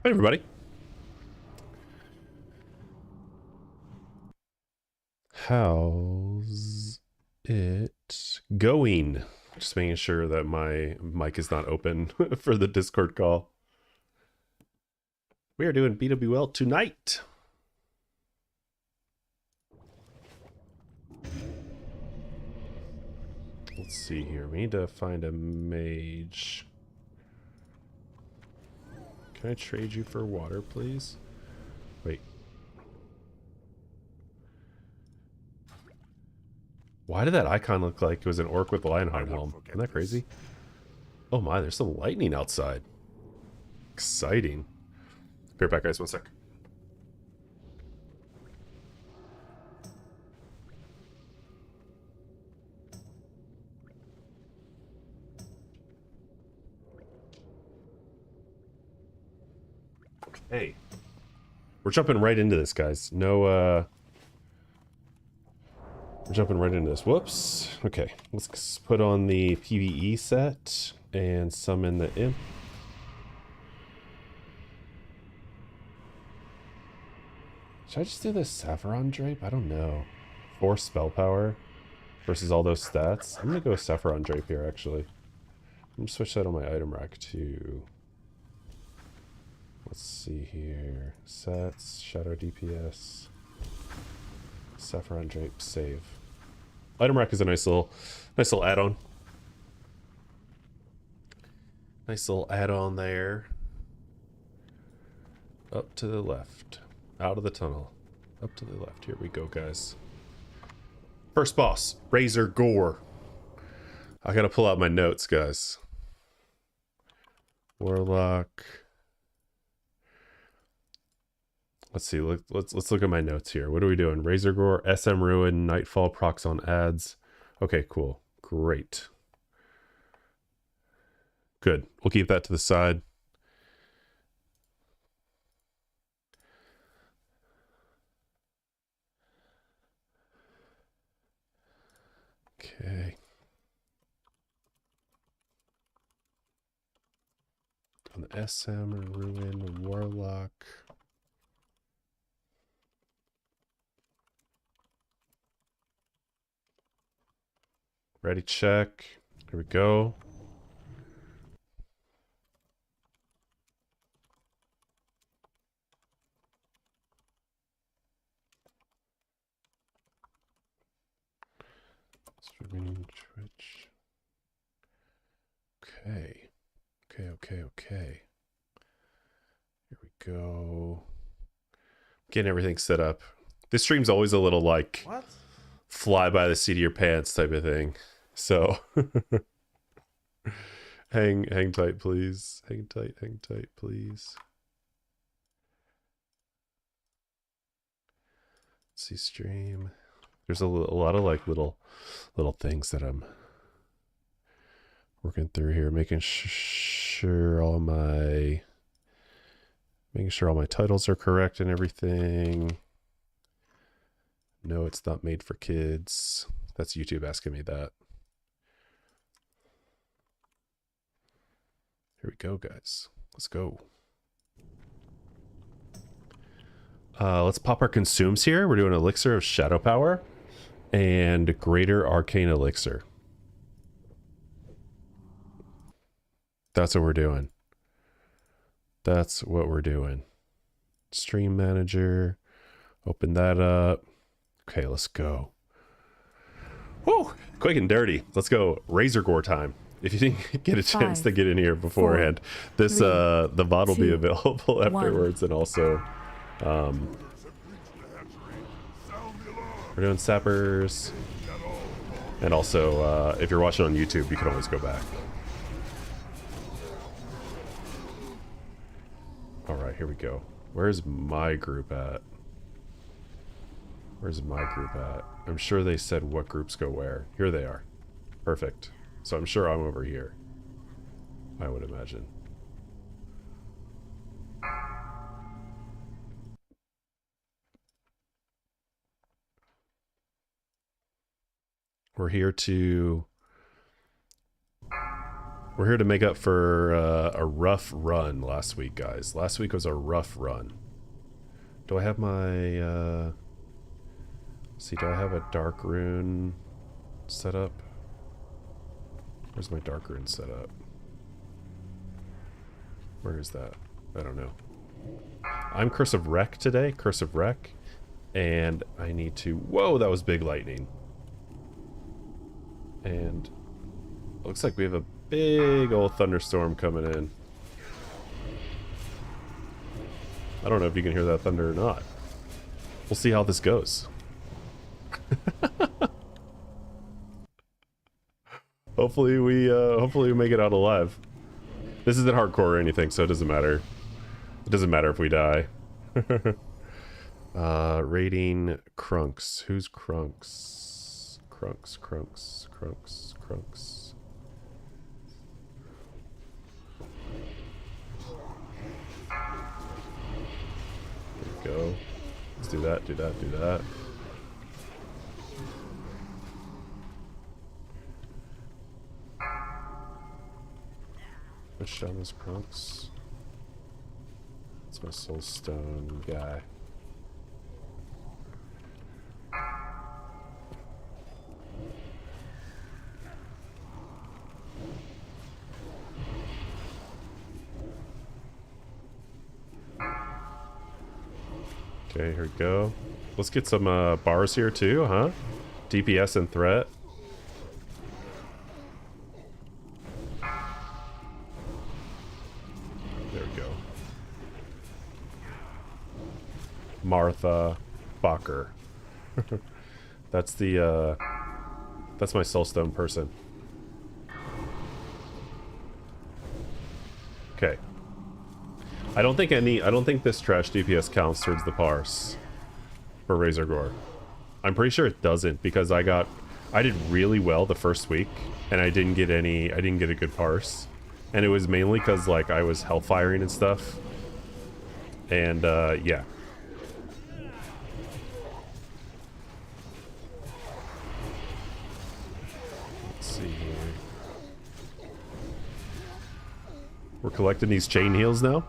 Hey everybody. How's it going? Just making sure that my mic is not open for the Discord call. We are doing BWL tonight. Let's see here. We need to find a mage. Can I trade you for water, please? Wait. Why did that icon look like it was an orc with a Lionheart helm? Isn't that crazy? Oh my, there's some lightning outside. Exciting. Be right back, guys. 1 sec. Hey. We're jumping right into this, guys. No, we're jumping right into this. Whoops. Okay, let's put on the PvE set and summon the imp. Should I just do the Saffron Drape? I don't know. 4 spell power versus all those stats. I'm gonna go Saffron Drape here, actually. I'm gonna switch that on my item rack to... Let's see here. Sets, Shadow DPS, Saffron Drape, save. Item rack is a nice little add-on. Nice little add-on there. Up to the left. Out of the tunnel. Up to the left. Here we go, guys. First boss, Razor Gore. I gotta pull out my notes, guys. Warlock. Let's see. Let's look at my notes here. What are we doing? Razor Gore, SM Ruin, Nightfall, procs on ads. Okay, cool. Great. Good. We'll keep that to the side. Okay. On the SM Ruin, Warlock. Ready, check. Here we go. Streaming Twitch. Okay. Okay. Here we go. Getting everything set up. This stream's always a little like what? Fly by the seat of your pants type of thing. So hang tight, please. Hang tight, please. Let's see stream. There's a lot of like little things that I'm working through here, making sure all my titles are correct and everything. No, it's not made for kids. That's YouTube asking me that. Here we go, guys. Let's go. Let's pop our consumes here. We're doing Elixir of Shadow Power and Greater Arcane Elixir. That's what we're doing. That's what we're doing. Stream Manager. Open that up. Okay, let's go. Woo! Quick and dirty. Let's go. Razor Gore time. If you didn't get a chance 5, to get in here beforehand, 4, this 3, the VOD will be 2, available afterwards, 1. and also we're doing sappers, and also if you're watching on YouTube, you can always go back. All right, here we go. Where's my group at? Where's my group at? I'm sure they said what groups go where. Here they are. Perfect. So I'm sure I'm over here, I would imagine. We're here to We're here to make up for a rough run last week, guys. Last week was a rough run. Do I have my... see, do I have a dark rune set up? Where's my dark rune set up? Where is that? I don't know. I'm Curse of Wreck today. Curse of Wreck. And I need to... Whoa, that was big lightning. And... looks like we have a big old thunderstorm coming in. I don't know if you can hear that thunder or not. We'll see how this goes. hopefully we make it out alive. This isn't hardcore or anything, so it doesn't matter. It doesn't matter if we die. Raiding Crunks. Who's Crunks? Crunks. There we go. Let's do that. Push down those Crunks. That's my soul stone guy. Okay, here we go. Let's get some bars here too, huh? DPS and threat. There we go. Martha Bacher. That's the that's my soulstone person. Okay. I don't think this trash DPS counts towards the parse for Razor Gore. I'm pretty sure it doesn't because I did really well the first week and I didn't get a good parse. And it was mainly because like I was hellfiring and stuff. And yeah. Let's see here. We're collecting these chain heals now.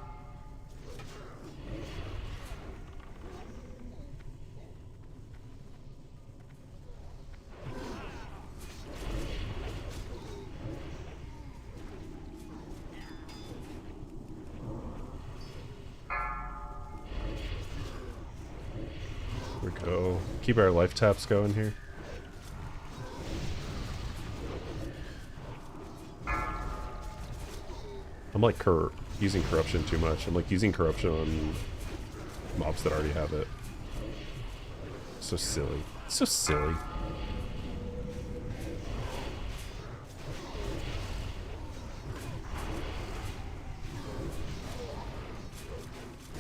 Keep our life taps going here. I'm like using corruption too much. I'm like using corruption on mobs that already have it. So silly. So silly.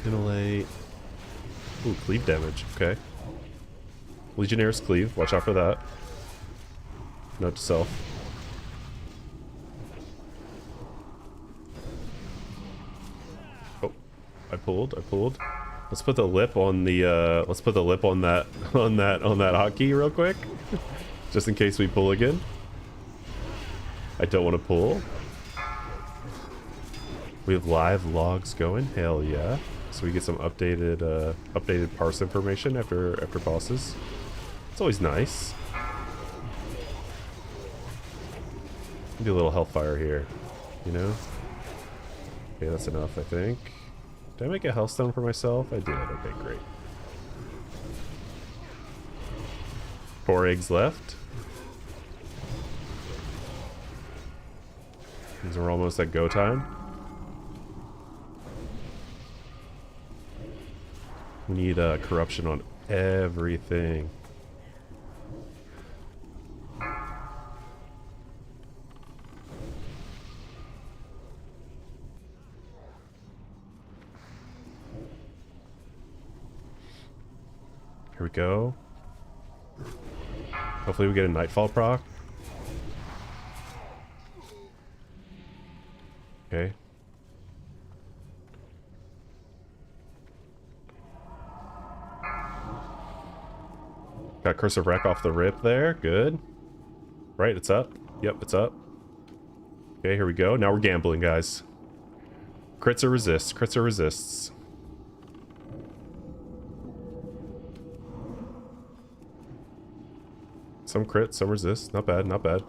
Inhalate. Ooh, cleave damage. Okay. Legionnaire's cleave. Watch out for that. Note to self. Oh, I pulled. Let's put the lip on the let's put the lip on that hotkey real quick. Just in case we pull again. I don't want to pull. We have live logs going. Hell yeah. So we get some updated parse information after bosses. It's always nice. Do a little hellfire here, you know? Okay, that's enough, I think. Did I make a hellstone for myself? I did. Okay, great. 4 eggs left. Means we're almost at go time. We need corruption on everything. Here we go. Hopefully we get a Nightfall proc. Okay. Got Curse of Wreck off the rip there. Good. Right, it's up. Yep, it's up. Okay, here we go. Now we're gambling, guys. Crits or resists. Crits or resists. Some crits, some resists. Not bad, not bad.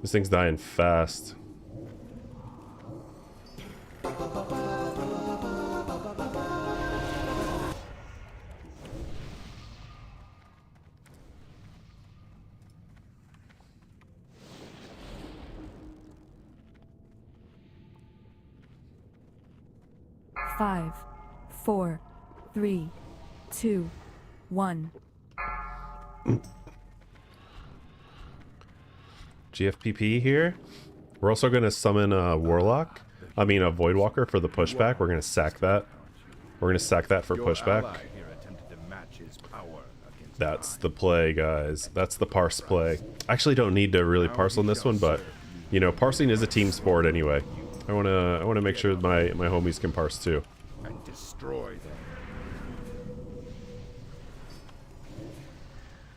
This thing's dying fast. Five, 4, 3, 2, 1. GFPP here. We're also going to summon a Warlock. I mean a Voidwalker for the pushback. We're going to sack that. We're going to sack that for pushback. That's the play, guys. That's the parse play. I actually don't need to really parse on this one, but you know, parsing is a team sport anyway. I wanna make sure my homies can parse too. And destroy them.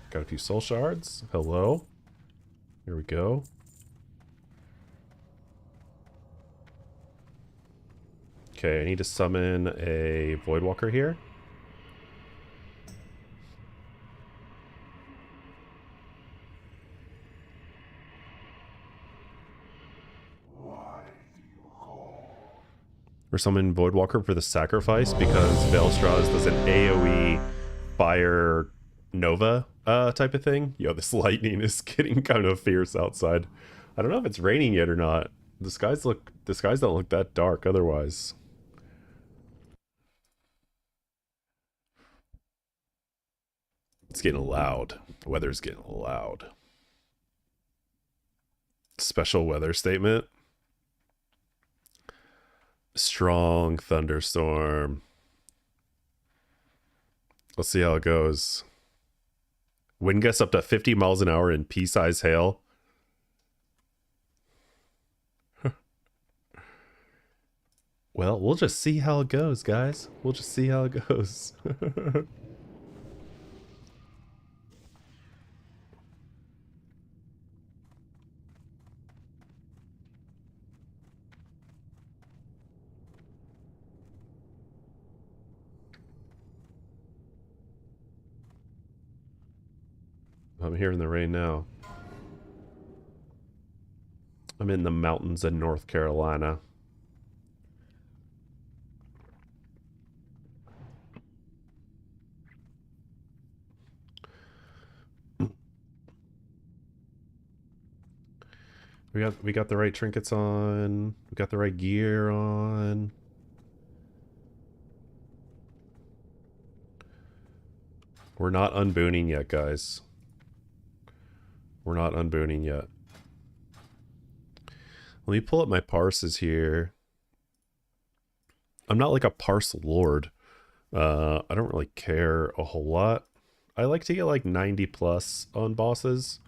Got a few soul shards. Hello. Here we go. Okay, I need to summon a Voidwalker here. We're summoning Voidwalker for the sacrifice because Veilstraws does an AoE fire nova type of thing. Yo, this lightning is getting kind of fierce outside. I don't know if it's raining yet or not. The skies don't look that dark otherwise. It's getting loud. The weather's getting loud. Special weather statement. Strong thunderstorm. Let's see how it goes. Wind gusts up to 50 miles an hour in pea-sized hail. Well, we'll just see how it goes, guys. We'll just see how it goes. I'm here in the rain now. I'm in the mountains of North Carolina. We got the right trinkets on. We got the right gear on. We're not unbooning yet, guys. We're not unbooning yet. Let me pull up my parses here. I'm not like a parse lord. I don't really care a whole lot. I like to get like 90 plus on bosses.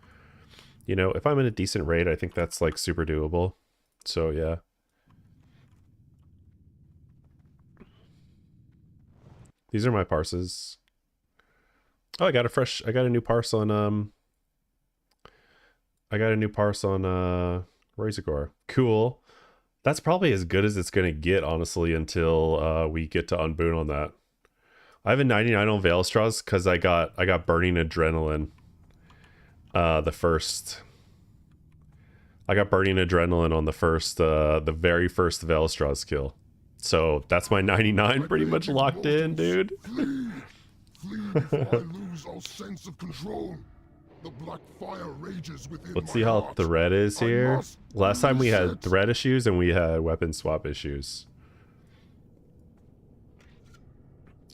You know, if I'm in a decent raid, I think that's like super doable. So yeah. These are my parses. Oh, I got a new parse on Razorgore. Cool. That's probably as good as it's gonna get, honestly, until we get to unboon on that. I have a 99 on Veilstraws because I got Burning Adrenaline. I got Burning Adrenaline on the very first Veilstraws kill. So that's my 99 pretty much locked in, dude. Flee before I lose all sense of control. The black fire rages within Let's my see how heart. thread is here. Last time we had thread issues and we had weapon swap issues.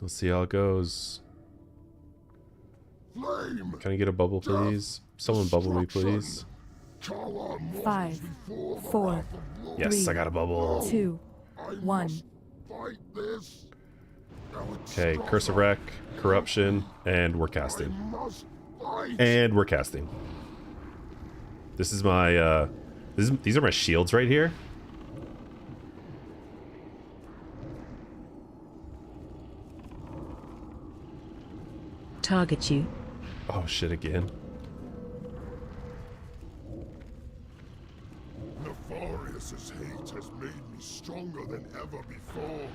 Let's see how it goes. Flame. Can I get a bubble, please? Someone bubble me, please. 5, 4, Yes, I got a bubble. 2, 1. Fight this. Okay, Curse of Wreck, Corruption, and we're casting. Must fight. And we're casting. This is my, these are my shields right here. Target you. Oh shit, again. Glorious's hate has made me stronger than ever before.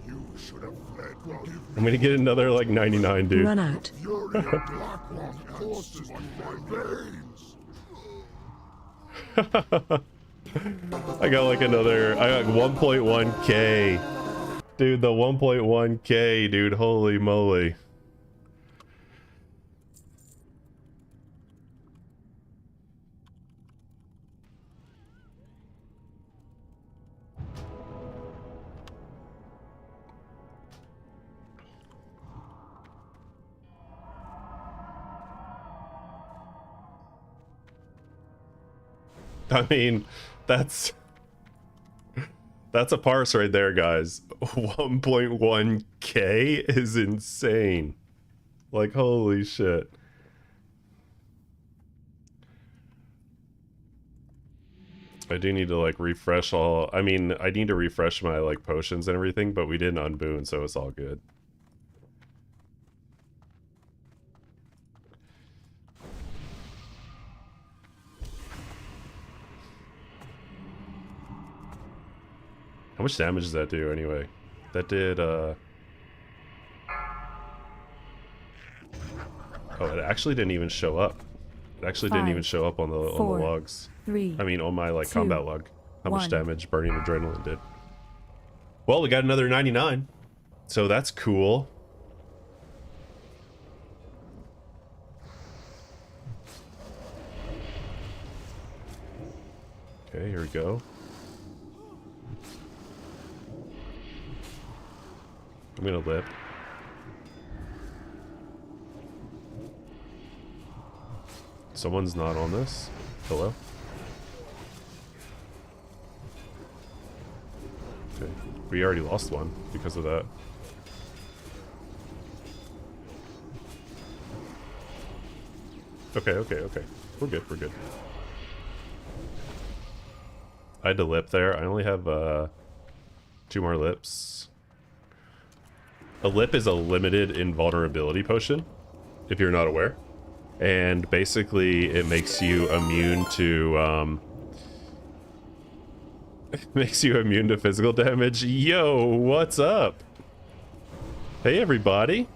You should have fled. Forgive me. I'm gonna get another like 99, dude. Run out. Fury of Blackrock courses through my veins. I got like another, I got 1.1k. Dude, the 1.1k, dude, holy moly. I mean, that's a parse right there, guys. 1.1k is insane. Like, holy shit. I do need to like refresh all, I mean, I need to refresh my like potions and everything, but we didn't unboon, so it's all good. How much damage does that do anyway? That did, oh, it actually didn't even show up. It actually didn't even show up on the logs. 3, I mean, on my like 2, combat log. How much 1. damage burning adrenaline did. Well, we got another 99. So that's cool. Okay, here we go. I'm gonna lip. Someone's not on this. Hello? Okay. We already lost one because of that. Okay, okay, okay. We're good, we're good. I had to lip there. I only have 2 more lips. A lip is a limited invulnerability potion, if you're not aware. And basically it makes you immune to makes you immune to physical damage. Yo, what's up? Hey everybody.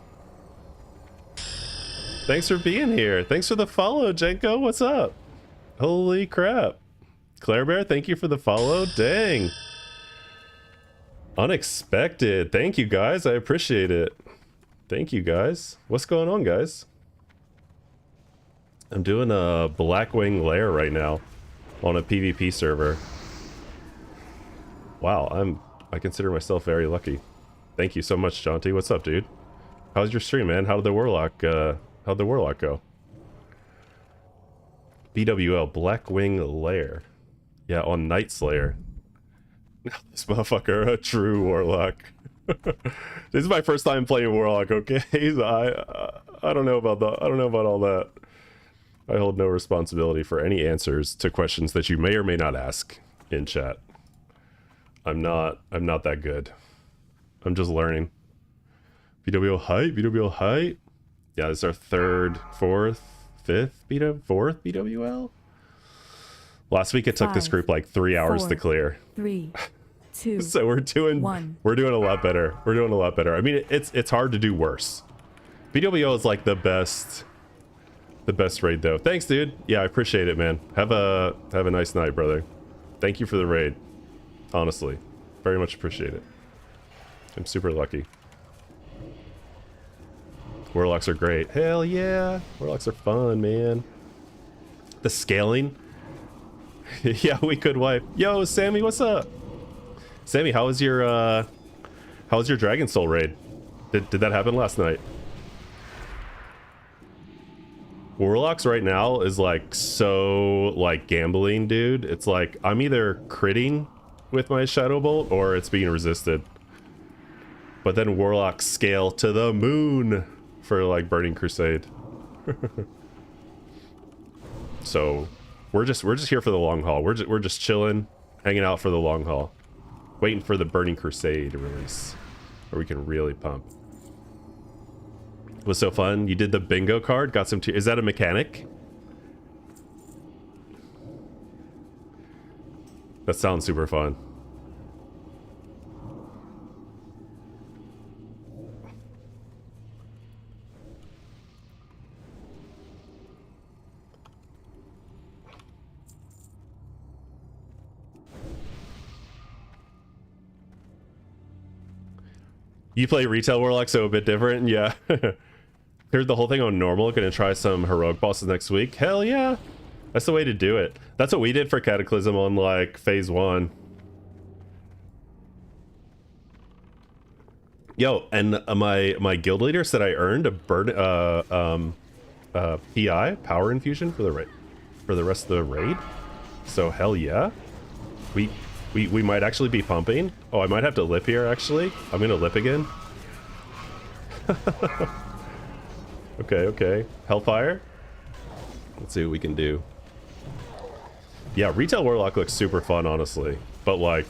Thanks for being here. Thanks for the follow, Jenko. What's up? Holy crap. Claire Bear, thank you for the follow. Dang. Unexpected. Thank you guys. I appreciate it. Thank you guys. What's going on, guys? I'm doing a Blackwing lair right now on a PvP server. Wow, I consider myself very lucky. Thank you so much, Jonty. What's up, dude? How's your stream, man? How'd the Warlock go? BWL Blackwing lair. Yeah, on Nightslayer. This motherfucker, a true Warlock. This is my first time playing Warlock, okay? I don't know about that. I don't know about all that. I hold no responsibility for any answers to questions that you may or may not ask in chat. I'm not that good. I'm just learning. BWL height, BWL height. Yeah, this is our 3rd, 4th, 5th fourth BWL. Last week it took this group like 3 hours 4, to clear. 3, 2. So we're doing 1. We're doing a lot better. We're doing a lot better. I mean, it's hard to do worse. BWL is like the best raid though. Thanks, dude. Yeah, I appreciate it, man. Have a nice night, brother. Thank you for the raid. Honestly, very much appreciate it. I'm super lucky. Warlocks are great. Hell yeah. Warlocks are fun, man. The scaling. Yeah, we could wipe. Yo, Sammy, what's up? Sammy, how was your Dragon Soul raid? Did that happen last night? Warlocks right now is like so like gambling, dude. It's like I'm either critting with my Shadow Bolt or it's being resisted. But then Warlocks scale to the moon for like Burning Crusade. So we're just here for the long haul. We're just chilling, hanging out for the long haul, waiting for the Burning Crusade to release, where we can really pump. It was so fun. You did the bingo card. Got some. Is that a mechanic? That sounds super fun. You play retail Warlock, so a bit different, yeah. Heard the whole thing on normal. Gonna try some heroic bosses next week. Hell yeah, that's the way to do it. That's what we did for Cataclysm on like phase 1. Yo, and my guild leader said I earned a PI power infusion for the rest of the raid. So hell yeah, we might actually be pumping. Oh, I might have to lip here actually. I'm gonna lip again. Okay. Hellfire. Let's see what we can do. Yeah, retail Warlock looks super fun, honestly, but like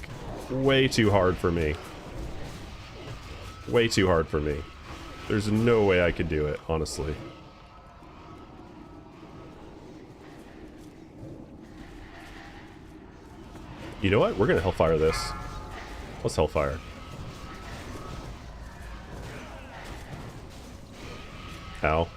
way too hard for me. Way too hard for me. There's no way I could do it, honestly. You know what? We're gonna Hellfire this. Let's Hellfire. Ow.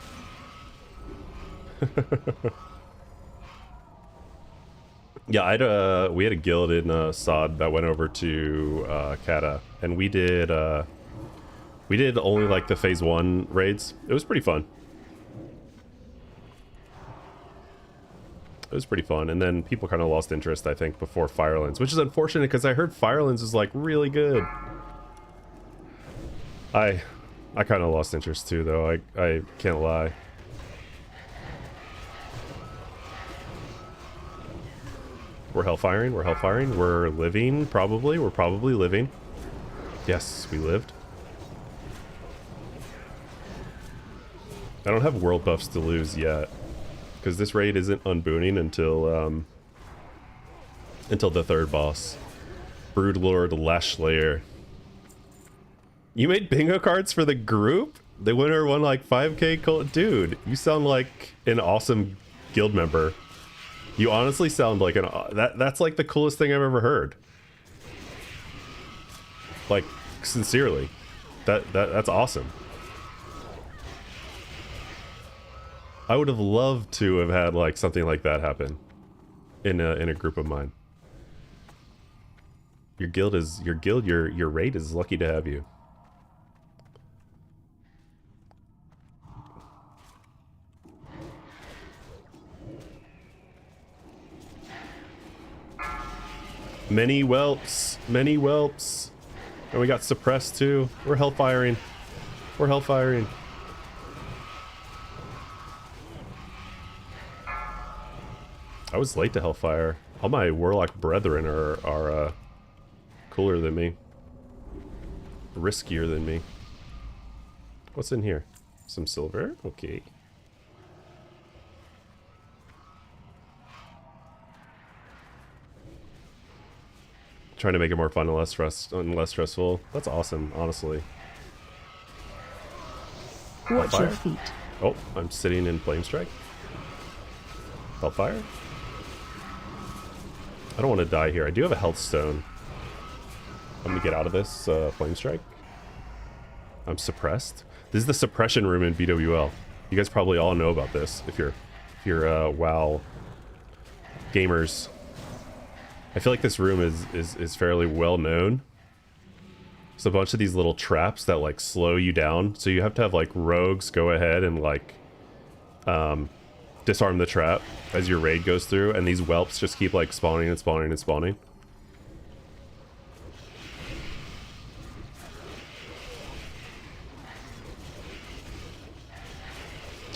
Yeah, we had a guild in Sod that went over to Kata, and we did only like the phase 1 raids. It was pretty fun. It was pretty fun, and then people kind of lost interest, I think, before Firelands, which is unfortunate because I heard Firelands is like really good. I kind of lost interest too, though. I can't lie. We're Hellfiring. We're Hellfiring. We're living, probably. We're probably living. Yes, we lived. I don't have world buffs to lose yet, because this raid isn't unbooning until the third boss. Broodlord Nightslayer. You made bingo cards for the group? The winner won like 5k gold. Dude, you sound like an awesome guild member. You honestly sound like that's like the coolest thing I've ever heard. Like, sincerely. That's awesome. I would have loved to have had like something like that happen in a group of mine. Your raid is lucky to have you. Many whelps, and we got suppressed too. We're Hellfiring. We're Hellfiring. I was late to Hellfire. All my Warlock brethren are cooler than me. Riskier than me. What's in here? Some silver? Okay. Trying to make it more fun and less stressful. That's awesome, honestly. Watch your feet. Oh, I'm sitting in Flame Strike. Hellfire? I don't want to die here. I do have a health stone. I'm gonna get out of this Flame Strike. I'm suppressed. This is the suppression room in BWL. You guys probably all know about this if you're WoW gamers. I feel like this room is fairly well known. There's a bunch of these little traps that like slow you down, so you have to have like rogues go ahead and like disarm the trap as your raid goes through, and these whelps just keep like spawning and spawning and spawning.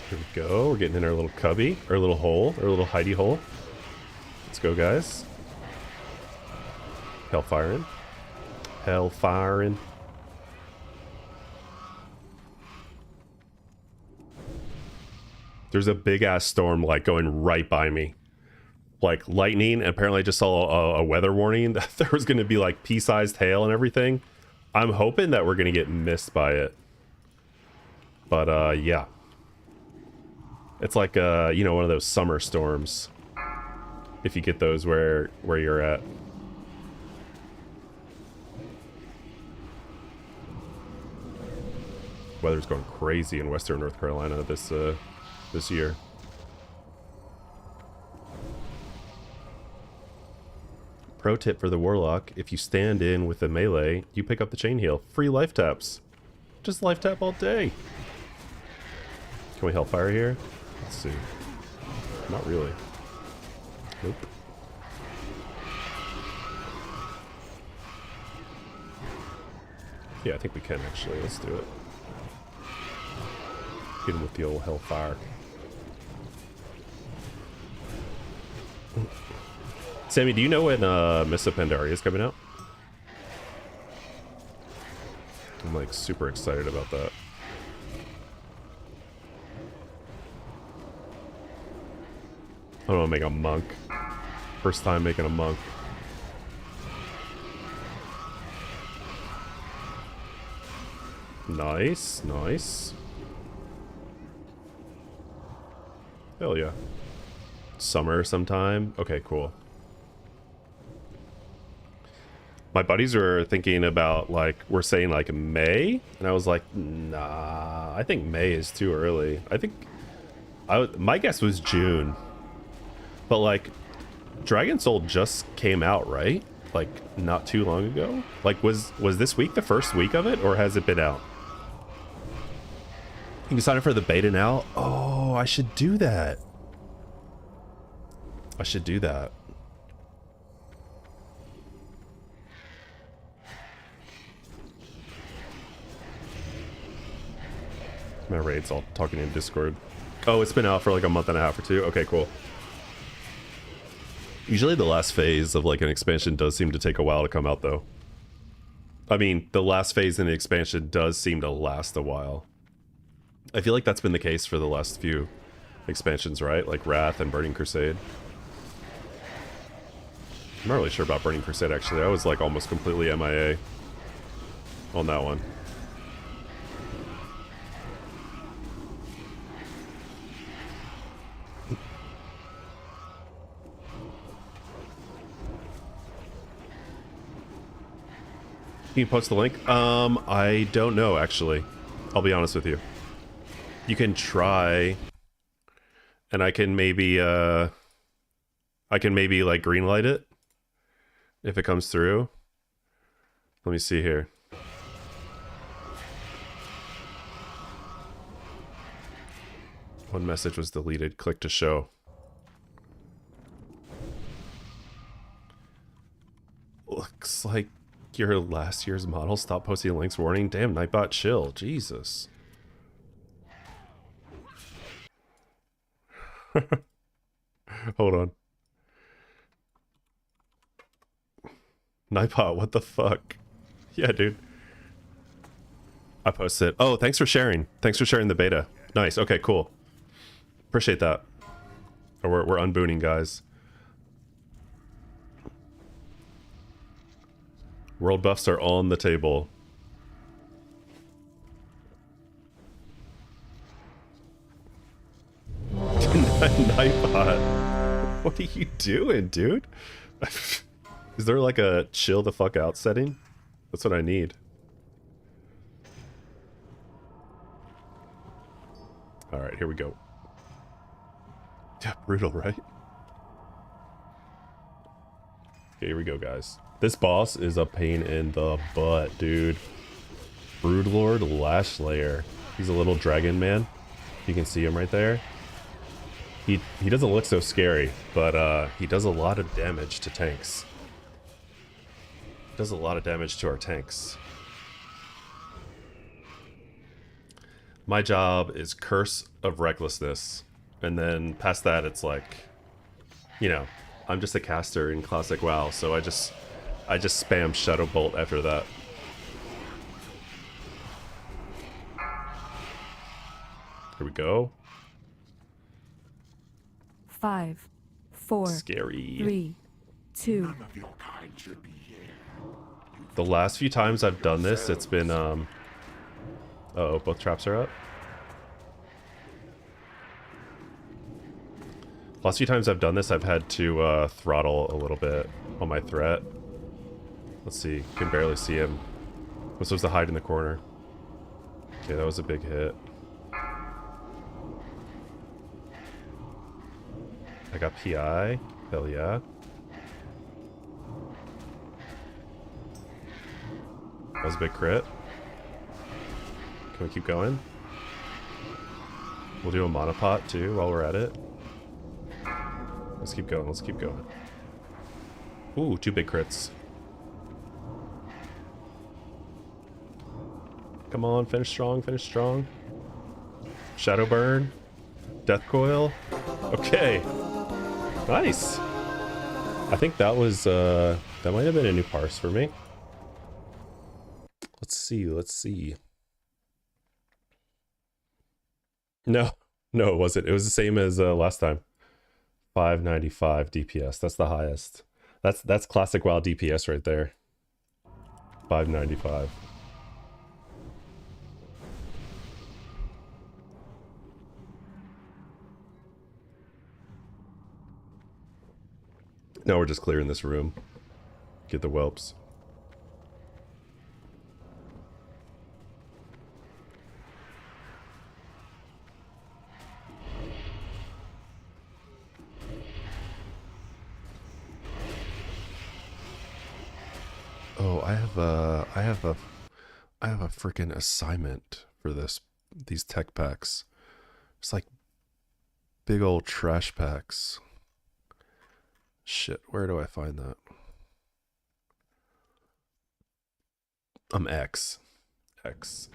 Here we go. We're getting in our little cubby, our little hole, our little hidey hole. Let's go, guys. Hellfiring. Hellfiring. There's a big ass storm like going right by me. Like lightning, and apparently I just saw a weather warning that there was going to be like pea-sized hail and everything. I'm hoping that we're going to get missed by it. But yeah. It's like you know, one of those summer storms. If you get those where you're at. Weather's going crazy in western North Carolina this year. Pro tip for the Warlock: if you stand in with the melee, you pick up the chain heal. Free life taps. Just life tap all day. Can we Hellfire here? Let's see. Not really. Nope. Yeah, I think we can actually. Let's do it. Hit him with the old Hellfire. Sammy, do you know when Mists of Pandaria is coming out? I'm like super excited about that. I want to make a monk. First time making a monk. Nice, nice. Hell yeah. Summer sometime. Okay, cool. My buddies were thinking about, like, we're saying like May, and I was like, nah, I think May is too early. I think my guess was June. But like, Dragon Soul just came out, right? Like not too long ago. Like was this week the first week of it, or has it been out? You can sign up for the beta now. Oh, I should do that. I should do that. My raid's all talking in Discord. Oh, it's been out for like a month and a half or two. Okay, cool. Usually the last phase of like an expansion does seem to take a while to come out though. I mean, the last phase in the expansion does seem to last a while. I feel like that's been the case for the last few expansions, right? Like Wrath and Burning Crusade. I'm not really sure about Burning Crusade actually. I was like almost completely MIA on that one. Can you post the link? I don't know actually. I'll be honest with you. You can try, and I can maybe like greenlight it if it comes through. Let me see here. One message was deleted. Click to show. Looks like your last year's model. Stop posting links. Warning. Damn, Nightbot, chill. Jesus. Hold on. Nightbot, what the fuck? Yeah, dude. I posted. Oh, thanks for sharing. Thanks for sharing the beta. Nice. Okay, cool. Appreciate that. Oh, we're unbooning, guys. World buffs are on the table. Nightbot, what are you doing, dude? Is there like a chill the fuck out setting? That's what I need. All right, here we go. Yeah, brutal, right? Okay, here we go, guys. This boss is a pain in the butt, dude. Broodlord Nightslayer. He's a little dragon man. You can see him right there. He doesn't look so scary, but he does a lot of damage to tanks. Does a lot of damage to our tanks. My job is Curse of Recklessness, and then past that it's like, you know, I'm just a caster in classic WoW, so I just spam Shadow Bolt after that. Here we go. 5, 4, Scary. 3, 2. The last few times I've done this, it's been oh, both traps are up. Last few times I've done this, I've had to throttle a little bit on my threat. Let's see, can barely see him. I'm supposed to hide in the corner. Okay, that was a big hit. I got PI. Hell yeah. That was a big crit. Can we keep going? We'll do a monopot too while we're at it. Let's keep going. Let's keep going. Ooh, 2 big crits. Come on, finish strong, finish strong. Shadow burn. Death coil. Okay. Nice. I think that was, that might have been a new parse for me. Let's see, let's see. No, no, it wasn't. It was the same as last time. 595 DPS. That's the highest. That's classic WoW DPS right there. 595. Now we're just clearing this room. Get the whelps. Oh, I have a freaking assignment for these tech packs. It's like big old trash packs. Shit, where do I find that? X. X.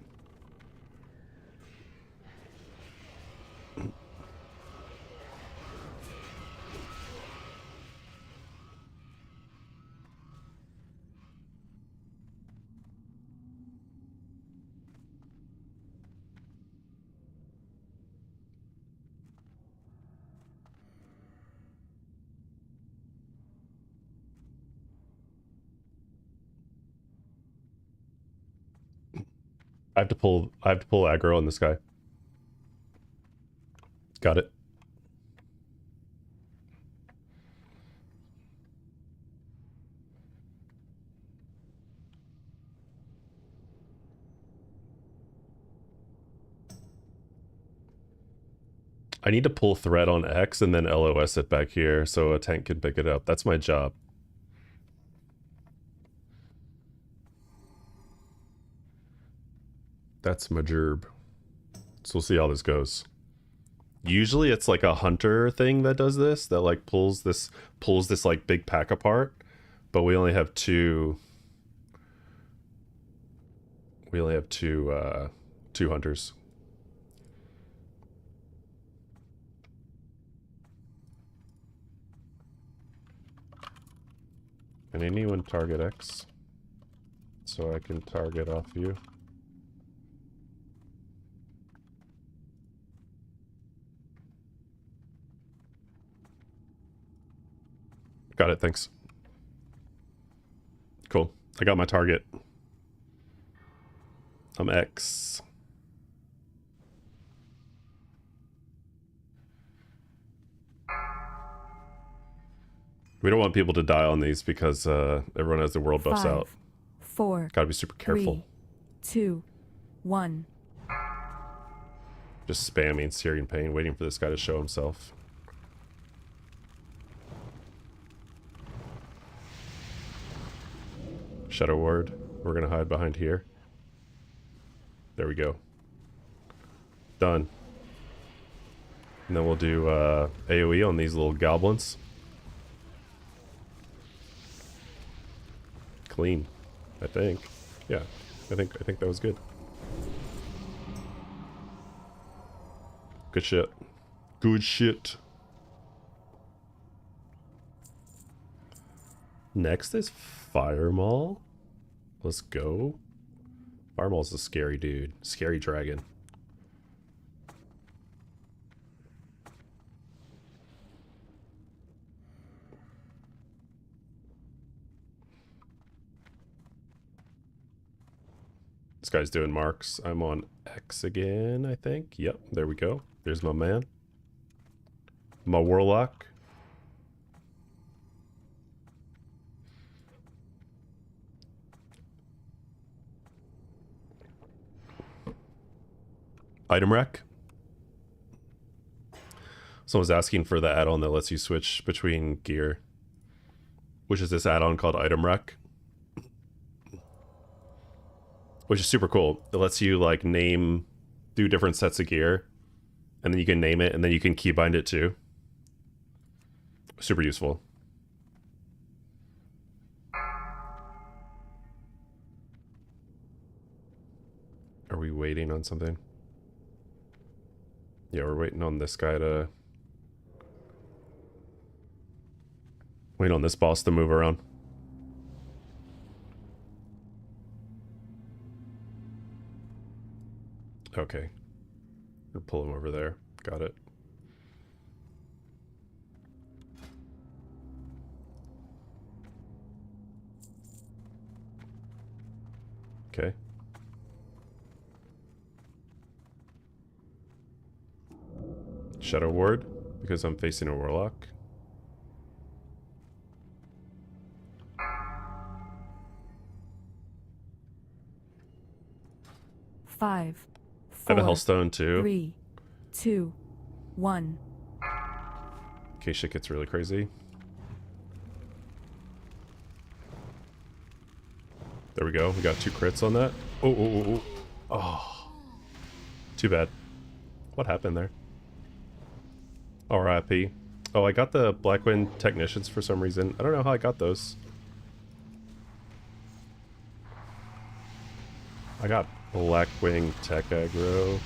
I have to pull aggro on this guy. Got it. I need to pull threat on X and then LOS it back here so a tank can pick it up. That's my job. That's my gerb. So we'll see how this goes. Usually it's like a hunter thing that does this, that like pulls this like big pack apart, but we only have two two hunters. Can anyone target X? So I can target off you. Got it, thanks. Cool. I got my target. I'm X. We don't want people to die on these because everyone has the world buffs 5, out. 4, Gotta be super careful. 3, 2, 1. Just spamming Syrian Pain, waiting for this guy to show himself. Shadow Ward. We're gonna hide behind here. There we go. Done. And then we'll do AoE on these little goblins. Clean, I think. Yeah, I think that was good. Good shit. Good shit. Next is Firemaul. Let's go. Firemaul's a scary dude. Scary dragon. This guy's doing marks. I'm on X again, I think. Yep, there we go. There's my man. My Warlock. Item Rack. Someone's asking for the add-on that lets you switch between gear, which is this add-on called Item Rack, which is super cool. It lets you like do different sets of gear, and then you can name it, and then you can keybind it too. Super useful. Are we waiting on something? Yeah, we're waiting on this guy to... Wait on this boss to move around. Okay. We'll pull him over there. Got it. Okay. Shadow Ward, because I'm facing a Warlock. Five, I have a four, Hellstone too. 3, 2, 1. In case shit gets really crazy. There we go. We got 2 crits on that. Oh, oh, oh, oh. Oh. Too bad. What happened there? RIP. Oh, I got the Blackwind Technicians for some reason. I don't know how I got those. I got Blackwing Tech Aggro.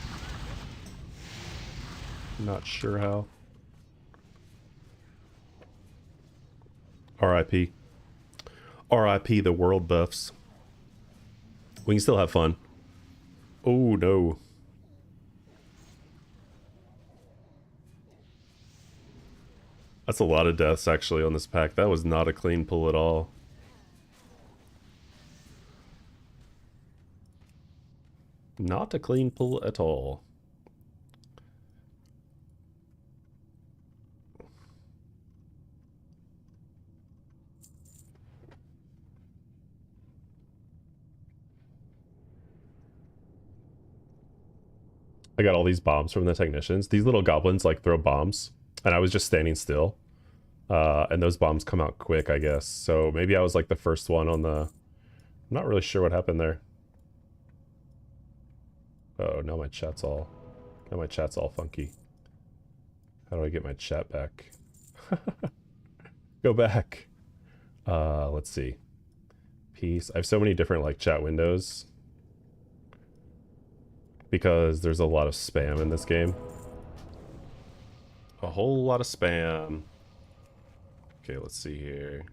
Not sure how. RIP. RIP the world buffs. We can still have fun. Oh no. That's a lot of deaths actually on this pack. That was not a clean pull at all. Not a clean pull at all. I got all these bombs from the technicians. These little goblins like throw bombs, and I was just standing still. And those bombs come out quick, I guess. So maybe I was like the first one on the... I'm not really sure what happened there. Oh, now my chat's all funky. How do I get my chat back? Go back. Let's see. Peace. I have so many different like chat windows because there's a lot of spam in this game. A whole lot of spam. Okay, let's see here.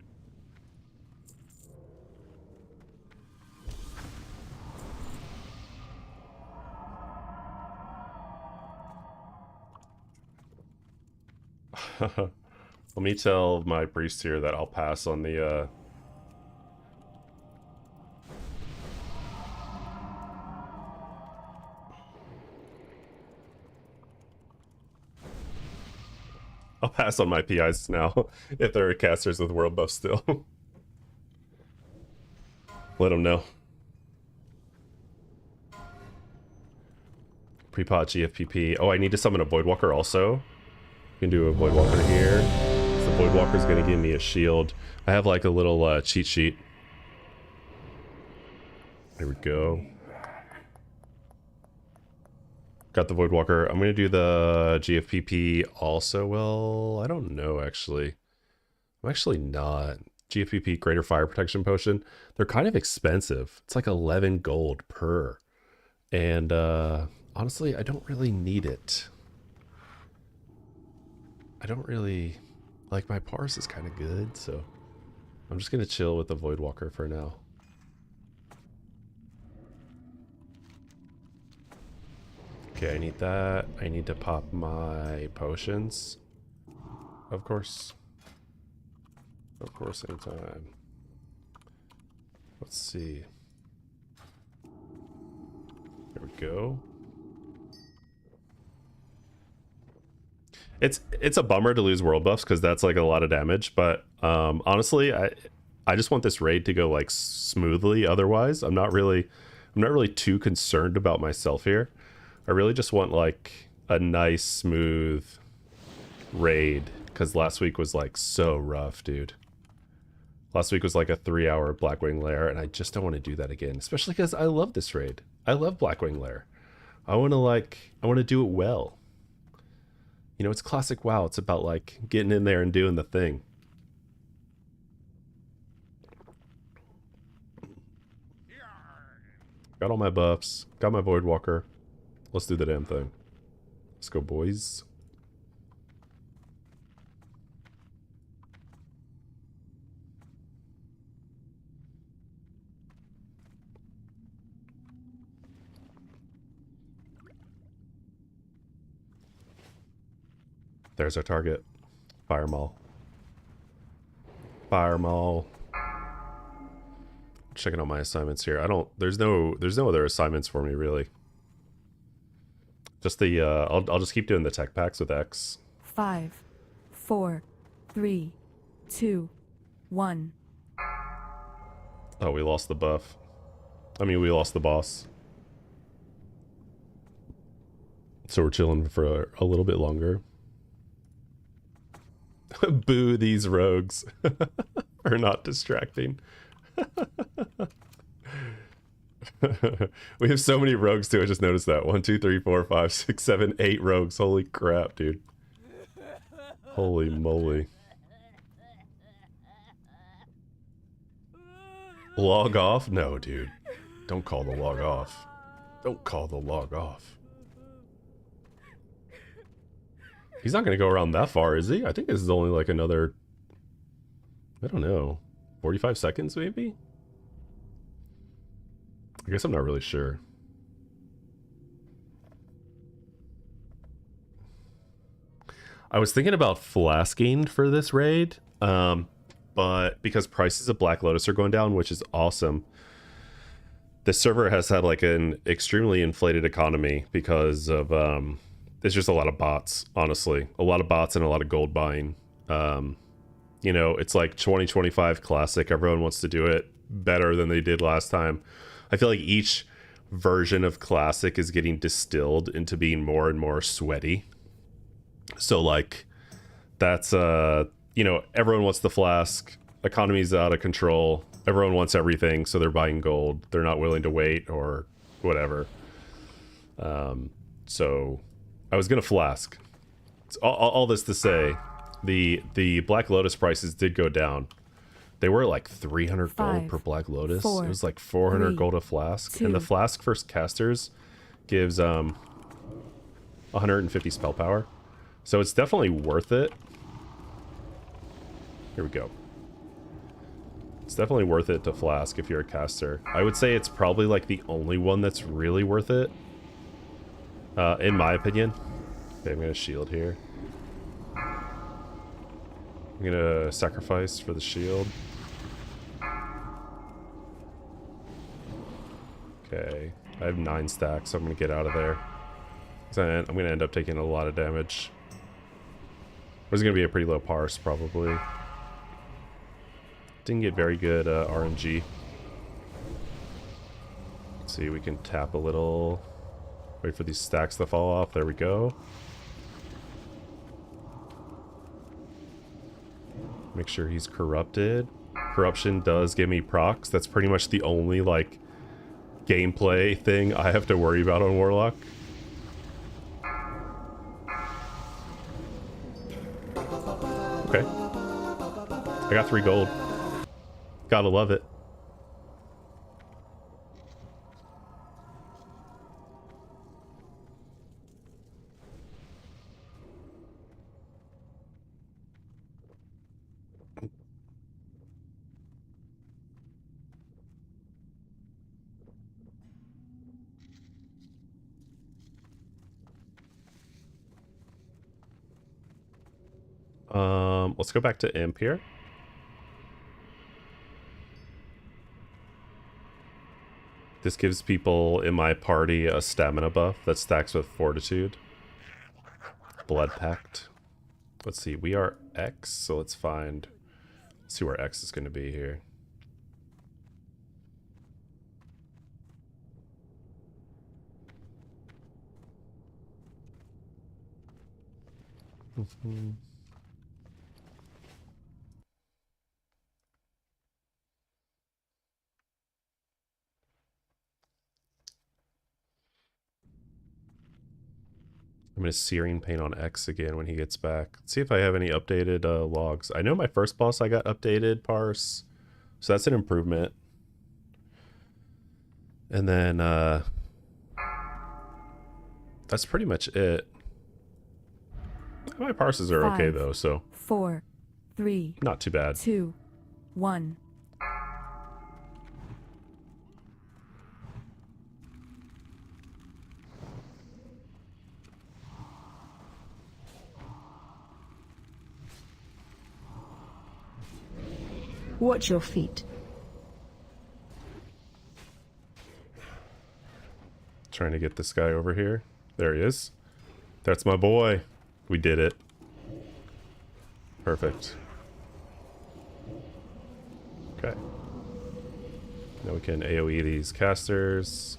Let me tell my priest here that I'll pass on the I'll pass on my PIs now if there are casters with world buff still. Let them know. Pre-pot GFPP. Oh, I need to summon a Voidwalker also. You can do a Voidwalker here. So the Voidwalker's gonna give me a shield. I have like a little cheat sheet. There we go. Got the Voidwalker. I'm going to do the GFPP also. Well, I don't know, actually. I'm actually not. GFPP, Greater Fire Protection Potion. They're kind of expensive. It's like 11 gold per. And honestly, I don't really need it. I don't really... Like, my parse is kind of good, so... I'm just going to chill with the Voidwalker for now. Okay, I need that. I need to pop my potions. Of course. Of course, anytime. Let's see. There we go. It's a bummer to lose world buffs because that's like a lot of damage, but honestly, I just want this raid to go like smoothly. Otherwise, I'm not really too concerned about myself here. I really just want like a nice, smooth raid, because last week was like so rough, dude. Last week was like a 3-hour Blackwing Lair, and I just don't want to do that again, especially because I love this raid. I love Blackwing Lair. I want to do it well. You know, it's classic WoW. It's about like getting in there and doing the thing. Got all my buffs. Got my Voidwalker. Let's do the damn thing. Let's go, boys. There's our target. Fire Maul. Fire Maul. Checking out my assignments here. There's no other assignments for me really. Just the I'll just keep doing the tech packs with X. 5, 4, 3, 2, 1. Oh, we lost the buff. I mean, we lost the boss. So we're chilling for a little bit longer. Boo these rogues are not distracting. We have so many rogues too. I just noticed that. 1, 2, 3, 4, 5, 6, 7, 8 rogues. Holy crap, dude. Holy moly. Log off? No, dude. Don't call the log off. Don't call the log off. He's not going to go around that far, is he? I think this is only like another, I don't know, 45 seconds maybe? I guess I'm not really sure. I was thinking about flasking for this raid, but because prices of Black Lotus are going down, which is awesome, the server has had like an extremely inflated economy because of there's just a lot of bots, honestly. A lot of bots and a lot of gold buying. You know, it's like 2025 Classic. Everyone wants to do it better than they did last time. I feel like each version of Classic is getting distilled into being more and more sweaty. So like, that's, you know, everyone wants the flask. Economy's out of control. Everyone wants everything, so they're buying gold. They're not willing to wait or whatever. So I was gonna flask. All this to say, the Black Lotus prices did go down. They were like 300 gold per Black Lotus. 4, it was like 400 3, gold a flask. 2. And the flask for casters gives 150 spell power. So it's definitely worth it. Here we go. It's definitely worth it to flask if you're a caster. I would say it's probably like the only one that's really worth it. In my opinion. Okay, I'm gonna shield here. I'm gonna sacrifice for the shield. Okay, I have 9 stacks, so I'm gonna get out of there. I'm gonna end up taking a lot of damage. There's gonna be a pretty low parse, probably. Didn't get very good RNG. Let's see, we can tap a little. Wait for these stacks to fall off. There we go. Make sure he's corrupted. Corruption does give me procs. That's pretty much the only, like, gameplay thing I have to worry about on Warlock. Okay. I got 3 gold. Gotta love it. Let's go back to Imp here. This gives people in my party a stamina buff that stacks with Fortitude. Blood Pact. Let's see, we are X, so let's see where X is going to be here. I'm gonna Searing Pain on X again when he gets back. Let's see if I have any updated logs. I know my first boss I got updated parse, so that's an improvement. And then that's pretty much it. My parses are okay though, so 4, 3, not too bad. 2, 1. Watch your feet. Trying to get this guy over here. There he is. That's my boy. We did it. Perfect. Okay. Now we can AoE these casters.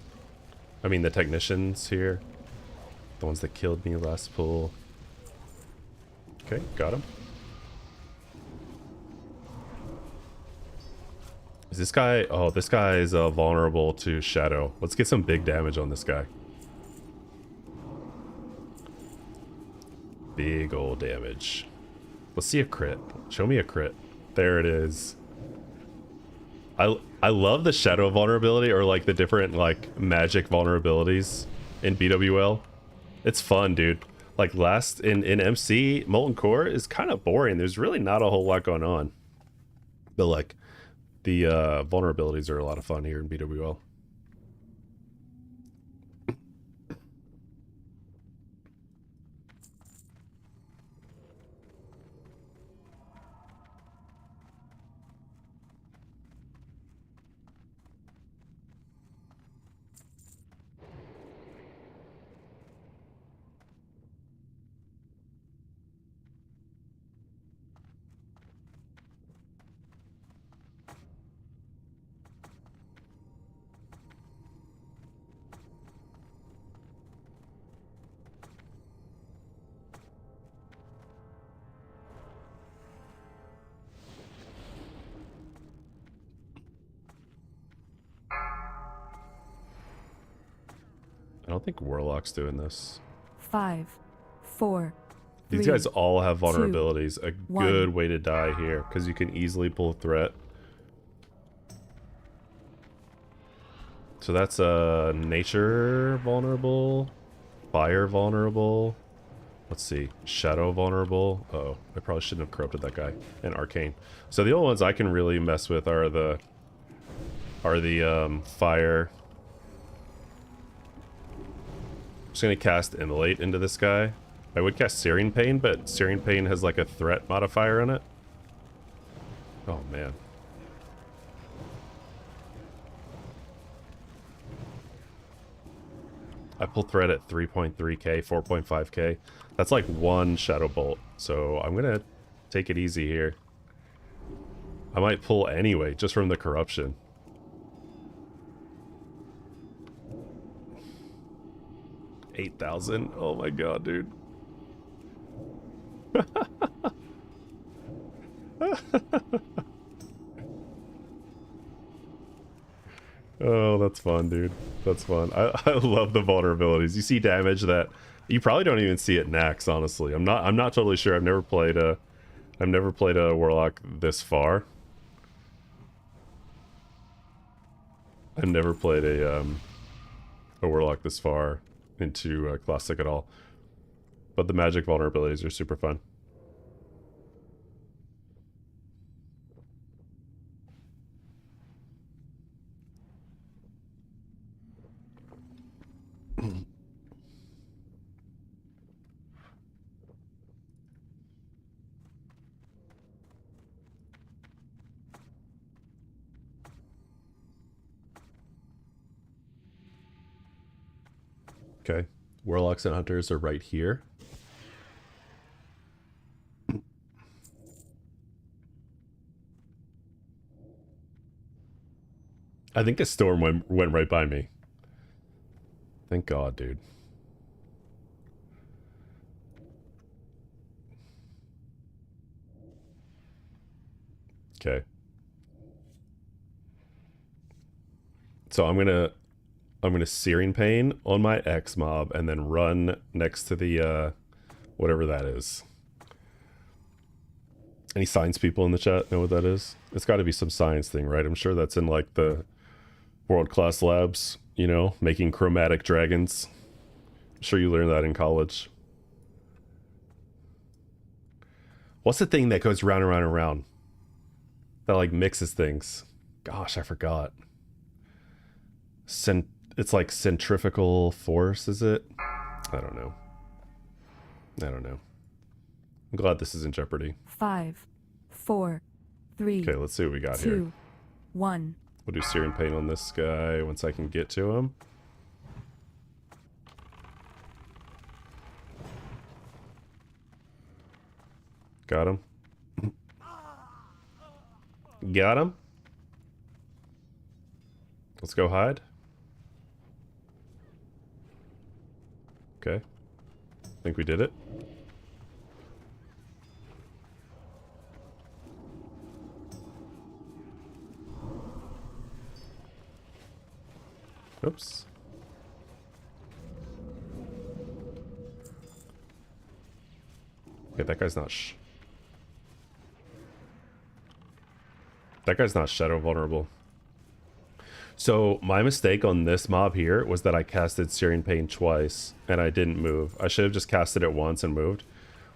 I mean the technicians here. The ones that killed me last pull. Okay, got him. Is this guy... Oh, this guy is vulnerable to Shadow. Let's get some big damage on this guy. Big old damage. Let's see a crit. Show me a crit. There it is. I love the Shadow vulnerability, or like the different like magic vulnerabilities in BWL. It's fun, dude. Like last in MC, Molten Core is kind of boring. There's really not a whole lot going on. But like the vulnerabilities are a lot of fun here in BWL. I don't think Warlock's doing this. 5, 4. These 3, guys all have vulnerabilities. A 1. good way to die here, because you can easily pull a threat. So that's nature vulnerable, fire vulnerable. Let's see, shadow vulnerable. Uh-oh, I probably shouldn't have corrupted that guy. And arcane. So the only ones I can really mess with are the fire. I'm just gonna cast Immolate into this guy. I would cast Searing Pain, but Searing Pain has like a threat modifier in it. Oh man. I pull threat at 3.3k, 4.5k. That's like one Shadow Bolt. So I'm gonna take it easy here. I might pull anyway, just from the corruption. $8,000. Oh my god, dude. Oh, that's fun, dude. That's fun. I love the vulnerabilities. You see damage that you probably don't even see at Nax, honestly. I'm not totally sure. I've never played a Warlock this far. I've never played a Warlock this far into Classic at all. But the magic vulnerabilities are super fun. Okay, Warlocks and Hunters are right here. I think a storm went right by me. Thank God, dude. So I'm gonna Searing Pain on my X mob and then run next to the whatever that is. Any science people in the chat know what that is? It's got to be some science thing, right? I'm sure that's in like the world-class labs, you know, making chromatic dragons. I'm sure you learned that in college. What's the thing that goes round and round and round? That like mixes things. Gosh, I forgot. It's like centrifugal force, is it? I don't know. I'm glad this is in jeopardy. 5, 4, 3, Okay, let's see what we got here. 2, 1. We'll do Searing Pain on this guy once I can get to him. Got him. Got him. Let's go hide. Okay. I think we did it. Oops. Okay, that guy's not shadow vulnerable. So my mistake on this mob here was that I casted Searing Pain twice and I didn't move. I should have just casted it once and moved.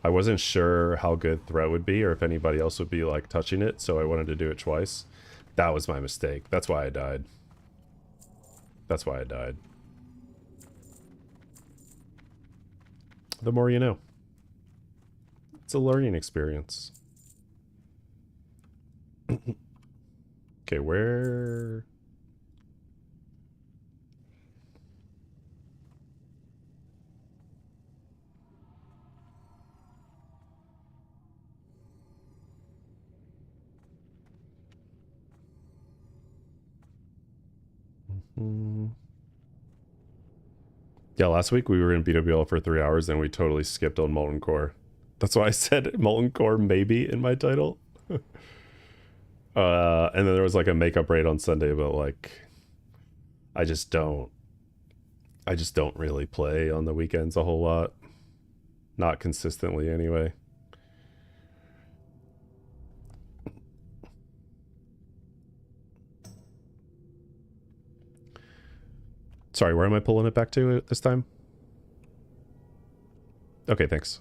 I wasn't sure how good threat would be or if anybody else would be like touching it, so I wanted to do it twice. That was my mistake. That's why I died. The more you know. It's a learning experience. Okay, where... Yeah, last week we were in BWL for 3 hours and we totally skipped on Molten Core. That's why I said Molten Core maybe in my title. And then there was like a makeup raid on Sunday, but like I just don't really play on the weekends a whole lot. Not consistently anyway. Sorry, where am I pulling it back to this time? Okay, thanks.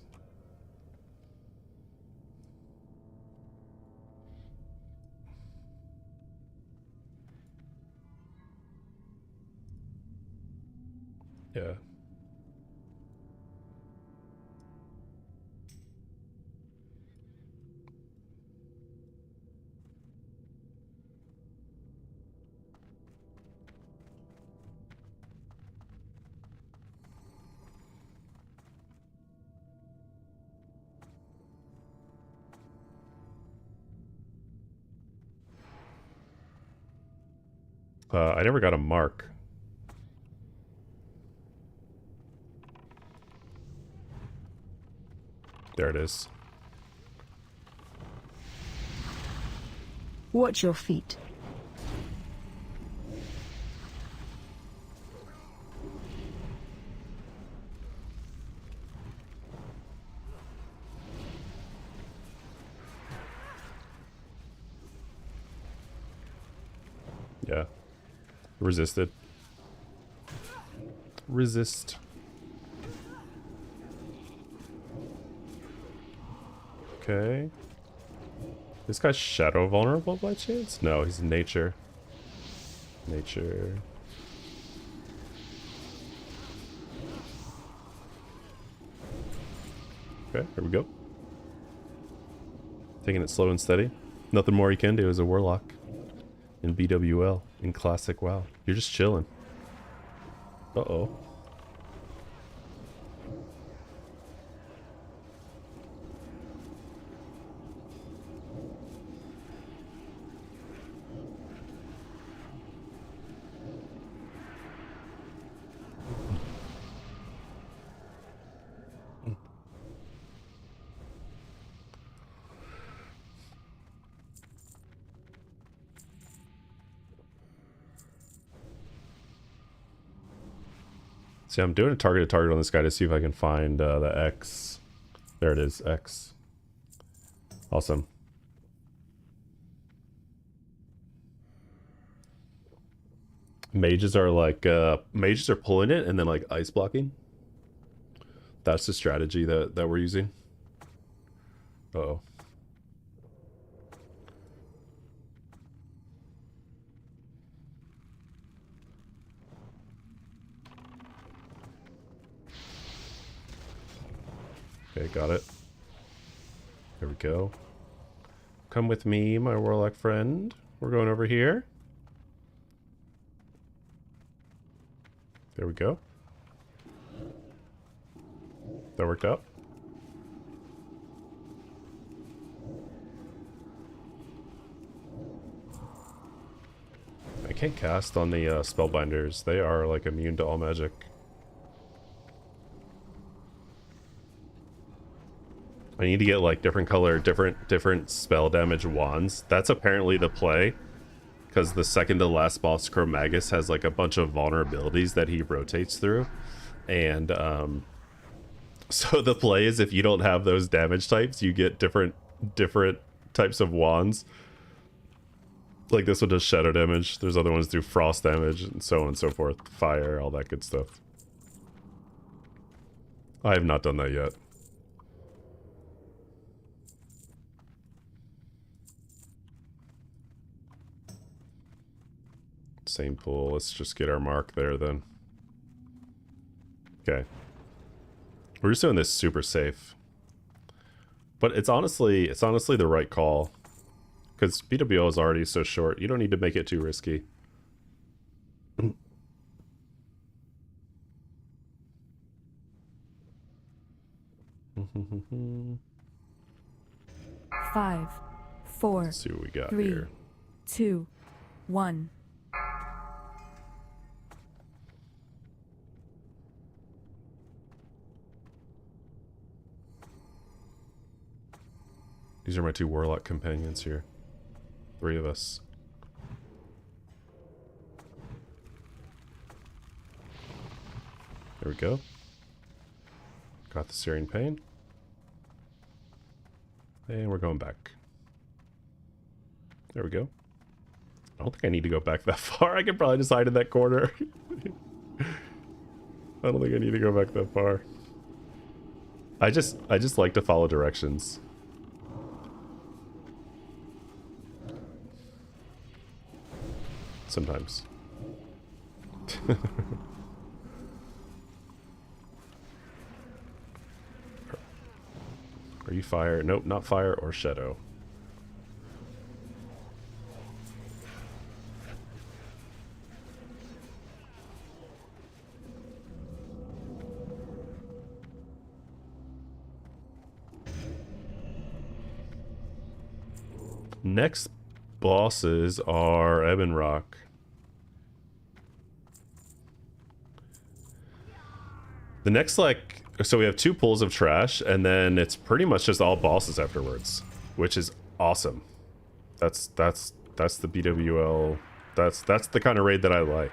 Yeah. I never got a mark. There it is. Watch your feet. Yeah. Resisted. Resist. Okay. This guy's shadow vulnerable by chance? No, he's nature. Nature. Okay, here we go. Taking it slow and steady. Nothing more he can do as a Warlock. In BWL. In Classic WoW. You're just chilling. Uh-oh. See, I'm doing a targeted target on this guy to see if I can find the X. There it is, X. Awesome. Mages are like, mages are pulling it and then like ice blocking. That's the strategy that we're using. Uh-oh. Okay, got it. There we go. Come with me, my Warlock friend. We're going over here. There we go. That worked out. I can't cast on the spellbinders. They are like immune to all magic. I need to get like different color, different spell damage wands. That's apparently the play, because the second to last boss, Chromagus, has like a bunch of vulnerabilities that he rotates through, and so the play is if you don't have those damage types, you get different types of wands. Like this one does shadow damage. There's other ones do frost damage, and so on and so forth. Fire, all that good stuff. I have not done that yet. Same pool. Let's just get our mark there then. Okay. We're just doing this super safe. But it's honestly the right call. Because BWL is already so short. You don't need to make it too risky. Five, four, Let's see what we got 3, here. 2, 1. These are my two Warlock companions here. 3 of us. There we go. Got the Searing Pain. And we're going back. There we go. I don't think I need to go back that far. I could probably just hide in that corner. I don't think I need to go back that far. I just like to follow directions. Sometimes. Are you fire? Nope, not fire or shadow. Next bosses are Ebon Rock. The next, like, so we have 2 pools of trash, and then it's pretty much just all bosses afterwards, which is awesome. That's the BWL. That's the kind of raid that I like.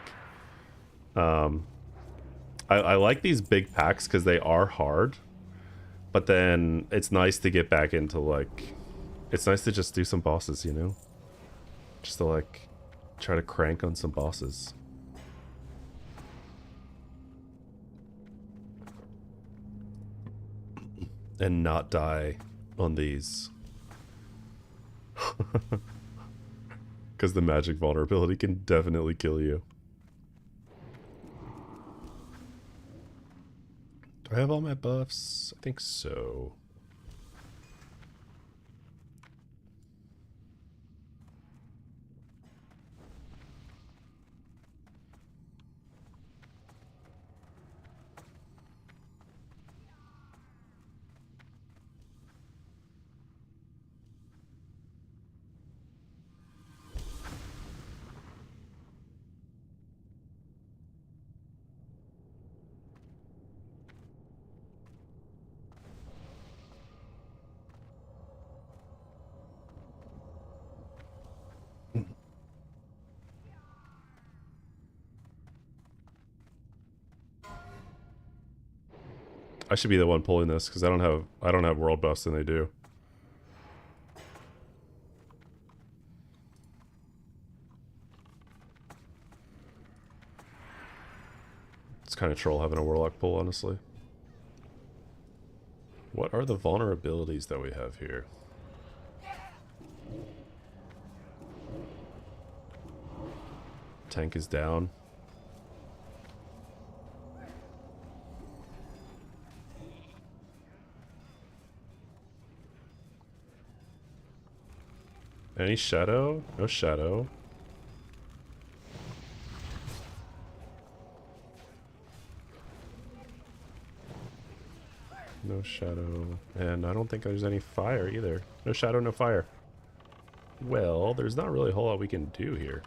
I like these big packs because they are hard, but then it's nice to get back into like, it's nice to just do some bosses, you know, just to like try to crank on some bosses. And not die on these. Because the magic vulnerability can definitely kill you. Do I have all my buffs? I think so. I should be the one pulling this because I don't have world buffs and they do. It's kind of troll having a Warlock pull, honestly. What are the vulnerabilities that we have here? Tank is down. Any shadow? No shadow. No shadow. And I don't think there's any fire either. No shadow, no fire. Well, there's not really a whole lot we can do here.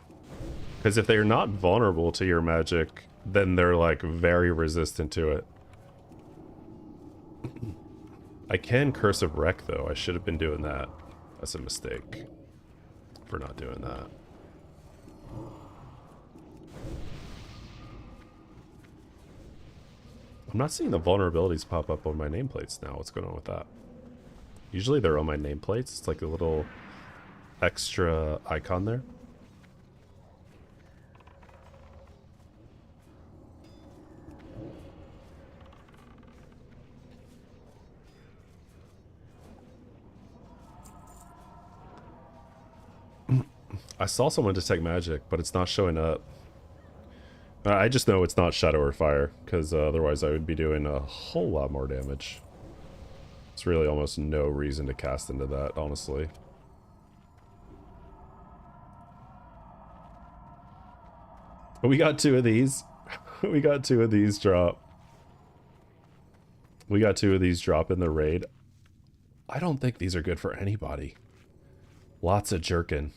Because if they're not vulnerable to your magic, then they're like very resistant to it. I can Curse of Wreck though. I should have been doing that. That's a mistake for not doing that. I'm not seeing the vulnerabilities pop up on my nameplates now. What's going on with that? Usually they're on my nameplates. It's like a little extra icon there. I saw someone detect magic, but it's not showing up. I just know it's not shadow or fire, because otherwise I would be doing a whole lot more damage. It's really almost no reason to cast into that, honestly. We got 2 of these. We got 2 of these drop. We got 2 of these drop in the raid. I don't think these are good for anybody. Lots of jerkin.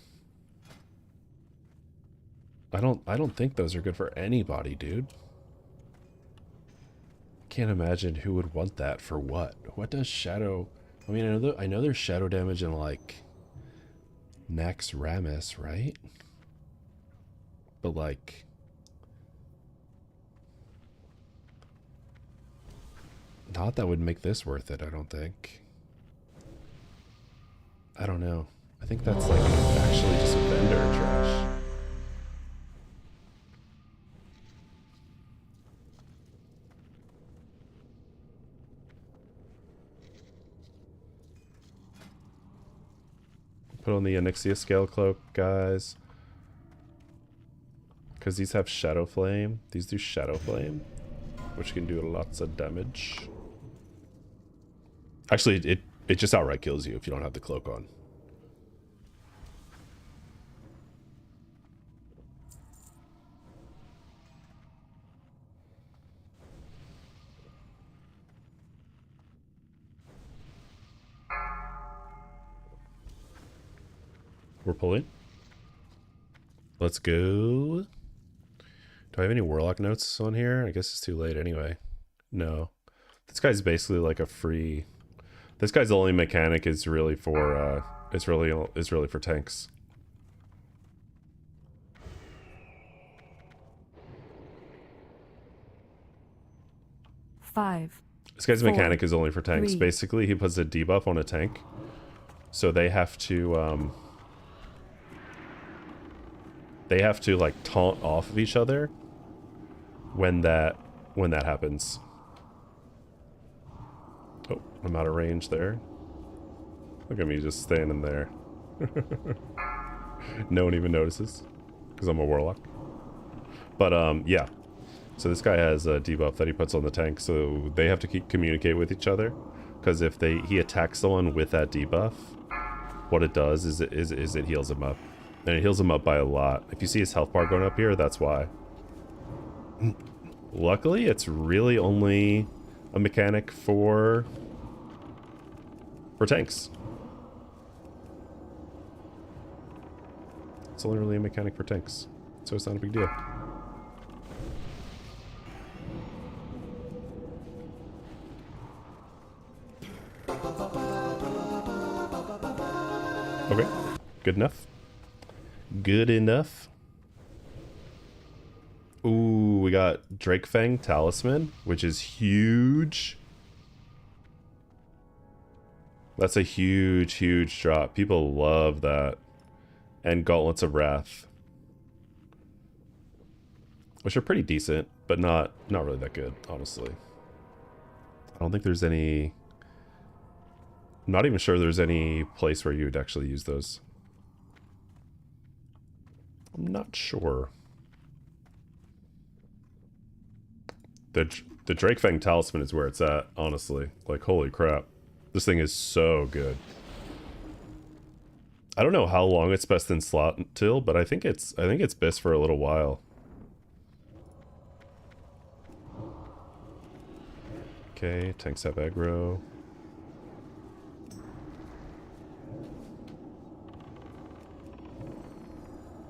I don't think those are good for anybody, dude. Can't imagine who would want that for what. What does shadow? I mean, I know there's shadow damage in like Nax Ramus, right? But like, not that would make this worth it. I don't think. I don't know. I think that's like actually just a vendor trash. Put on the Onyxia Scale Cloak, guys. Because these have Shadow Flame. These do Shadow Flame, which can do lots of damage. Actually, it just outright kills you if you don't have the cloak on. We're pulling. Let's go. Do I have any Warlock notes on here? I guess it's too late anyway. No. This guy's basically like a free... This guy's only mechanic is really for, it's really for tanks. Five. This guy's Four, mechanic is only for tanks. 3. Basically, he puts a debuff on a tank. So they have to, like taunt off of each other when that happens. Oh, I'm out of range there. Look at me just standing there. No one even notices because I'm a Warlock. But yeah. So this guy has a debuff that he puts on the tank, so they have to communicate with each other. Because if he attacks someone with that debuff, what it does is it heals him up. And it heals him up by a lot. If you see his health bar going up here, that's why. Luckily, it's really only a mechanic for tanks. It's only really a mechanic for tanks. So it's not a big deal. Okay, good enough. Good enough. Ooh, we got Drake Fang Talisman, which is huge. That's a huge, huge drop. People love that. And Gauntlets of Wrath. Which are pretty decent, but not really that good, honestly. I don't think there's any... I'm not even sure there's any place where you would actually use those. I'm not sure. The Drakefang Talisman is where it's at, honestly. Like, holy crap. This thing is so good. I don't know how long it's best in slot till, but I think it's best for a little while. Okay, tanks have aggro.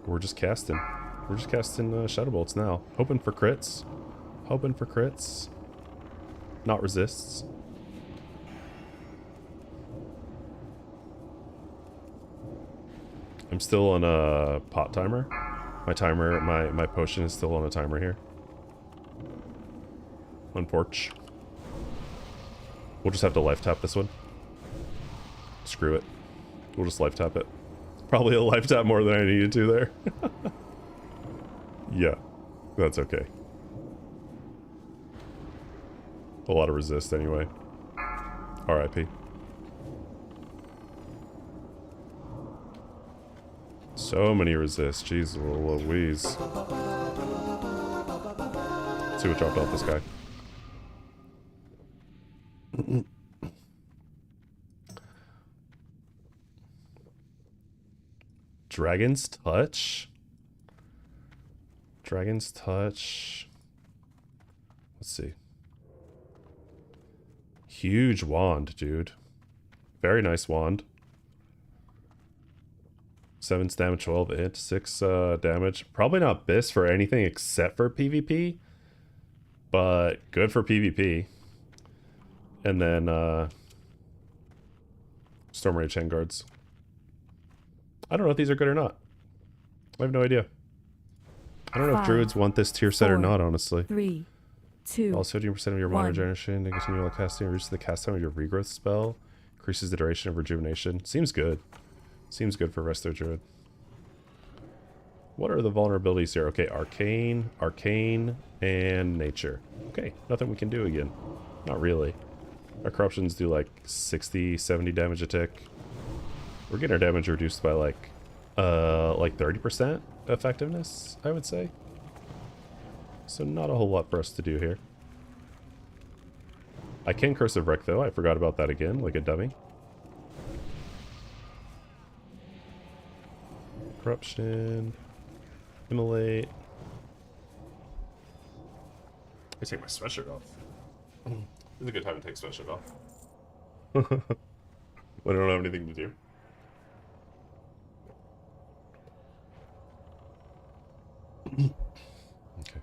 We're just casting. We're just casting Shadow Bolts now. Hoping for crits. Hoping for crits. Not resists. I'm still on a pot timer. My timer, my potion is still on a timer here. On porch. We'll just have to life tap this one. Screw it. We'll just life tap it. Probably a life tap more than I needed to there. Yeah, that's okay. A lot of resist anyway. RIP. So many resist. Jeez Louise. Let's see what dropped off this guy. Dragon's Touch? Dragon's Touch. Let's see. Huge wand, dude. Very nice wand. 7 damage, 12 int, 6 damage. Probably not best for anything except for PvP. But good for PvP. And then Storm Rage Handguards. I don't know if these are good or not. I have no idea. I don't know if druids want this tier set or not, honestly. 3, 2. Also, 15% of your mana regeneration to continue while casting. Reduces the cast time of your regrowth spell. Increases the duration of rejuvenation. Seems good. Seems good for Resto Druid. What are the vulnerabilities here? Okay, Arcane, Arcane, and Nature. Okay, nothing we can do again. Not really. Our corruptions do like 60, 70 damage a tick. We're getting our damage reduced by like 30% effectiveness, I would say. So not a whole lot for us to do here. I can Cursive Wreck though, I forgot about that again, like a dummy. Corruption. Immolate. I take my sweatshirt off. This is a good time to take sweatshirt off. When I don't have anything to do. Okay.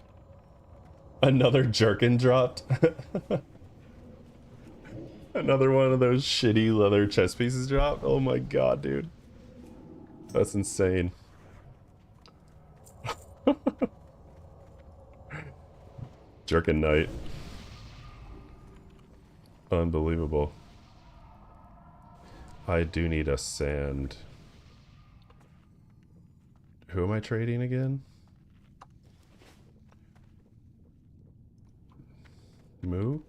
Another jerkin dropped. Another one of those shitty leather chest pieces dropped. Oh my god, dude. That's insane. Jerkin Knight. Unbelievable. I do need a sand. Who am I trading again? Moo?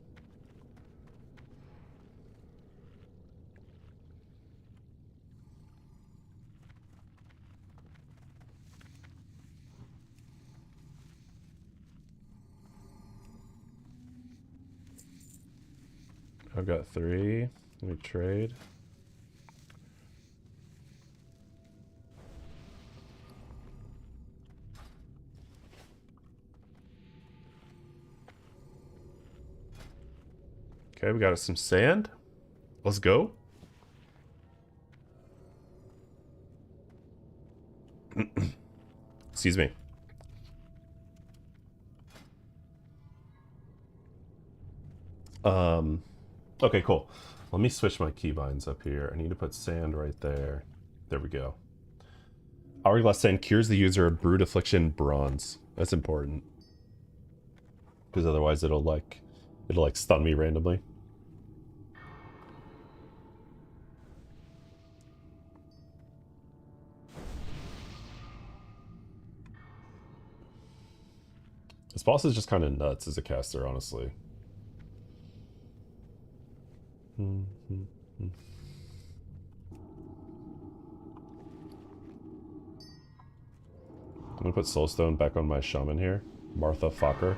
I've got 3. Let me trade. Okay, we got us some sand. Let's go. Excuse me. Okay, cool. Let me switch my keybinds up here. I need to put sand right there. There we go. Hourglass Sand cures the user of Brood Affliction Bronze. That's important. Because otherwise it'll like stun me randomly. This boss is just kind of nuts as a caster, honestly. I'm gonna put Soulstone back on my shaman here. Martha Fokker.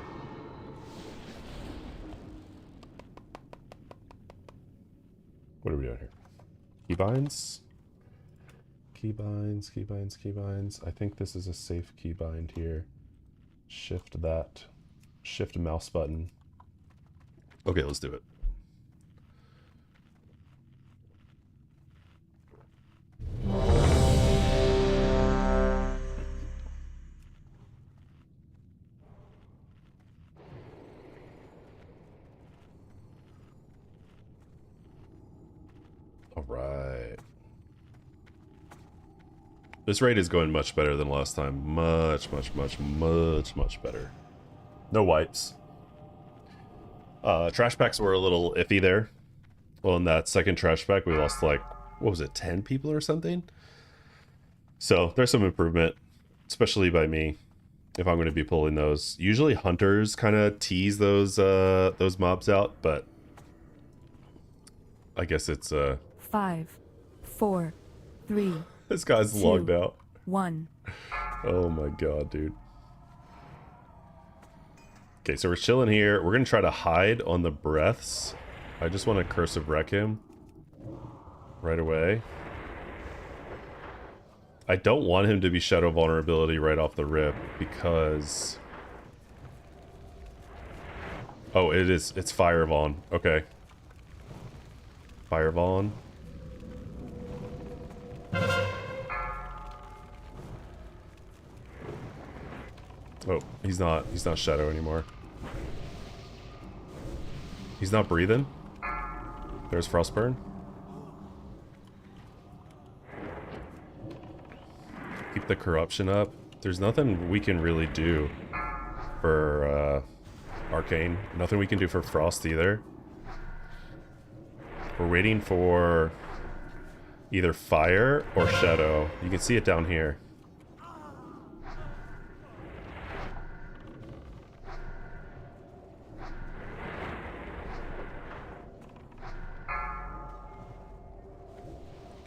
What are we doing here? Keybinds? Keybinds, keybinds, keybinds. I think this is a safe keybind here. Shift that. Shift mouse button. Okay, let's do it. All right. This raid is going much better than last time. Much better. No wipes. Trash packs were a little iffy there. Well, in that second trash pack, we lost like, what was it, 10 people or something? So there's some improvement, especially by me, if I'm going to be pulling those. Usually hunters kind of tease those mobs out, but I guess it's 5, 4, 3. This guy's 2, logged out. 1. Oh my god, dude. Okay, so we're chilling here. We're gonna try to hide on the breaths. I just want to cursive wreck him right away. I don't want him to be shadow vulnerability right off the rip because... Oh, it is. It's Fire Vaughn. Okay. Fire Vaughn. Oh, he's not shadow anymore. He's not breathing. There's Frostburn. Keep the corruption up. There's nothing we can really do for Arcane. Nothing we can do for Frost either. We're waiting for either Fire or Shadow. You can see it down here.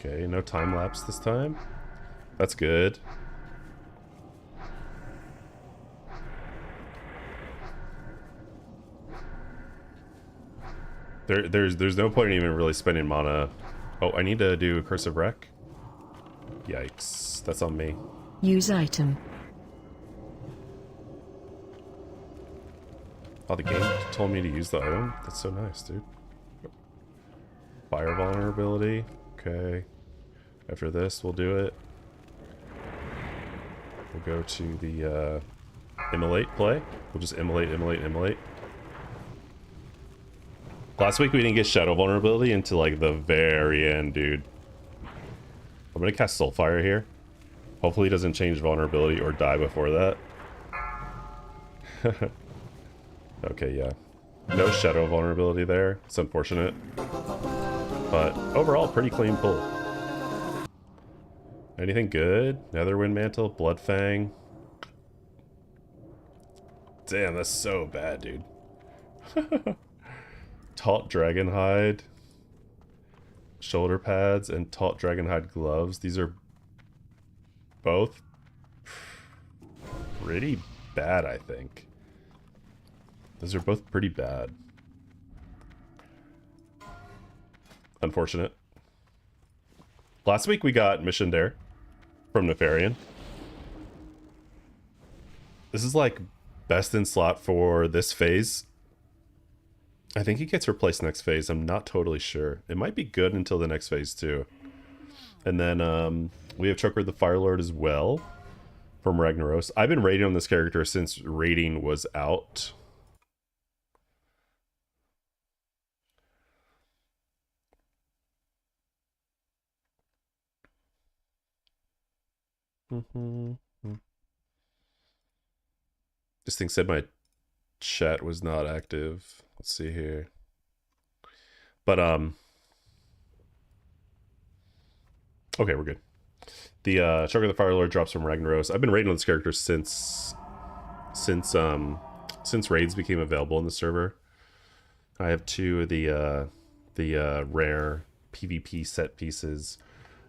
Okay, no time lapse this time. That's good. There's no point in even really spending mana. Oh, I need to do a Cursive Wreck. Yikes, that's on me. Use item. Oh, the game told me to use the item? That's so nice, dude. Fire vulnerability. Okay. After this, we'll do it. We'll go to the immolate play. We'll just immolate. Last week we didn't get shadow vulnerability until like the very end, dude. I'm gonna cast Soulfire here. Hopefully he doesn't change vulnerability or die before that. Okay, yeah. No shadow vulnerability there. It's unfortunate. But overall, pretty clean pull. Anything good? Netherwind Mantle, Bloodfang. Damn, that's so bad, dude. Taut Dragonhide. Shoulder pads and Taut Dragonhide gloves. These are both pretty bad, I think. Those are both pretty bad. Unfortunate. Last week we got Mission Dare from Nefarian. This is like best in slot for this phase. I think he gets replaced next phase. I'm not totally sure. It might be good until the next phase too. And then we have Choker the Firelord as well from Ragnaros. I've been raiding on this character since raiding was out. This thing said my chat was not active. Let's see here. But okay, we're good. The Choker the Firelord drops from Ragnaros. I've been raiding on this character since since raids became available in the server, I have 2 of the rare PvP set pieces.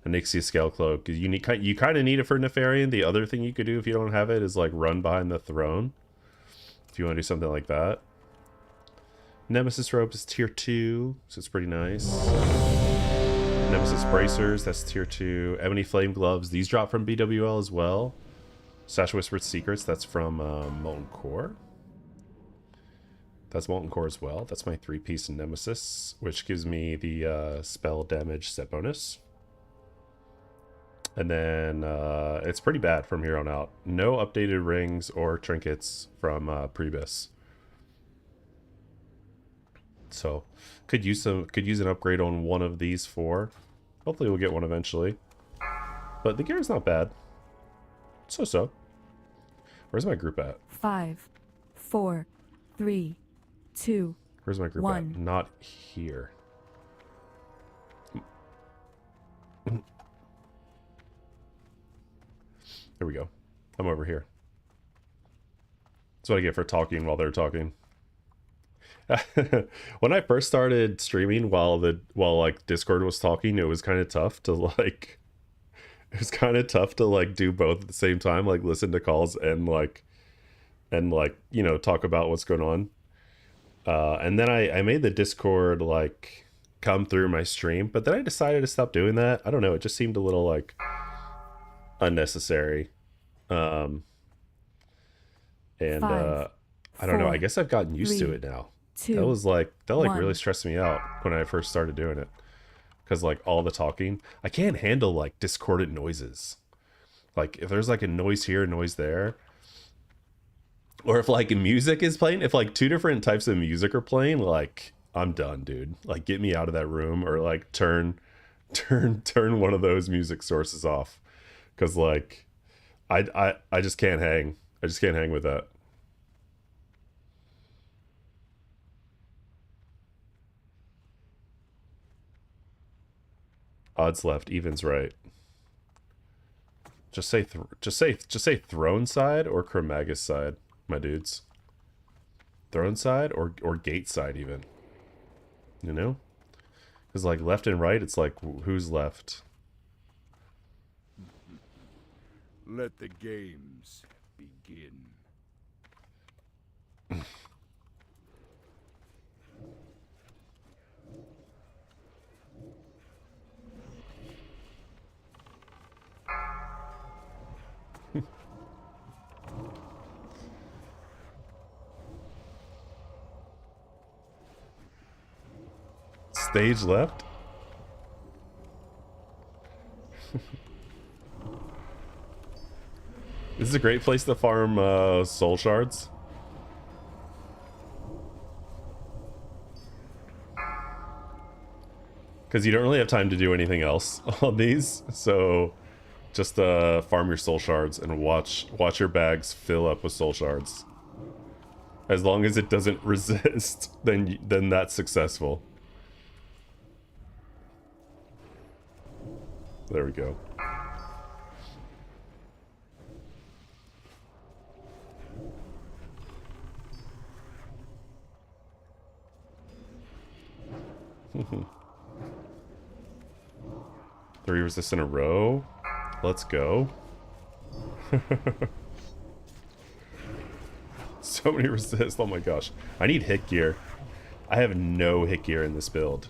Onyxia Scale Cloak. You kind of need it for Nefarian. The other thing you could do if you don't have it is like run behind the throne. If you want to do something like that. Nemesis Rope is tier 2, so it's pretty nice. Nemesis Bracers, that's tier 2. Ebony Flame Gloves, these drop from BWL as well. Sash Whispered Secrets, that's from Molten Core. That's Molten Core as well. That's my 3-piece Nemesis, which gives me the spell damage set bonus. And then it's pretty bad from here on out. No updated rings or trinkets from Prebis. So could use an upgrade on one of these 4. Hopefully we'll get one eventually. But the gear is not bad. So. Where's my group at? 5, 4, 3, 2. Where's my group 1. at? Not here. There we go. I'm over here. That's what I get for talking while they're talking. When I first started streaming while like Discord was talking, it was kind of tough to like do both at the same time, like listen to calls and you know, talk about what's going on. And then I made the Discord like come through my stream, but then I decided to stop doing that. I don't know, it just seemed a little like unnecessary. And 5, I don't know, 4, I guess I've gotten used to 3, it now. 2, that 1. really stressed me out when I first started doing it, because like all the talking, I can't handle like discordant noises. Like if there's like a noise here, a noise there, or if like music is playing, if like 2 different types of music are playing, like I'm done, dude. Like get me out of that room, or like turn one of those music sources off, because like I just can't hang. I just can't hang with that. Odds left, evens right. Just say throne side or Chromagus side, my dudes. Throne side or gate side even. You know? Because like left and right, it's like who's left? Let the games begin. Stage left? This is a great place to farm soul shards. Because you don't really have time to do anything else on these, so just farm your soul shards and watch your bags fill up with soul shards. As long as it doesn't resist, then that's successful. There we go. Three resist in a row. Let's go. So many resist. Oh my gosh. I need hit gear. I have no hit gear in this build,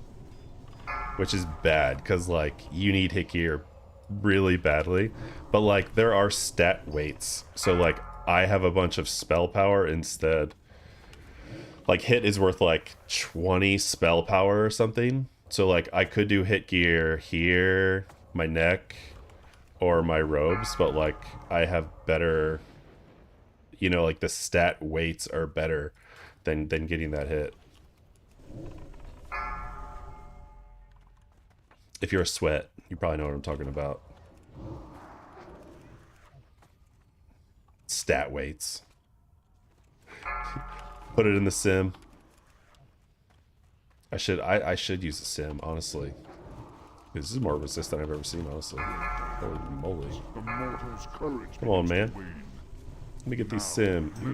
which is bad because like you need hit gear really badly, but like there are stat weights, so like I have a bunch of spell power instead. Like hit is worth like 20 spell power or something, so like I could do hit gear here, my neck, or my robes, but like I have better, you know, like the stat weights are better than getting that hit. If you're a sweat, you probably know what I'm talking about. Stat weights. Put it in the sim. I should use a sim, honestly. This is more resist than I've ever seen, honestly. Holy moly. The mortal's courage Come on, man. begins to wane. Let me get these let me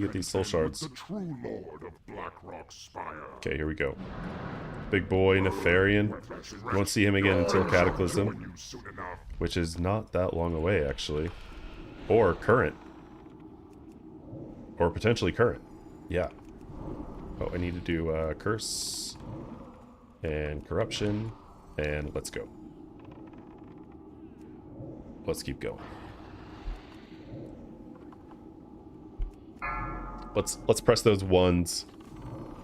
get these soul shards. The true lord of Blackrock Spire. Okay, here we go. Big boy Nefarian. We won't see him again until Cataclysm, which is not that long away, actually. Or current. Or potentially current. Yeah. Oh, I need to do Curse. And Corruption. And let's go. Let's keep going. Let's press those ones.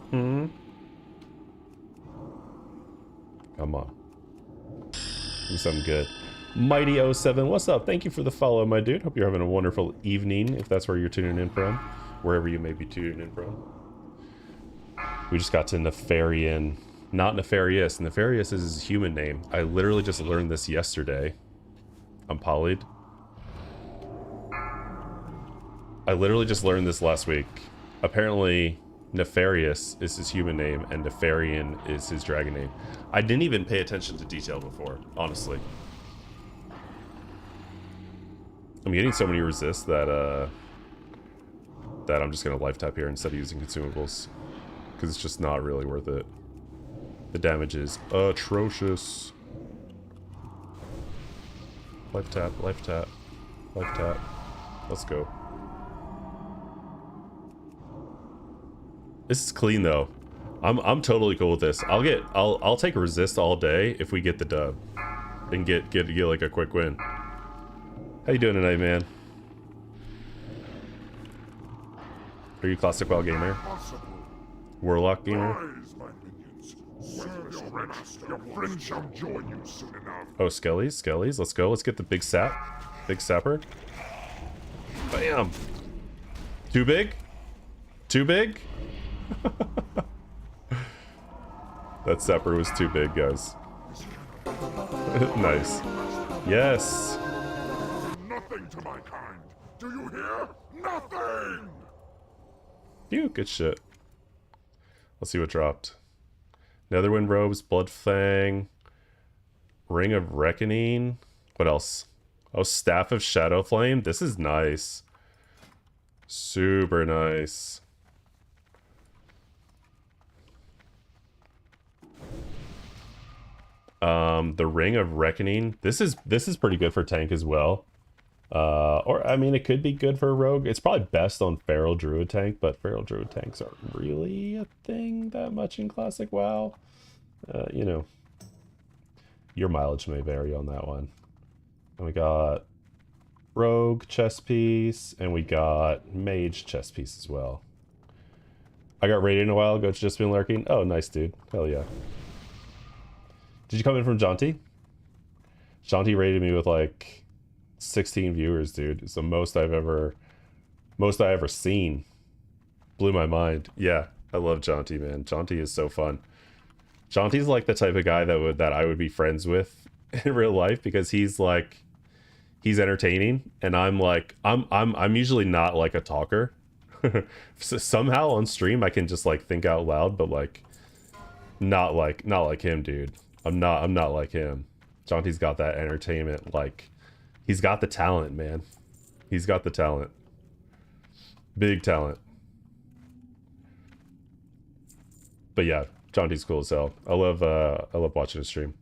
Hmm. Come on. Do something good. Mighty07, what's up? Thank you for the follow, my dude. Hope you're having a wonderful evening, if that's where you're tuning in from. Wherever you may be tuning in from. We just got to Nefarian. Not Nefarious. Nefarious is his human name. I literally just learned this yesterday. I'm polyed. I literally just learned this last week. Apparently, Nefarious is his human name and Nefarian is his dragon name. I didn't even pay attention to detail before, honestly. I'm getting so many resists that that I'm just gonna life tap here instead of using consumables. Because it's just not really worth it. The damage is atrocious. Life tap, life tap, life tap. Let's go. This is clean though. I'm totally cool with this. I'll take a resist all day if we get the dub. And get like a quick win. How you doing tonight, man? Are you classic WoW gamer? Warlock gamer? Oh, Skellies. Let's go. Let's get the big sap. Big sapper. Bam. Too big? Too big? That sapper was too big, guys. Nice. Yes. Nothing to my kind. Do you hear? Nothing. Good shit. Let's see what dropped. Netherwind robes, Bloodfang, Ring of Reckoning. What else? Oh, Staff of Shadowflame. This is nice. Super nice. The Ring of Reckoning. This is pretty good for tank as well. Or I mean, it could be good for a rogue. It's probably best on Feral Druid tank, but Feral Druid tanks aren't really a thing that much in Classic WoW. You know, your mileage may vary on that one. And we got Rogue chest piece, and we got Mage chest piece as well. I got raided in a while ago. It's just been lurking. Oh, nice, dude. Hell yeah. Did you come in from Jaunty? Jaunty raided me with like 16 viewers, dude. It's the most I ever seen. Blew my mind. Yeah, I love Jaunty, man. Jaunty is so fun. Jaunty's like the type of guy that I would be friends with in real life because he's entertaining, and I'm usually not like a talker. So somehow on stream I can just like think out loud, but like not like him, dude. I'm not like him. Jaunty's got that entertainment, like he's got the talent, man. He's got the talent. Big talent. But yeah, Jaunty's cool as hell. I love watching his stream.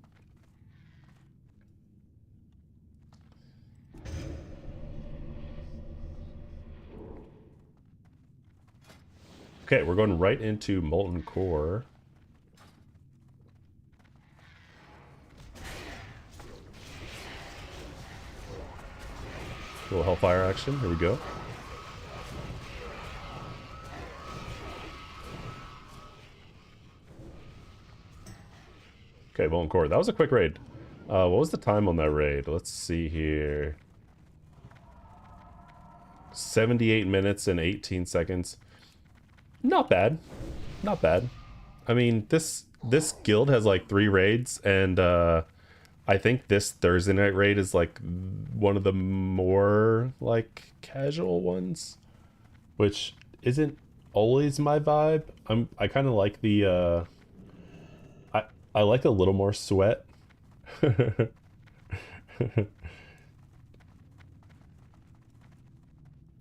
Okay, we're going right into Molten Core. A little Hellfire action. Here we go. Okay, Molten Core. That was a quick raid. What was the time on that raid? Let's see here. 78 minutes and 18 seconds. Not bad. Not bad. I mean, this guild has like 3 raids, and I think this Thursday night raid is like one of the more like casual ones, which isn't always my vibe. I kind of like the I like a little more sweat.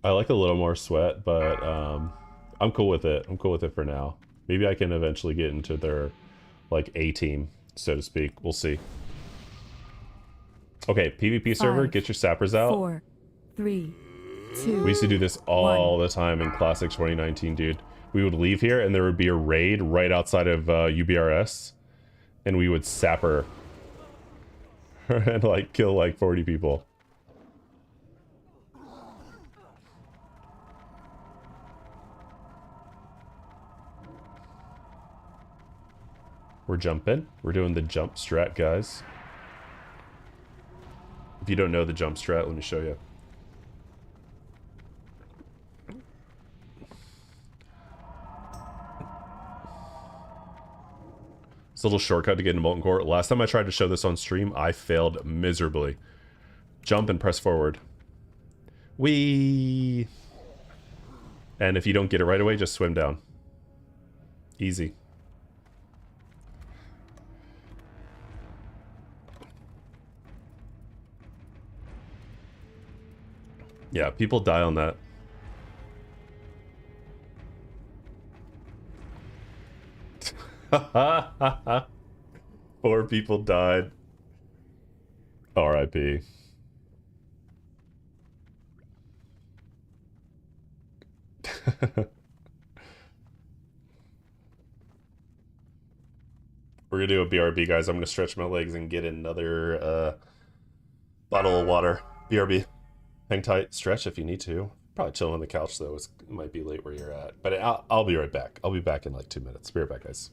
I like a little more sweat, but I'm cool with it. I'm cool with it for now. Maybe I can eventually get into their like A team, so to speak. We'll see. Okay, PvP server, 5, get your sappers out. 4, 3, 2. We used to do this all the time in Classic 2019, dude. We would leave here and there would be a raid right outside of UBRS, and we would sapper and like kill like 40 people. We're jumping. We're doing the jump strat, guys. If you don't know the jump strat, let me show you. It's a little shortcut to get into Molten Core. Last time I tried to show this on stream, I failed miserably. Jump and press forward. Whee! And if you don't get it right away, just swim down. Easy. Yeah, people die on that. Four people died. R.I.P. We're gonna do a BRB, guys. I'm gonna stretch my legs and get another bottle of water. BRB. Hang tight. Stretch if you need to. Probably chill on the couch, though. It might be late where you're at. But I'll be right back. I'll be back in like 2 minutes. Be right back, guys.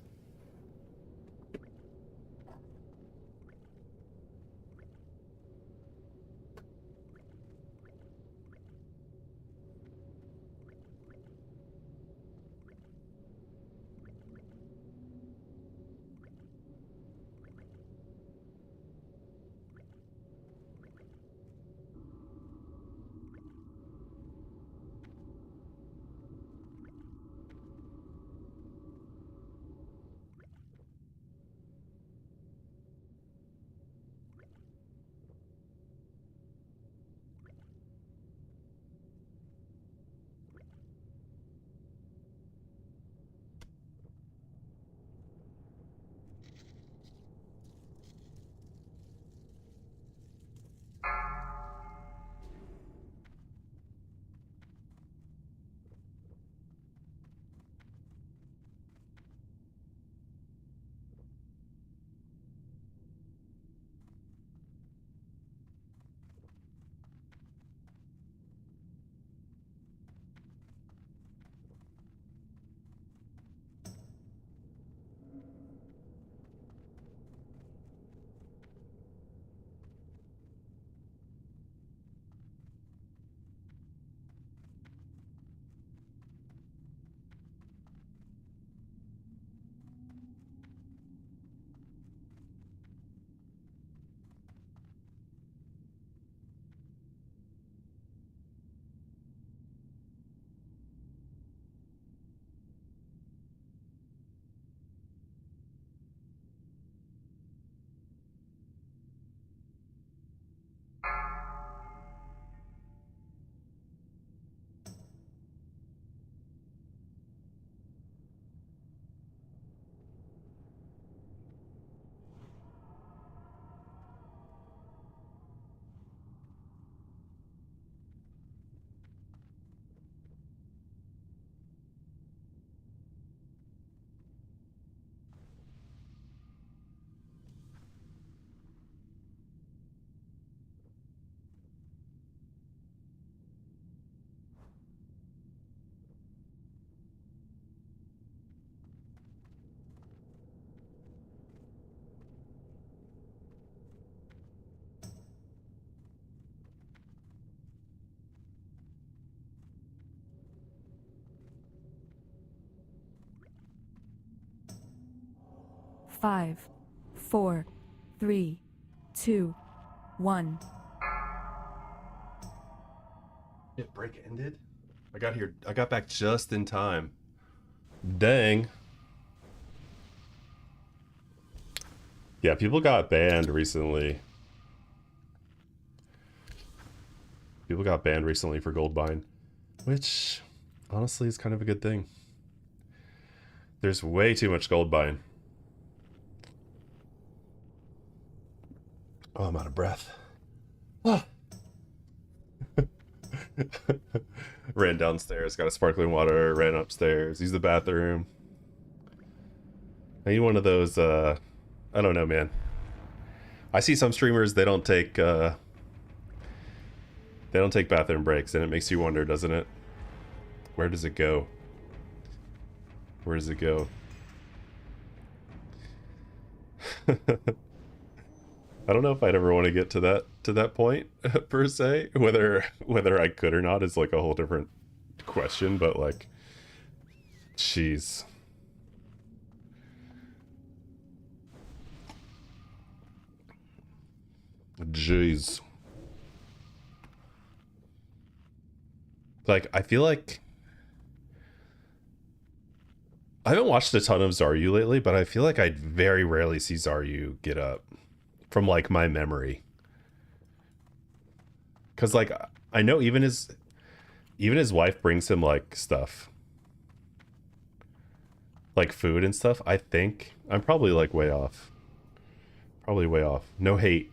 Five, 4, 3, 2, 1. It break ended? I got back just in time. Dang. Yeah, people got banned recently. People got banned recently for Goldbind. which honestly is kind of a good thing. There's way too much gold buying. Oh, I'm out of breath. Ah. Ran downstairs, got a sparkling water, ran upstairs, used the bathroom. I need one of those, I don't know, man. I see some streamers, they don't take bathroom breaks, and it makes you wonder, doesn't it? Where does it go? Where does it go? I don't know if I'd ever want to get to that point per se. Whether I could or not is like a whole different question, but like, jeez. Jeez. Like, I feel like I haven't watched a ton of Zaryu lately, but I feel like I very rarely see Zaryu get up from like my memory. Cause like I know even his wife brings him like stuff. Like food and stuff. I think I'm probably like way off. Probably way off. No hate.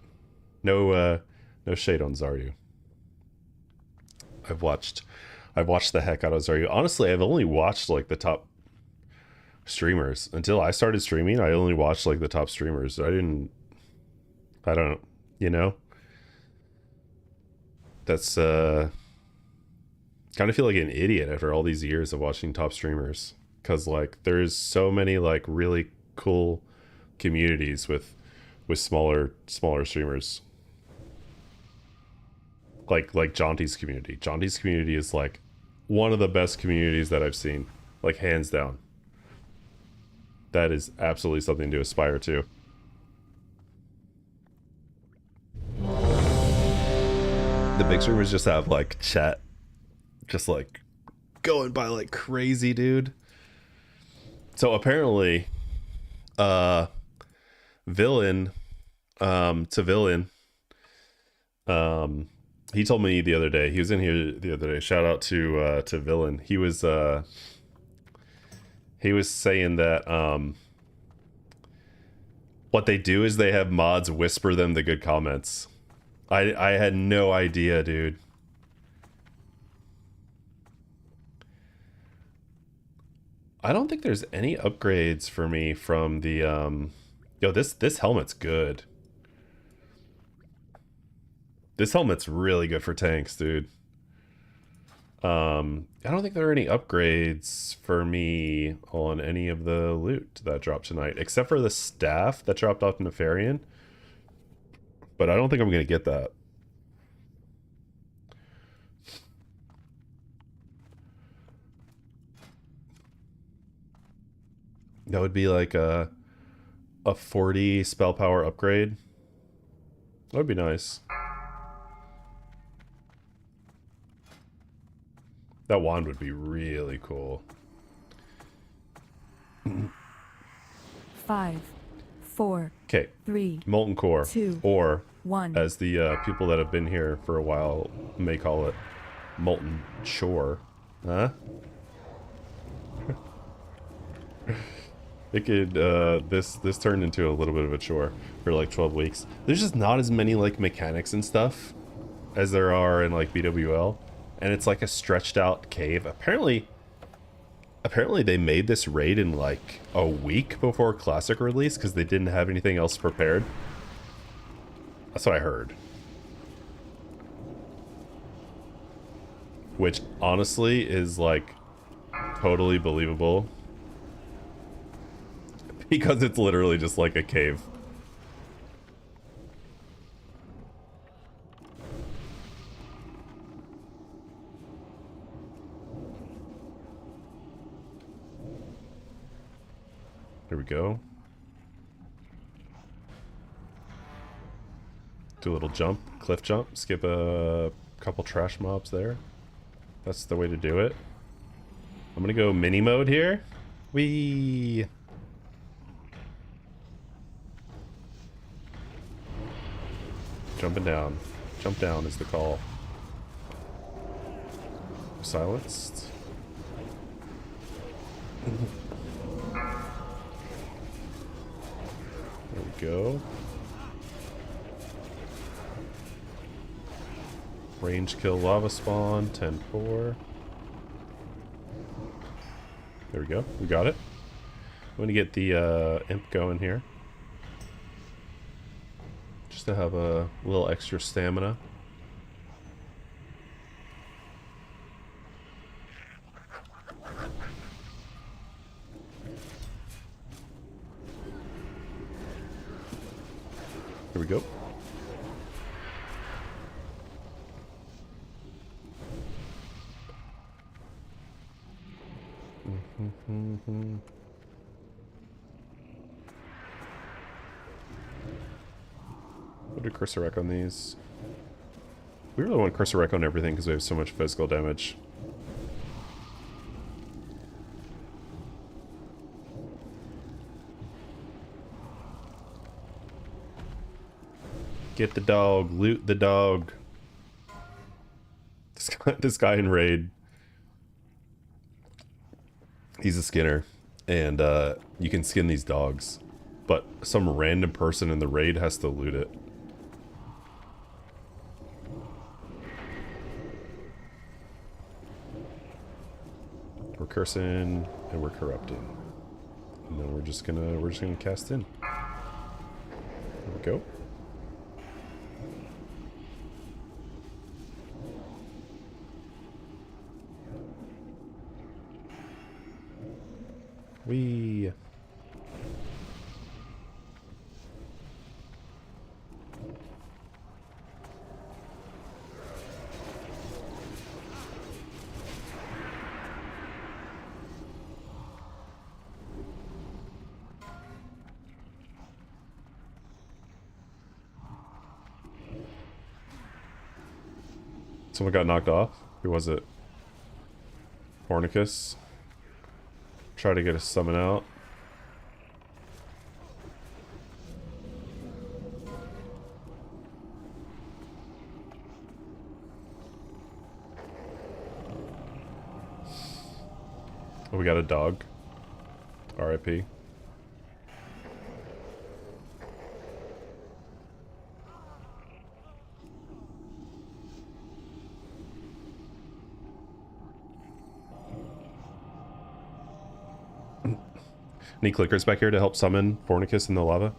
No shade on Zaryu. I've watched the heck out of Zaryu. Honestly, I've only watched like the top streamers. Until I started streaming, I only watched like the top streamers. I don't, you know? That's kind of feel like an idiot after all these years of watching top streamers, cuz like there's so many like really cool communities with smaller streamers. Like Jaunty's community. Jaunty's community is like one of the best communities that I've seen, like hands down. That is absolutely something to aspire to. The big streamers just have like chat just like going by like crazy, dude. So apparently Villain he told me the other day, he was in here the other day, shout out to Villain. He was saying that what they do is they have mods whisper them the good comments. I had no idea, dude. I don't think there's any upgrades for me from the yo, this helmet's good. This helmet's really good for tanks, dude. I don't think there are any upgrades for me on any of the loot that dropped tonight, except for the staff that dropped off Nefarian. But I don't think I'm gonna get that. That would be like a 40 spell power upgrade. That would be nice. That wand would be really cool. 5, 4, Okay. 3, Molten Core. 2, Or 1. as the people that have been here for a while may call it, Molten Shore. Huh? It could, this turned into a little bit of a chore for like 12 weeks. There's just not as many like mechanics and stuff as there are in like BWL. And it's like a stretched out cave. Apparently they made this raid in like a week before Classic release because they didn't have anything else prepared. That's what I heard. Which honestly is like totally believable. Because it's literally just like a cave. There we go. Do a little jump, cliff jump, skip a couple trash mobs there. That's the way to do it. I'm gonna go mini mode here. Whee! Jumping down. Jump down is the call. Silenced. There we go. Range kill lava spawn, 10-4. There we go. We got it. I'm going to get the imp going here. Just to have a little extra stamina. Here we go. Put a cursor wreck on these. We really want cursor wreck on everything because we have so much physical damage. Get the dog, loot the dog. This guy in raid, he's a skinner, and you can skin these dogs, but some random person in the raid has to loot it. We're cursing and we're corrupting, and then we're just gonna cast in. There we go. Wee. Someone got knocked off. Who was it? Fornicus. Try to get a summon out. Oh, we got a dog. RIP. Any clickers back here to help summon Fornicus in the lava?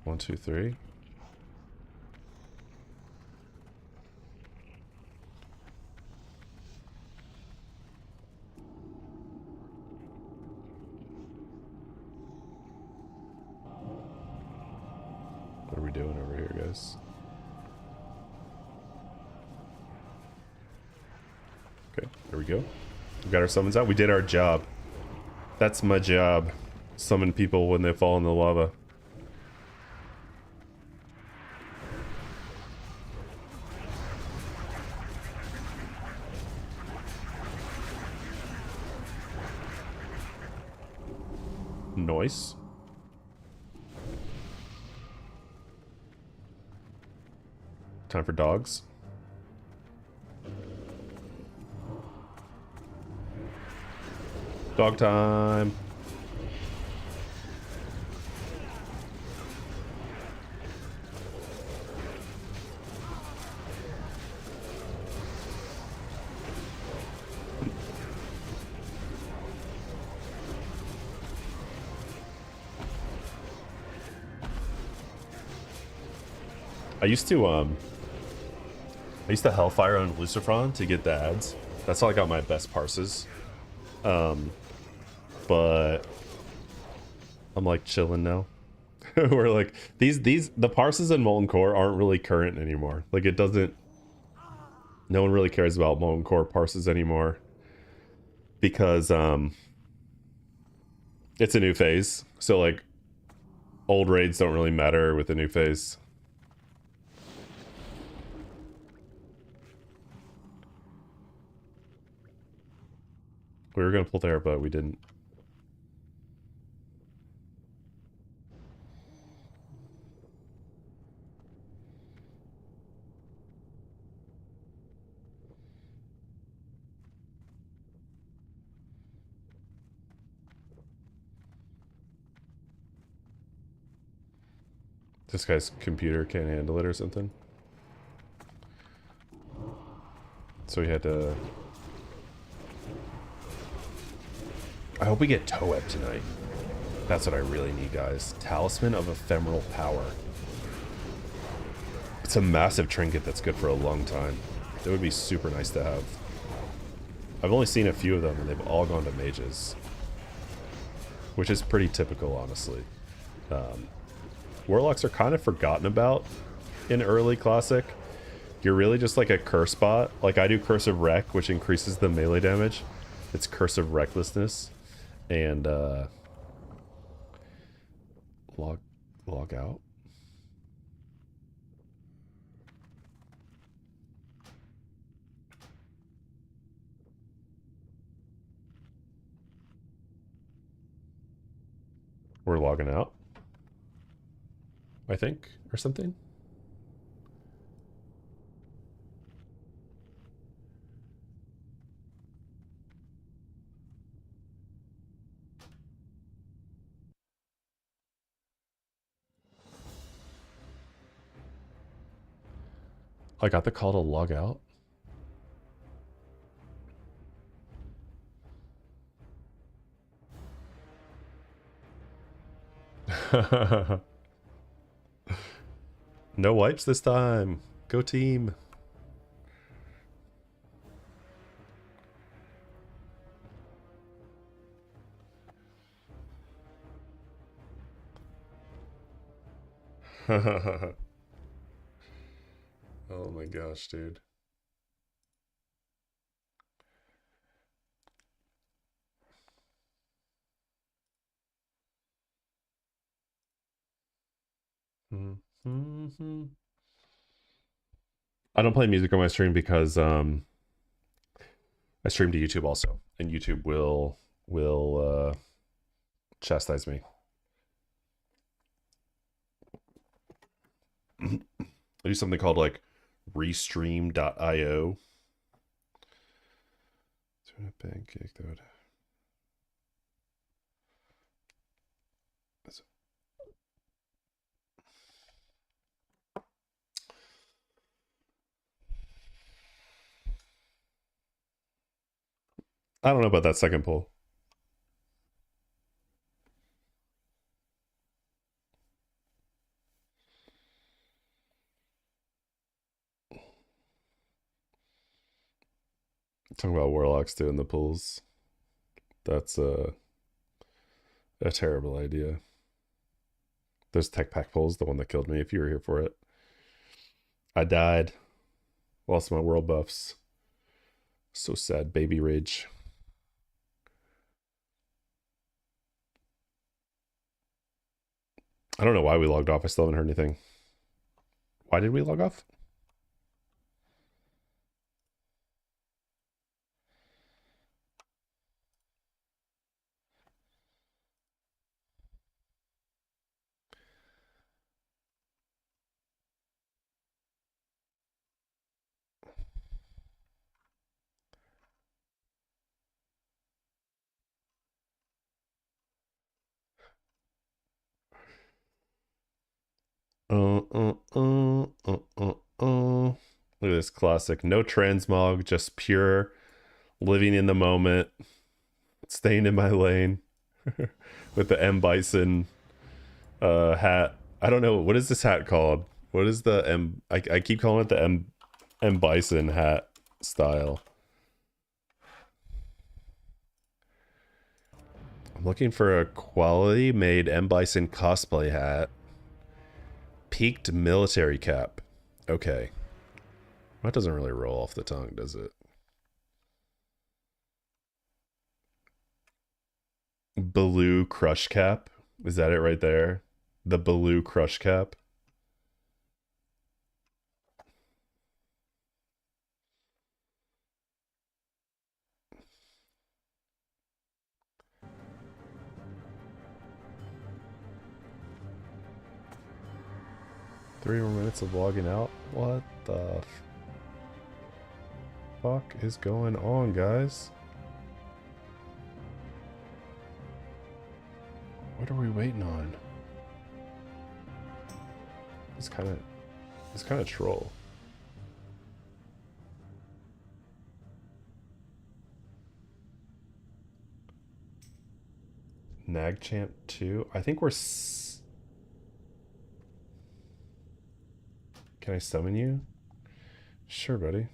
One, two, three. What are we doing over here, guys? Okay, there we go. We got our summons out. We did our job. That's my job. Summon people when they fall in the lava. Nice. Time for dogs. Dog time. I used to Hellfire on Lucifron to get the ads. That's how I got my best parses. But I'm like chilling now. We're like the parses in Molten Core aren't really current anymore. Like it doesn't. No one really cares about Molten Core parses anymore because it's a new phase. So like old raids don't really matter with the new phase. We were gonna pull there, but we didn't. This guy's computer can't handle it or something. So he had to... I hope we get Toeb tonight. That's what I really need, guys. Talisman of Ephemeral Power. It's a massive trinket that's good for a long time. It would be super nice to have. I've only seen a few of them, and they've all gone to mages. Which is pretty typical, honestly. Warlocks are kind of forgotten about in early Classic. You're really just like a curse bot. Like, I do Curse of Wreck, which increases the melee damage. It's Curse of Recklessness. And, log out. We're logging out, I think, or something. I got the call to log out. No wipes this time. Go team. Oh my gosh, dude. I don't play music on my stream because I stream to YouTube also, and YouTube will chastise me. I do something called like restream.io. Pancake that would... I don't know about that second pull. Talking about Warlocks doing the pulls. That's a terrible idea. Those tech pack pulls, the one that killed me, if you were here for it. I died. Lost my world buffs. So sad, baby rage. I don't know why we logged off. I still haven't heard anything. Why did we log off? Look at this classic. No transmog, just pure living in the moment, staying in my lane with the M Bison hat. I don't know, what is this hat called? What is the M? I keep calling it the M Bison hat style. I'm looking for a quality made M Bison cosplay hat. Peaked military cap. Okay. That doesn't really roll off the tongue, does it? Baloo crush cap. Is that it right there? The Baloo crush cap. 3 more minutes of logging out. What the fuck is going on, guys? What are we waiting on? It's kind of troll. Nagchamp 2. I think we're Can I summon you? Sure, buddy.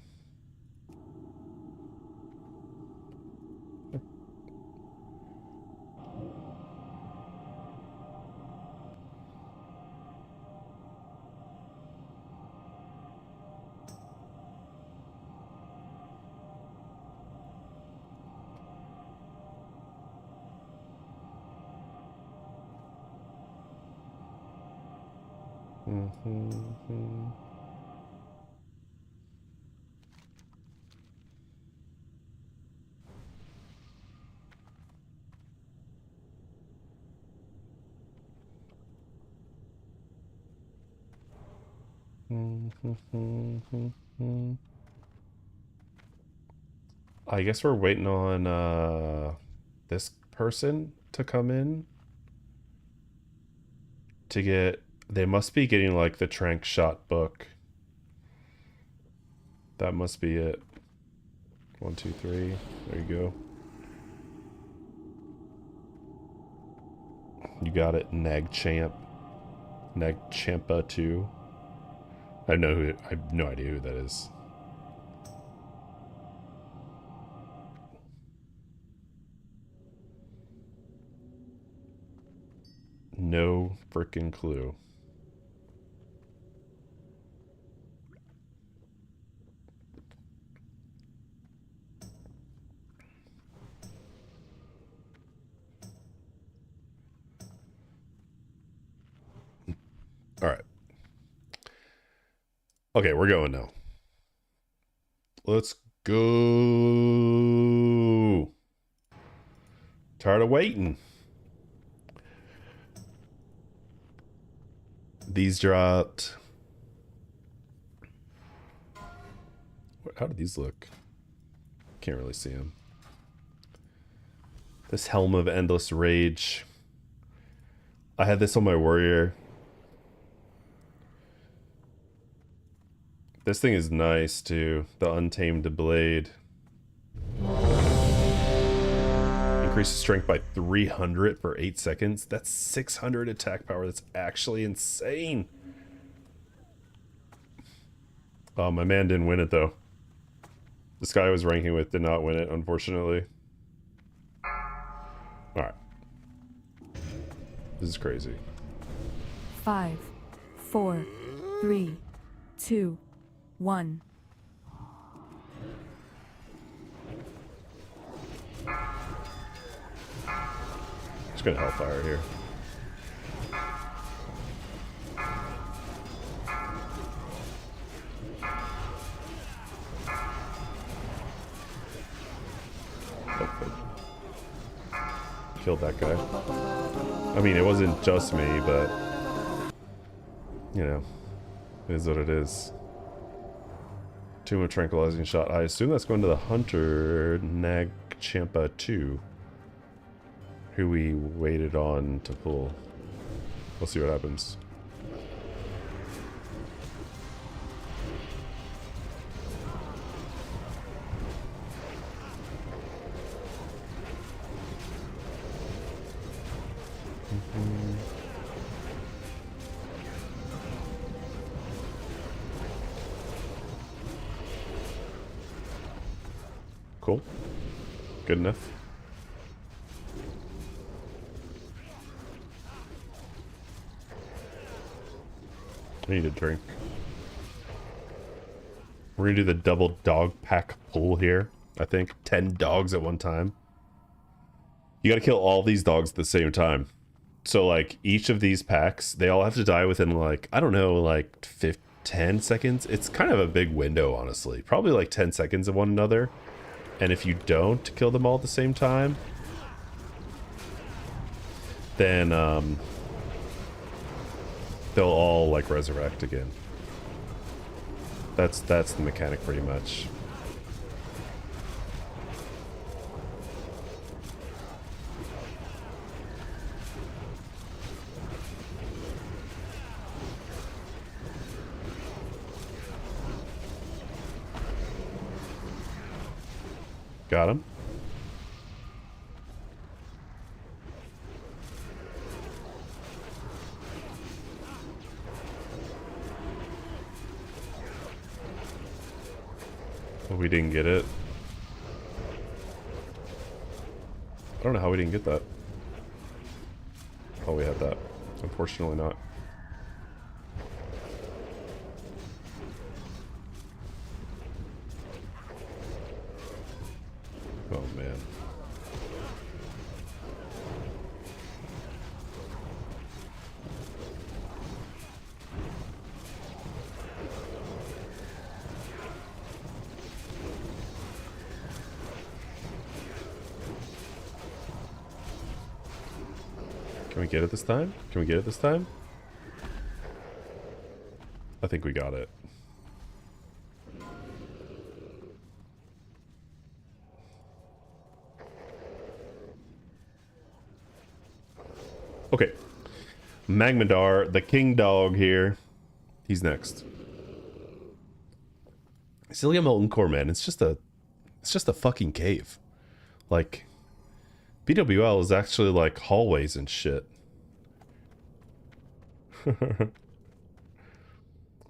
I guess we're waiting on this person to come in to get. They must be getting like the trank shot book. That must be it. 1, 2, 3. There you go. You got it, Nagchamp. Nagchampa 2. I have no idea who that is. No freaking clue. All right. Okay, we're going now. Let's go. Tired of waiting. These dropped. How do these look? Can't really see them. This Helm of Endless Rage. I had this on my warrior. This thing is nice too. The Untamed Blade. Increases strength by 300 for 8 seconds. That's 600 attack power. That's actually insane. Oh, my man didn't win it though. This guy I was ranking with did not win it, unfortunately. Alright. This is crazy. 5, 4, 3, 2, 1. Just gonna Hellfire here. Killed that guy. I mean, it wasn't just me, but you know, it is what it is. Tomb of Tranquilizing Shot. I assume that's going to the Hunter Nagchampa 2, who we waited on to pull. We'll see what happens. Cool. Good enough. I need a drink. We're gonna do the double dog pack pull here. I think 10 dogs at one time. You gotta kill all these dogs at the same time. So like each of these packs, they all have to die within like, I don't know, like 10 seconds. It's kind of a big window, honestly. Probably like 10 seconds of one another. And if you don't kill them all at the same time, then they'll all like resurrect again. That's the mechanic pretty much. Got him. We didn't get it. I don't know how we didn't get that. Oh, we had that. Unfortunately not. Oh, man. Can we get it this time? Can we get it this time? I think we got it. Okay. Magmadar, the king dog here. He's next. Cilia Molten Core, man. It's just a fucking cave. Like, BWL is actually like hallways and shit.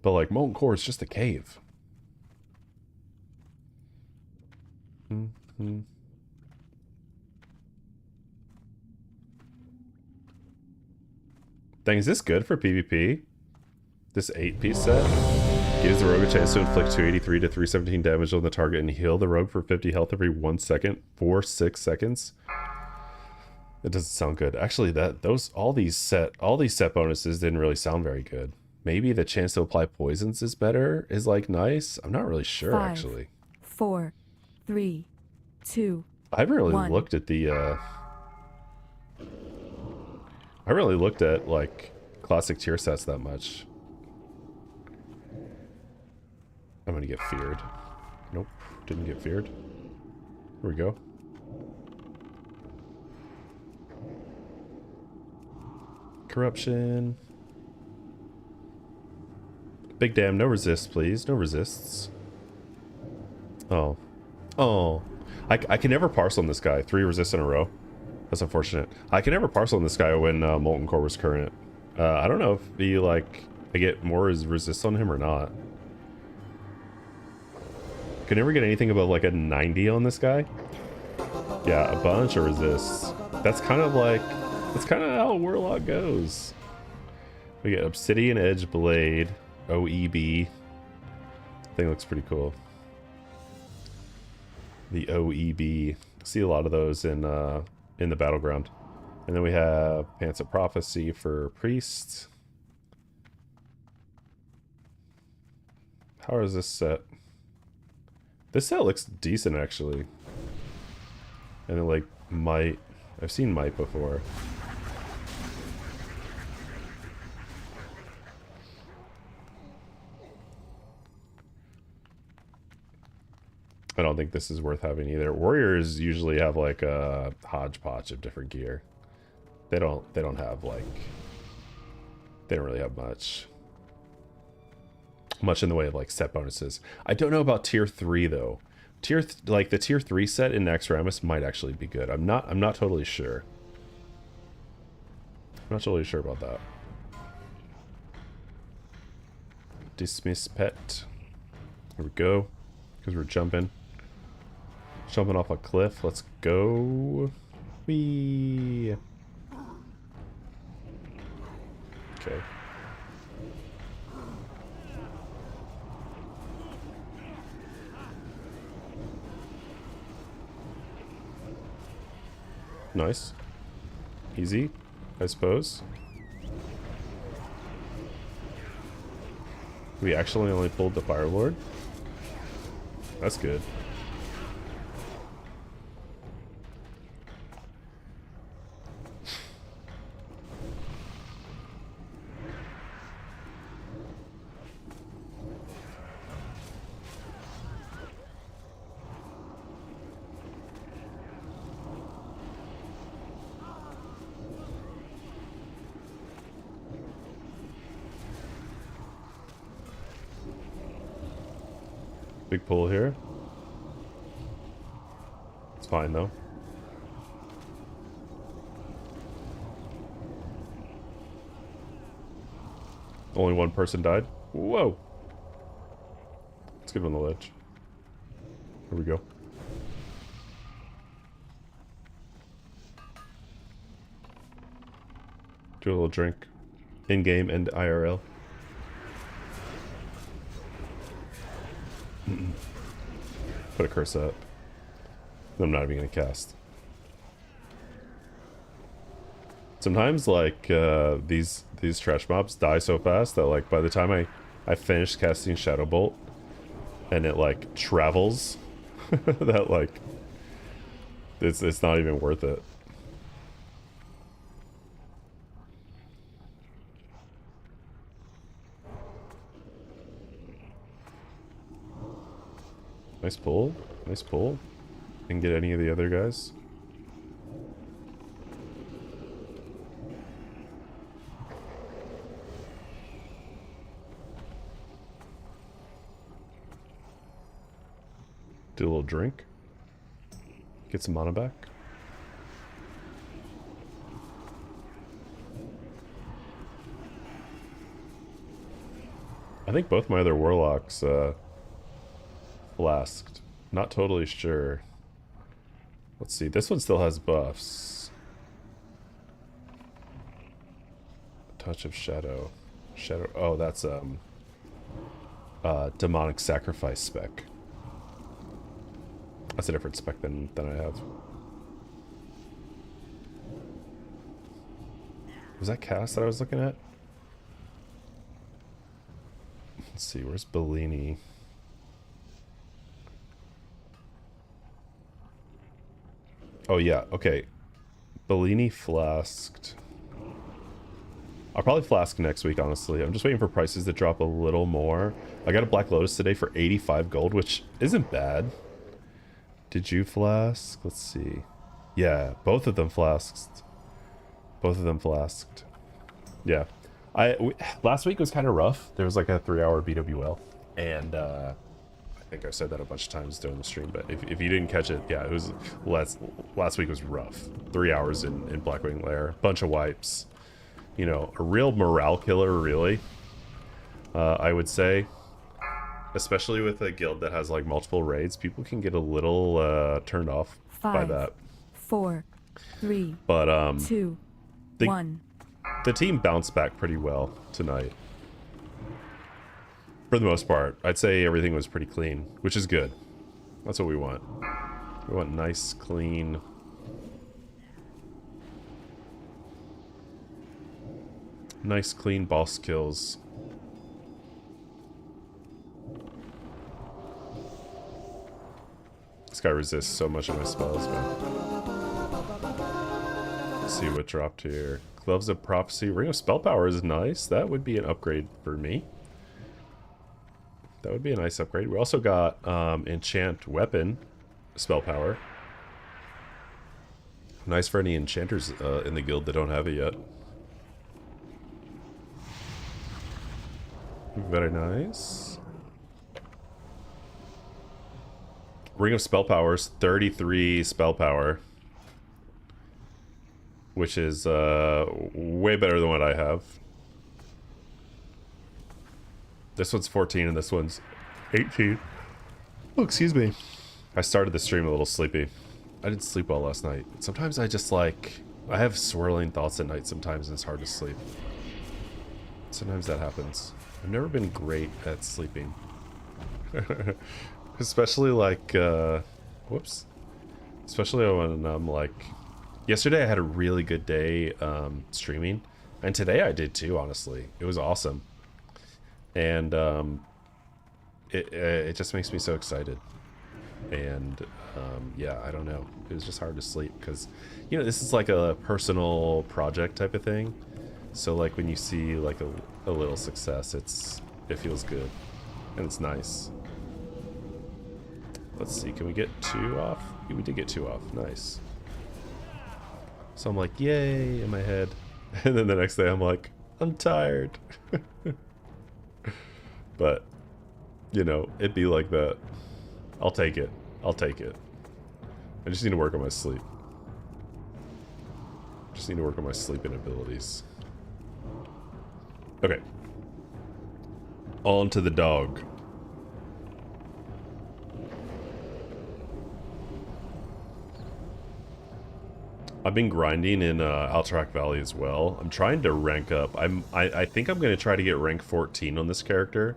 But like Molten Core is just a cave. Mm-hmm. Dang, is this good for PvP? This 8-piece set gives the rogue a chance to inflict 283 to 317 damage on the target and heal the rogue for 50 health every 1 second for 6 seconds. It doesn't sound good. Actually, all these set bonuses didn't really sound very good. Maybe the chance to apply poisons is like nice. I'm not really sure. 5, actually. 4, 3, 2. I haven't really 1. looked at the. I really looked at like classic tier sets that much. I'm gonna get feared. Nope, didn't get feared. Here we go. Corruption. Big damn, no resists, please. No resists. Oh. Oh. I can never parcel on this guy. 3 resists in a row. That's unfortunate. I can never parcel on this guy when Molten Core was current. I don't know if he, like, I get more resists on him or not. Could never get anything above, like, a 90 on this guy. Yeah, a bunch of resists. That's kind of like... That's kind of how Warlock goes. We get Obsidian Edge Blade, OEB. Thing looks pretty cool. The OEB. See a lot of those in the Battleground. And then we have Pants of Prophecy for Priest. How is this set? This set looks decent, actually. And then, like, Might. I've seen Might before. I don't think this is worth having either. Warriors usually have like a hodgepodge of different gear. They don't have like, they don't really have much in the way of like set bonuses. I don't know about tier 3 though. Like the tier 3 set in Naxxramas might actually be good. I'm not totally sure. I'm not totally sure about that. Dismiss pet. Here we go. Because we're jumping off a cliff. Let's go. Whee. Okay. Nice. Easy, I suppose. We actually only pulled the Fire Lord. That's good. Big pull here. It's fine though. Only one person died. Whoa. Let's get on the ledge. Here we go. Do a little drink. In-game and IRL. Put a curse up. I'm not even gonna cast. Sometimes like these trash mobs die so fast that like by the time I finish casting Shadow Bolt and it like travels that like it's not even worth it. Nice pull. Nice pull. Didn't get any of the other guys. Do a little drink. Get some mana back. I think both my other warlocks flasked. Not totally sure. Let's see. This one still has buffs. Touch of shadow. Shadow. Oh, that's demonic sacrifice spec. That's a different spec than I have. Was that cast that I was looking at? Let's see, where's Bellini? Oh yeah, okay. Bellini flasked. I'll probably flask next week, honestly. I'm just waiting for prices to drop a little more. I got a Black Lotus today for 85 gold, which isn't bad. Did you flask? Let's see. Yeah, both of them flasked. Both of them flasked. Yeah. Last week was kind of rough. There was like a 3-hour BWL. And I think I said that a bunch of times during the stream, but if you didn't catch it, yeah, it was last week was rough. 3 hours in Blackwing Lair. Bunch of wipes. You know, a real morale killer, really. I would say. Especially with a guild that has like multiple raids, people can get a little turned off by that. 4, 3, but 2, 1. The team bounced back pretty well tonight. For the most part, I'd say everything was pretty clean, which is good. That's what we want. We want nice, clean. Nice, clean boss kills. This guy resists so much of my spells, man. Let's see what dropped here. Gloves of Prophecy. Ring of Spell Power is nice. That would be an upgrade for me. That would be a nice upgrade. We also got Enchant Weapon Spell Power. Nice for any enchanters in the guild that don't have it yet. Very nice. Ring of Spell Powers, 33 spell power. Which is way better than what I have. This one's 14 and this one's 18. Oh, excuse me. I started the stream a little sleepy. I didn't sleep well last night. Sometimes I just like... I have swirling thoughts at night sometimes and it's hard to sleep. Sometimes that happens. I've never been great at sleeping. Especially like, whoops. Especially when I'm like, yesterday I had a really good day streaming. And today I did too, honestly. It was awesome. And it just makes me so excited. And yeah, I don't know. It was just hard to sleep because, you know, this is like a personal project type of thing. So like when you see like a little success, it feels good and it's nice. Let's see, can we get 2 off? Yeah, we did get 2 off, nice. So I'm like, yay, in my head. And then the next day I'm like, I'm tired. But You know, it'd be like that. I'll take it. I'll take it. I just need to work on my sleep. Just need to work on my sleeping abilities. Okay. On to the dog. I've been grinding in Alterac Valley as well. I'm trying to rank up. I think I'm going to try to get rank 14 on this character.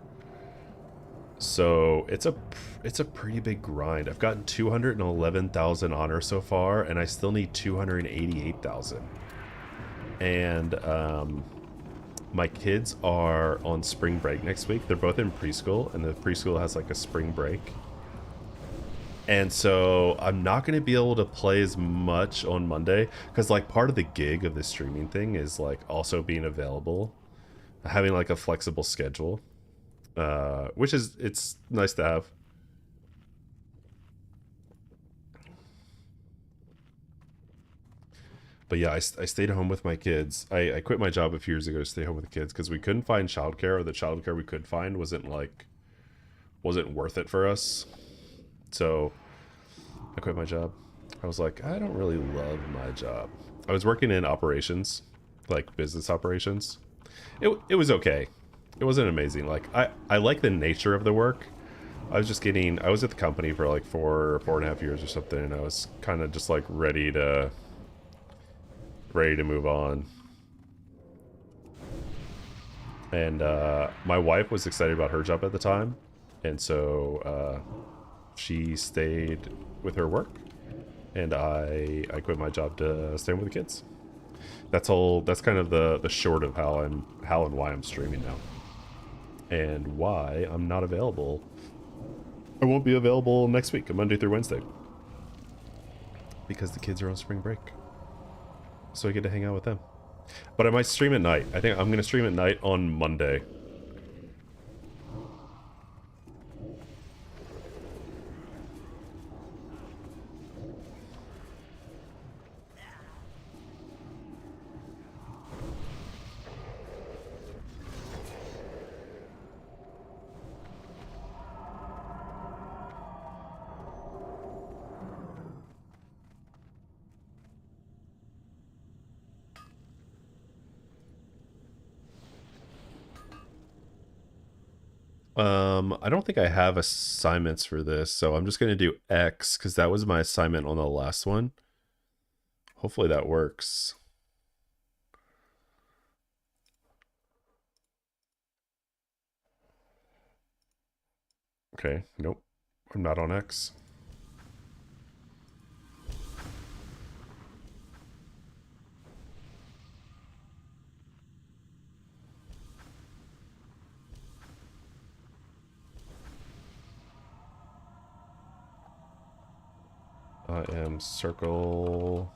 So it's a pretty big grind. I've gotten 211,000 honor so far, and I still need 288,000. And my kids are on spring break next week. They're both in preschool, and the preschool has like a spring break. And so I'm not going to be able to play as much on Monday because like part of the gig of the streaming thing is like also being available, having like a flexible schedule, which is, it's nice to have. But yeah, I stayed home with my kids. I quit my job a few years ago to stay home with the kids because we couldn't find childcare, or the childcare we could find wasn't worth it for us. So I quit my job. I was like, I don't really love my job. I was working in operations, like business operations. It was okay. It wasn't amazing. Like I like the nature of the work. I was at the company for like four and a half years or something, and I was kind of just like ready to move on. And my wife was excited about her job at the time, and so she stayed with her work, and I quit my job to stay with the kids. That's kind of the short of how and why I'm streaming now, and why I'm not available. I won't be available next week, Monday through Wednesday, because the kids are on spring break, so I get to hang out with them. But I might stream at night. I think I'm gonna stream at night on Monday. I don't think I have assignments for this, so I'm just going to do X because that was my assignment on the last one. Hopefully that works. Okay, nope. I'm not on X. I am circle.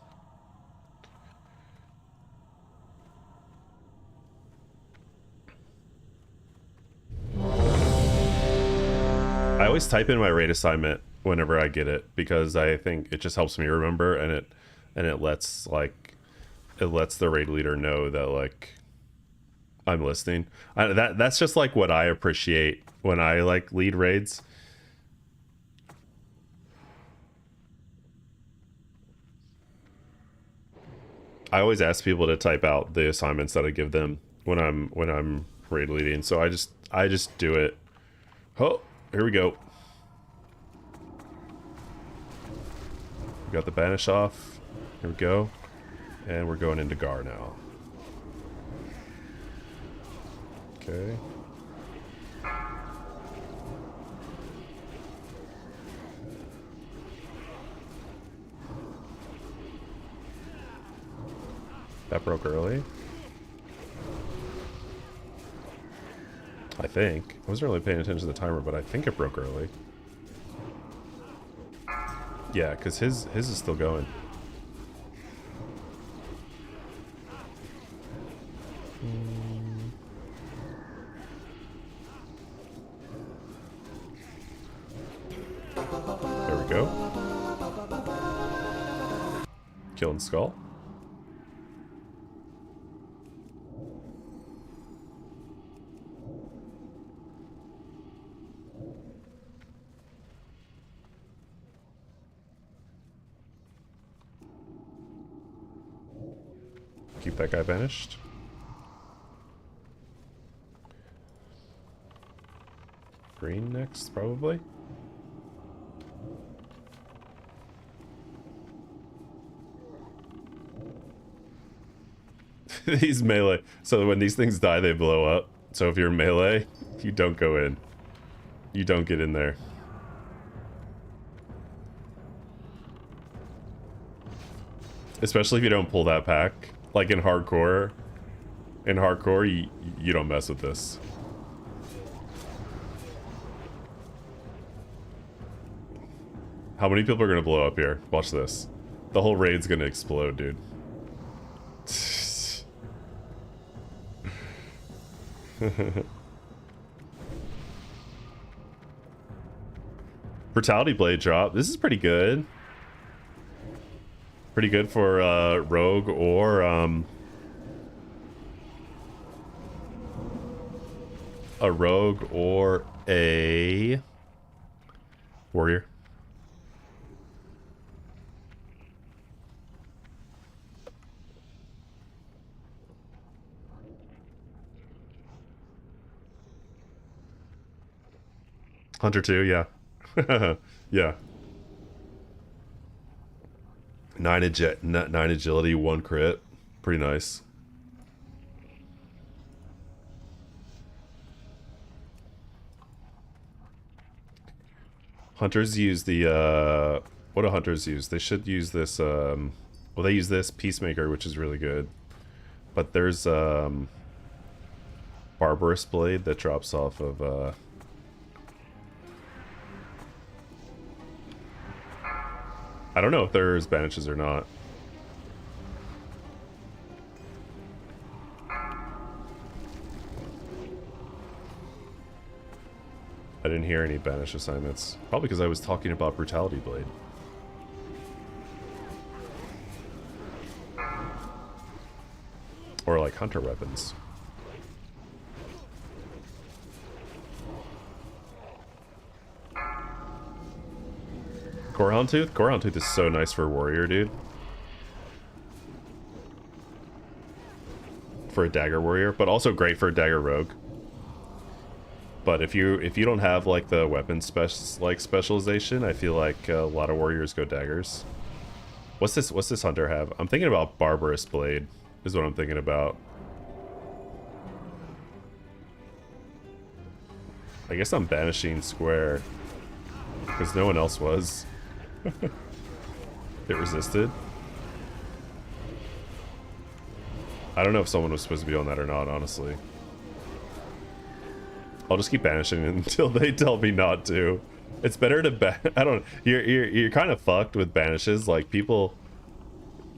I always type in my raid assignment whenever I get it because I think it just helps me remember, and it lets the raid leader know that like I'm listening. That's just like what I appreciate when I like lead raids. I always ask people to type out the assignments that I give them when I'm raid leading, so I just do it. Oh, here we go. We got the banish off. Here we go. And we're going into Gar now. Okay. That broke early. I think. I wasn't really paying attention to the timer, but I think it broke early. Yeah, because his is still going. There we go. Killing Skull. get that guy banished. Green next, probably. These melee. So when these things die, they blow up. So if you're melee, you don't go in. You don't get in there. Especially if you don't pull that pack. Like in hardcore. In hardcore, you don't mess with this. How many people are gonna blow up here? Watch this. The whole raid's gonna explode, dude. Brutality Blade drop. This is pretty good. Pretty good for rogue or a rogue or a warrior. Hunter 2, yeah. Yeah. 9 agility, 1 crit. Pretty nice. Hunters use the what do hunters use? They should use this well, they use this Peacemaker, which is really good. But there's Barbarous Blade that drops off of I don't know if there's banishes or not. I didn't hear any banish assignments. Probably because I was talking about Brutality Blade. Or like hunter weapons. Corehound Tooth? Corehound Tooth is so nice for a warrior, dude. For a dagger warrior, but also great for a dagger rogue. But if you don't have like the weapon specialization, I feel like a lot of warriors go daggers. What's this hunter have? I'm thinking about Barbarous Blade is what I'm thinking about. I guess I'm banishing square because no one else was. It resisted. I don't know if someone was supposed to be on that or not, honestly. I'll just keep banishing until they tell me not to. It's better to I don't. You're kind of fucked with banishes. Like people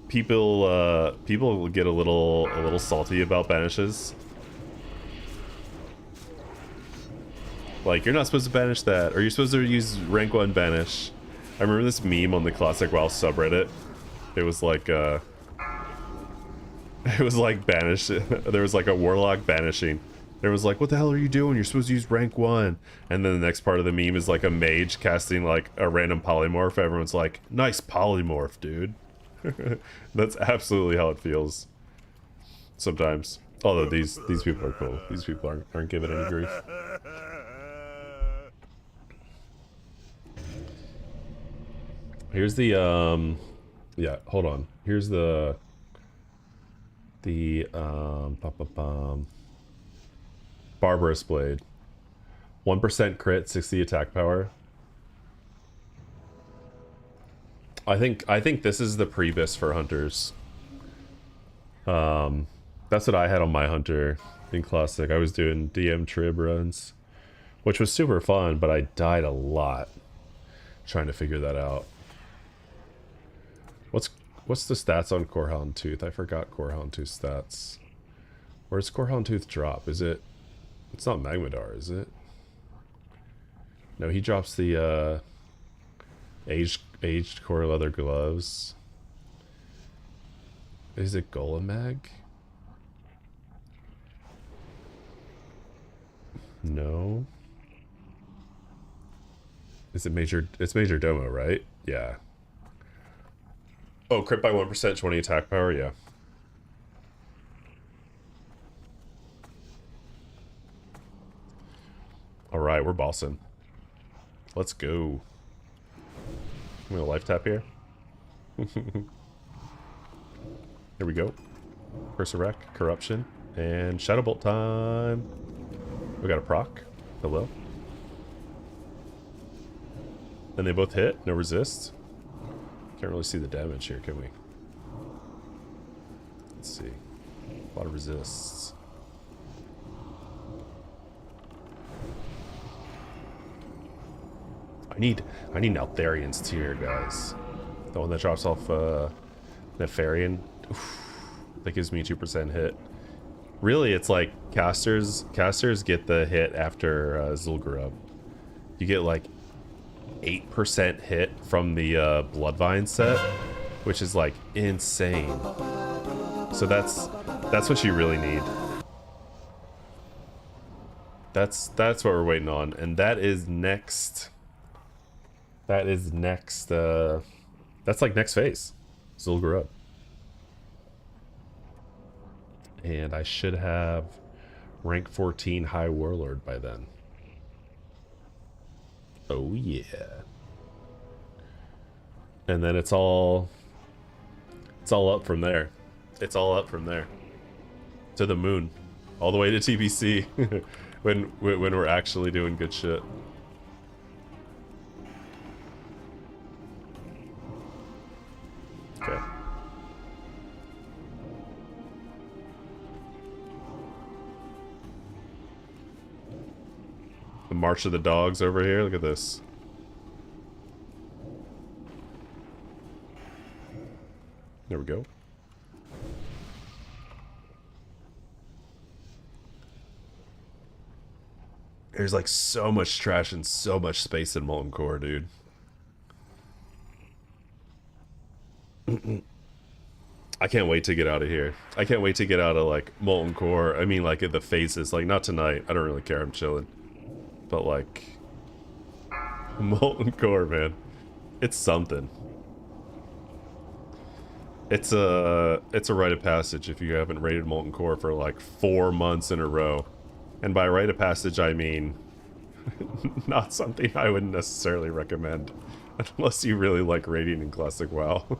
get a little salty about banishes. Like you're not supposed to banish that, or you're supposed to use rank 1 banish. I remember this meme on the Classic WoW subreddit. It was like banish. There was like a warlock banishing. There was like, what the hell are you doing? You're supposed to use rank 1. And then the next part of the meme is like a mage casting like a random polymorph. Everyone's like, nice polymorph, dude. That's absolutely how it feels. Sometimes. Although these people are cool. These people aren't giving any grief. Here's the yeah, hold on. Here's the Barbarous Blade. 1% crit, 60 attack power. I think this is the Priebus for hunters. That's what I had on my hunter in Classic. I was doing DM trib runs, which was super fun, but I died a lot trying to figure that out. What's the stats on Corehound Tooth? I forgot Corehound Tooth stats. Where's Corehound Tooth drop? Is it? It's not Magmadar, is it? No, he drops the aged core leather gloves. Is it Golem Mag? No. Is it Major? It's Major Domo, right? Yeah. Oh, crit by 1%, 20 attack power, yeah. All right, we're bossing. Let's go. I'm gonna life tap here. Here we go. Berserk, corruption, and Shadow Bolt time. We got a proc. Hello. And they both hit. No resist. Can't really see the damage here, can we? Let's see. A lot of resists. I need Altharian's Tear, guys. The one that drops off Nefarian. Oof, that gives me 2% hit. Really, it's like casters get the hit after Zul'Gurub. You get like 8% hit from the Bloodvine set, which is like insane. So that's what you really need. That's what we're waiting on, and that is next. That is next. That's like next phase. Zul'Gurub. And I should have rank 14 High Warlord by then. Oh yeah. And then it's all up from there. It's all up from there. To the moon. All the way to TBC. when we're actually doing good shit. Okay. The March of the Dogs over here. Look at this. There we go. There's like so much trash and so much space in Molten Core, dude. I can't wait to get out of here. I can't wait to get out of like Molten Core. I mean, like the phases. Like not tonight. I don't really care. I'm chilling. But like Molten Core, man, it's something. It's a rite of passage if you haven't raided Molten Core for like 4 months in a row. And by rite of passage, I mean not something I would necessarily recommend unless you really like raiding in Classic WoW.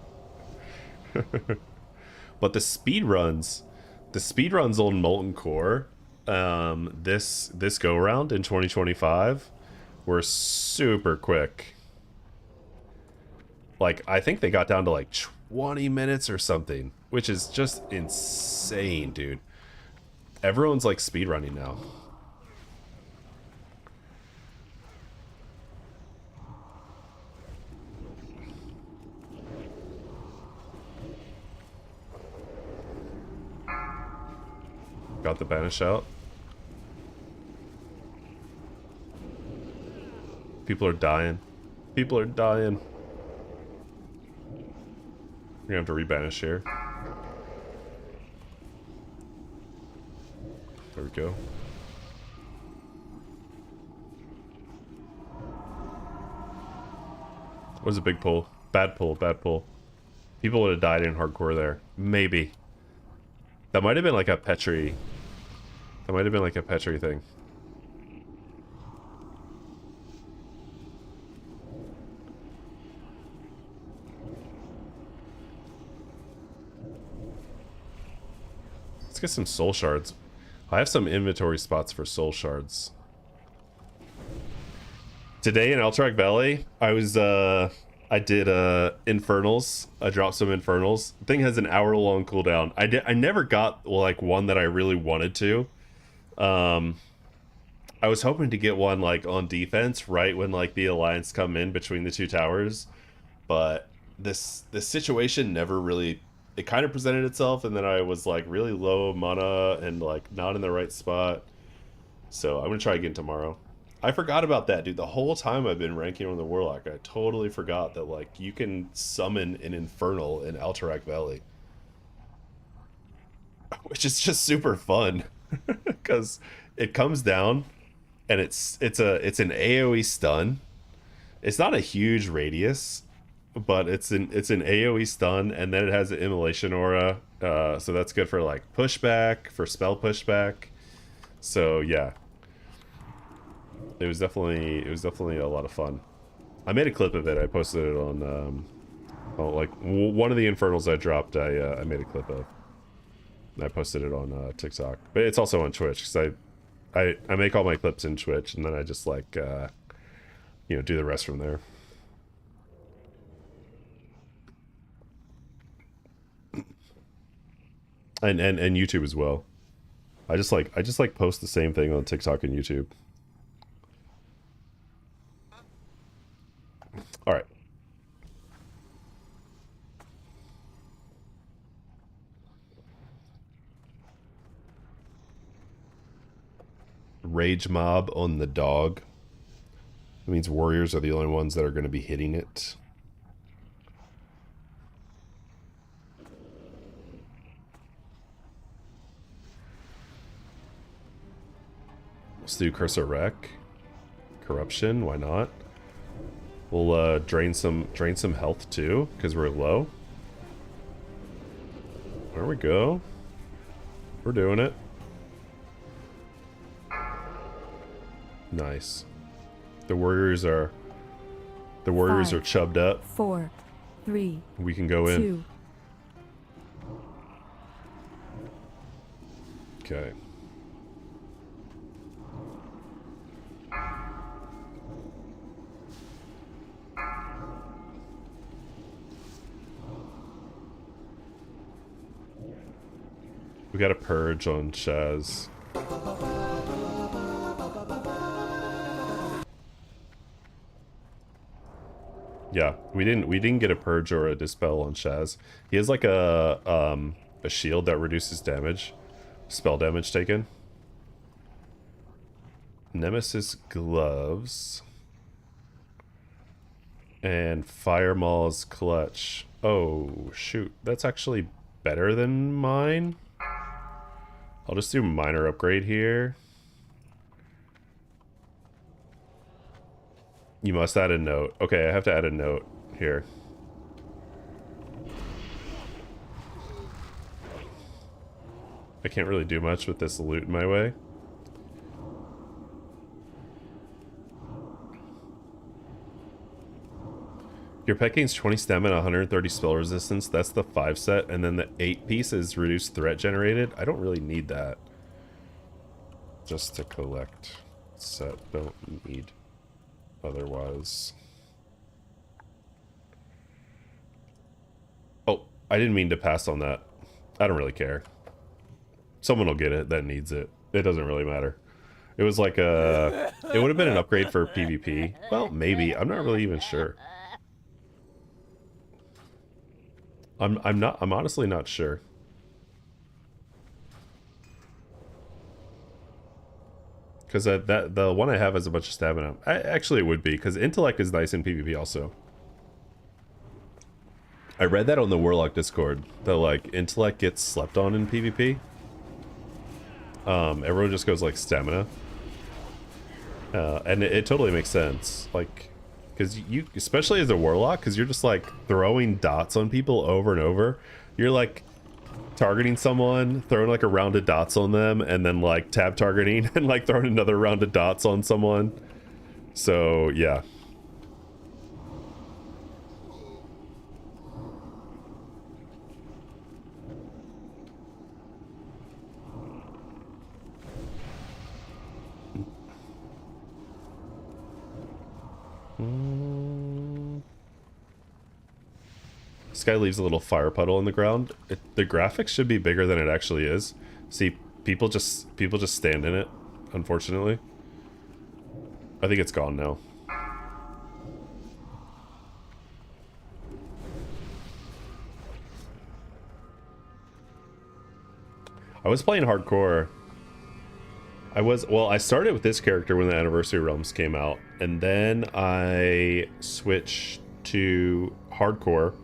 But the speedruns on Molten Core, this go around in 2025 were super quick. Like I think they got down to like 20 minutes or something, which is just insane, dude. Everyone's like speedrunning now. Got the banish out. People are dying. People are dying. We're gonna have to rebanish here. There we go. Was a big pull. Bad pull, bad pull. People would have died in hardcore there. Maybe. That might have been like a Petri. That might have been like a Petri thing. Let's get some soul shards. I have some inventory spots for soul shards. Today in Alterac Valley, I did infernals. I dropped some infernals. The thing has an hour-long cooldown. I never got like one that I really wanted to. I was hoping to get one like on defense right when like the alliance come in between the two towers, but this situation never really. It kind of presented itself, and then I was like really low mana and like not in the right spot. So I'm gonna try again tomorrow. I forgot about that, dude. The whole time I've been ranking on the Warlock, I totally forgot that like you can summon an Infernal in Alterac Valley, which is just super fun because it comes down and it's an AOE stun. It's not a huge radius, but it's an AOE stun, and then it has an immolation aura, so that's good for like pushback, for spell pushback. So yeah. It was definitely a lot of fun. I made a clip of it. I posted it on like one of the infernals I dropped. I made a clip of. And I posted it on TikTok, but it's also on Twitch because I make all my clips in Twitch, and then I just like you know, do the rest from there. And YouTube as well. I just like post the same thing on TikTok and YouTube. All right. Rage mob on the dog. That means warriors are the only ones that are going to be hitting it. Let's do Curse of Wreck. Corruption, why not? We'll drain some health too, because we're low. There we go. We're doing it. Nice. The warriors are chubbed up. 4, 3, We can go in. 2. Okay. We got a purge on Shaz. Yeah, we didn't get a purge or a dispel on Shaz. He has like a shield that reduces damage, spell damage taken. Nemesis gloves and Fire Maul's clutch. Oh shoot, that's actually better than mine. I'll just do minor upgrade here. You must add a note. Okay, I have to add a note here. I can't really do much with this loot in my way. Your pet gains 20 stamina, 130 spell resistance. That's the 5 set, and then the 8 piece is reduced threat generated. I don't really need that. Just to collect set, don't need otherwise. Oh, I didn't mean to pass on that. I don't really care. Someone will get it that needs it. It doesn't really matter. It was like a... It would have been an upgrade for PvP. Well, maybe. I'm not really even sure. I'm honestly not sure. Because the one I have has a bunch of stamina. Actually, it would be, because intellect is nice in PvP also. I read that on the Warlock Discord, that like intellect gets slept on in PvP. Everyone just goes like stamina. And it totally makes sense. Like, because you, especially as a Warlock, because you're just like throwing dots on people over and over. You're like targeting someone, throwing like a round of dots on them, and then like tab targeting and like throwing another round of dots on someone. So yeah. This guy leaves a little fire puddle in the ground. The graphics should be bigger than it actually is. See, people just stand in it, unfortunately. I think it's gone now. I was playing hardcore. I started with this character when the Anniversary Realms came out, and then I switched to hardcore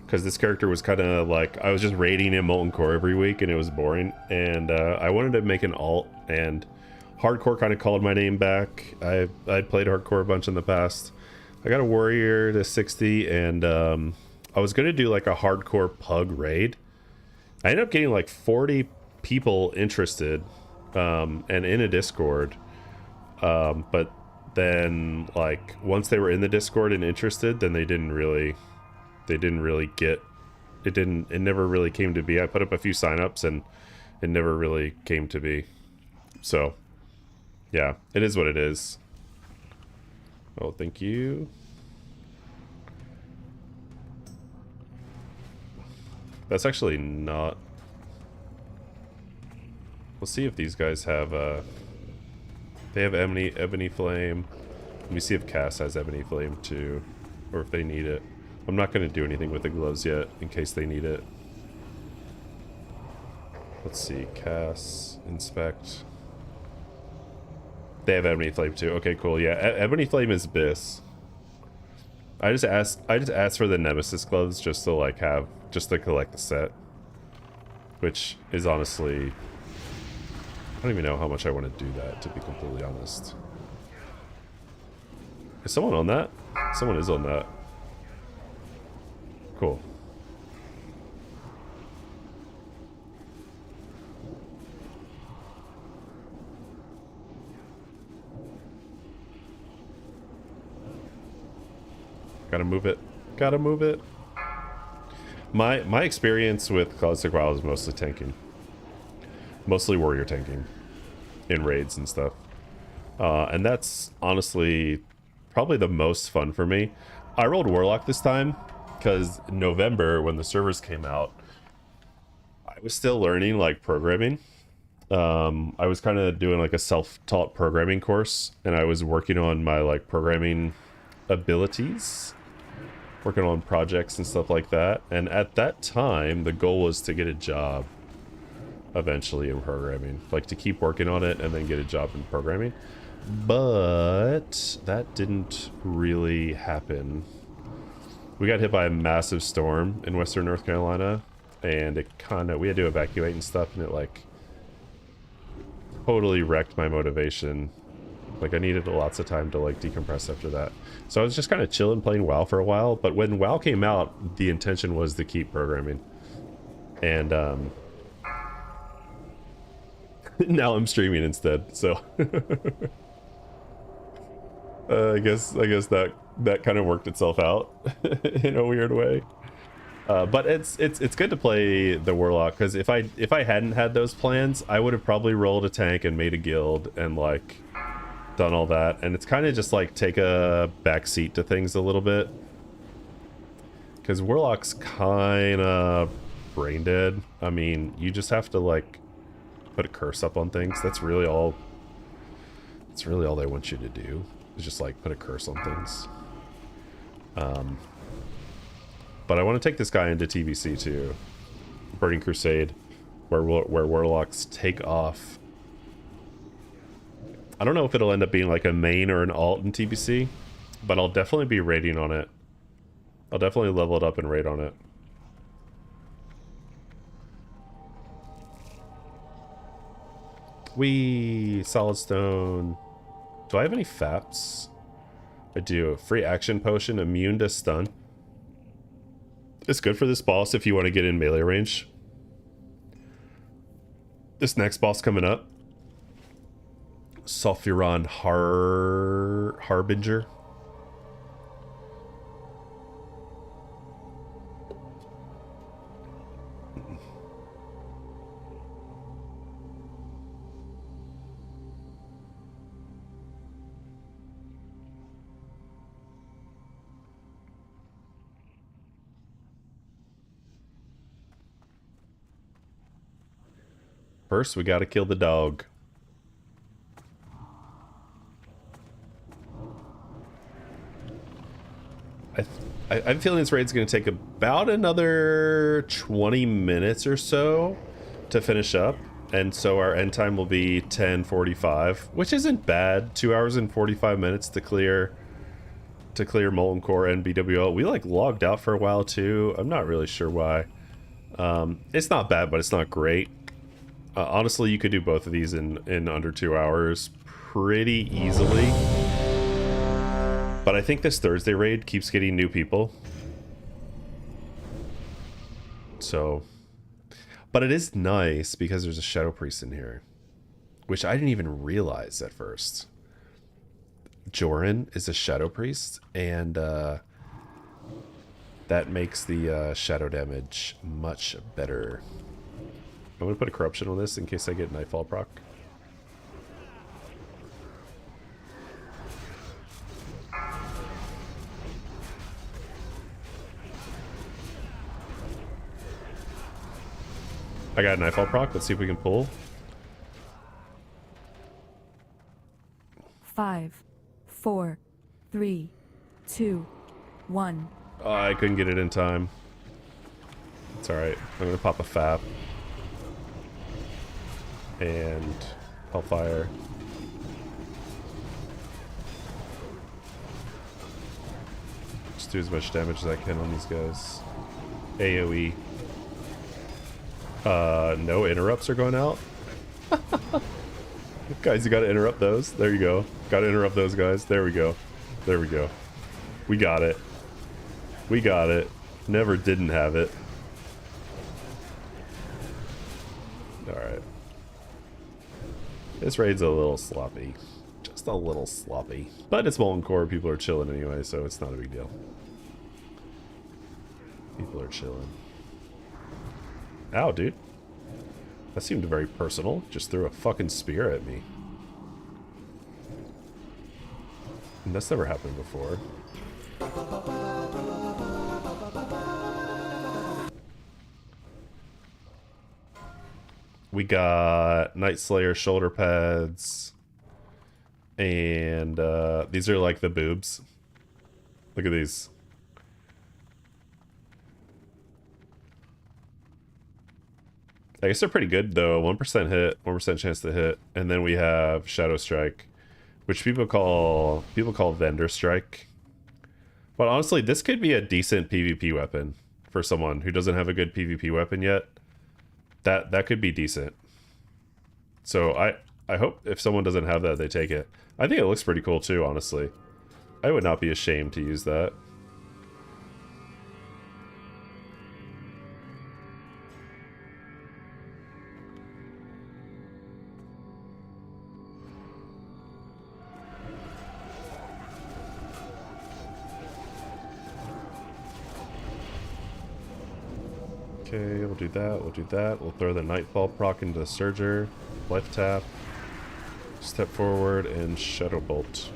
because this character was kind of like, I was just raiding in Molten Core every week and it was boring, and I wanted to make an alt, and hardcore kind of called my name back. I'd played hardcore a bunch in the past. I got a warrior to 60, and I was gonna do like a hardcore pug raid. I ended up getting like 40 people interested, and in a Discord, But then like once they were in the Discord and interested, then they didn't really get it never really came to be. I put up a few signups and it never really came to be. So yeah, it is what it is. Oh, thank you. That's actually not... We'll see if these guys have, they have Ebony Flame. Let me see if Cass has Ebony Flame too, or if they need it. I'm not going to do anything with the gloves yet, in case they need it. Let's see, Cass, Inspect. They have Ebony Flame too. Okay, cool. Yeah, Ebony Flame is Biss. I just asked for the Nemesis gloves just to like have, just to collect the set. Which is honestly... I don't even know how much I want to do that, to be completely honest. Is someone on that? Someone is on that. Cool. Gotta move it. Gotta move it. My experience with Classic WoW is mostly tanking. Mostly warrior tanking. In raids and stuff. And that's honestly probably the most fun for me. I rolled Warlock this time because in November when the servers came out, I was still learning like programming. I was kind of doing like a self-taught programming course, and I was working on my like programming abilities, working on projects and stuff like that. And at that time, the goal was to get a job eventually in programming, like to keep working on it and then get a job in programming. But that didn't really happen. We got hit by a massive storm in Western North Carolina, and it kind of, we had to evacuate and stuff, and it like totally wrecked my motivation. Like I needed lots of time to like decompress after that. So I was just kind of chilling playing WoW for a while, but when WoW came out, the intention was to keep programming. And now I'm streaming instead, so I guess that kind of worked itself out in a weird way. But it's good to play the Warlock, because if I hadn't had those plans, I would have probably rolled a tank and made a guild and like done all that. And it's kind of just like take a back seat to things a little bit, because Warlock's kind of brain dead. I mean, you just have to like put a curse up on things. That's really all they want you to do, is just like put a curse on things. But I want to take this guy into TBC too, Burning Crusade, where Warlocks take off. I don't know if it'll end up being like a main or an alt in TBC, but I'll definitely be raiding on it. I'll definitely level it up and raid on it. Wee, solid stone. Do I have any FAPs? I do. Free action potion, immune to stun. It's good for this boss if you want to get in melee range. This next boss coming up, Sulfuron Harbinger. First, we gotta kill the dog. I'm feeling this raid's gonna take about another 20 minutes or so to finish up, and so our end time will be 10:45, which isn't bad. 2 hours and 45 minutes to clear Molten Core and BWL. We like logged out for a while too. I'm not really sure why. It's not bad, but it's not great. Honestly, you could do both of these in under 2 hours pretty easily. But I think this Thursday raid keeps getting new people. So, but it is nice because there's a Shadow Priest in here, which I didn't even realize at first. Joran is a shadow priest, and that makes the shadow damage much better. I'm gonna put a corruption on this in case I get Nightfall proc. I got a Nightfall proc. Let's see if we can pull. 5, 4, 3, 2, 1. Oh, I couldn't get it in time. It's alright. I'm gonna pop a Fab. And Hellfire. Just do as much damage as I can on these guys. AoE. No interrupts are going out. Guys, you gotta interrupt those. There you go. Gotta interrupt those guys. There we go. There we go. We got it. We got it. Never didn't have it. Alright. This raid's a little sloppy. Just a little sloppy. But it's Molten Core. People are chilling anyway, so it's not a big deal. People are chilling. Ow, dude. That seemed very personal. Just threw a fucking spear at me. And that's never happened before. We got Nightslayer shoulder pads. And these are like the boobs. Look at these. I guess they're pretty good though. 1% hit, 1% chance to hit, and then we have Shadow Strike, which people call Vendor Strike. But honestly, this could be a decent PvP weapon for someone who doesn't have a good PvP weapon yet. That could be decent. So I hope if someone doesn't have that, they take it. I think it looks pretty cool too, honestly. I would not be ashamed to use that. Okay, we'll do that, we'll do that. We'll throw the Nightfall proc into the Surger. Left tap. Step forward and Shadow Bolt.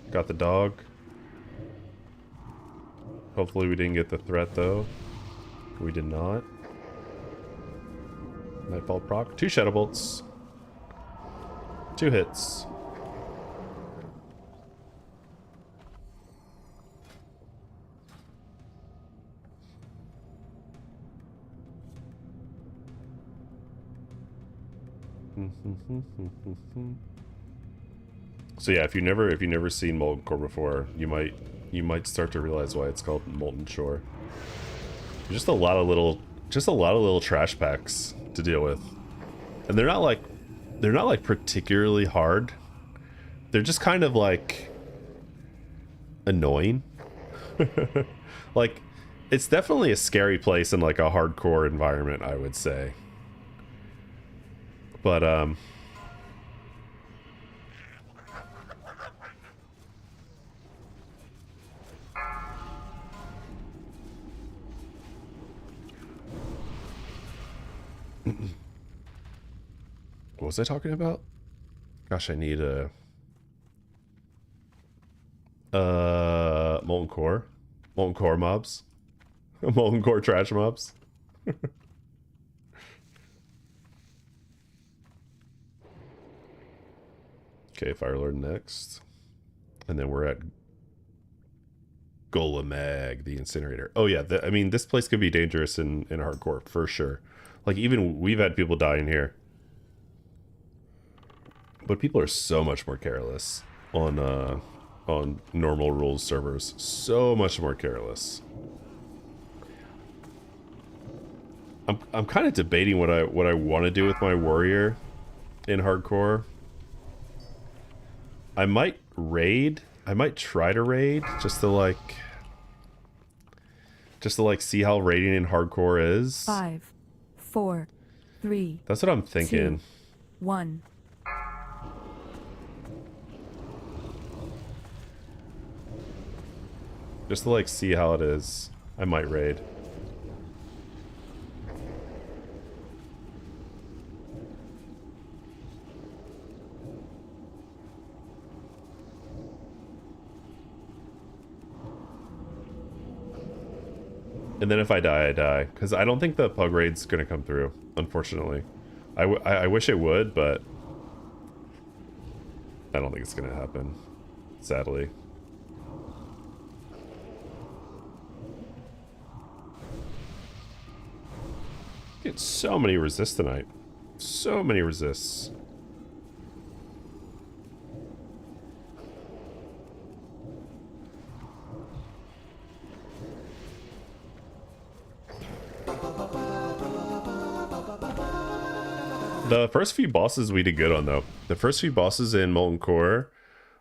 Got the dog. Hopefully we didn't get the threat though. We did not. Nightfall proc. 2 Shadow Bolts. 2 hits. So yeah, if you've never seen Molten Core before, you might start to realize why it's called Molten Shore. Just a lot of little trash packs to deal with, and they're not like particularly hard. They're just kind of like annoying. Like, it's definitely a scary place in like a hardcore environment, I would say. But what was I talking about? Gosh, I need a Molten Core mobs. Molten Core trash mobs. Okay, Firelord next. And then we're at Golemag, the incinerator. Oh yeah, I mean, this place could be dangerous in hardcore, for sure. Like, even we've had people die in here. But people are so much more careless on normal rules servers. So much more careless. I'm kind of debating what I want to do with my warrior in hardcore. I might raid. I might try to raid just to see how raiding in hardcore is. 5, 4, 3. That's what I'm thinking. 2, 1. Just to like see how it is, I might raid. And then if I die, I die. Because I don't think the pug raid's going to come through, unfortunately. I wish it would, but I don't think it's going to happen, sadly. Get so many resists tonight. So many resists. The first few bosses we did good on though. The first few bosses in Molten Core,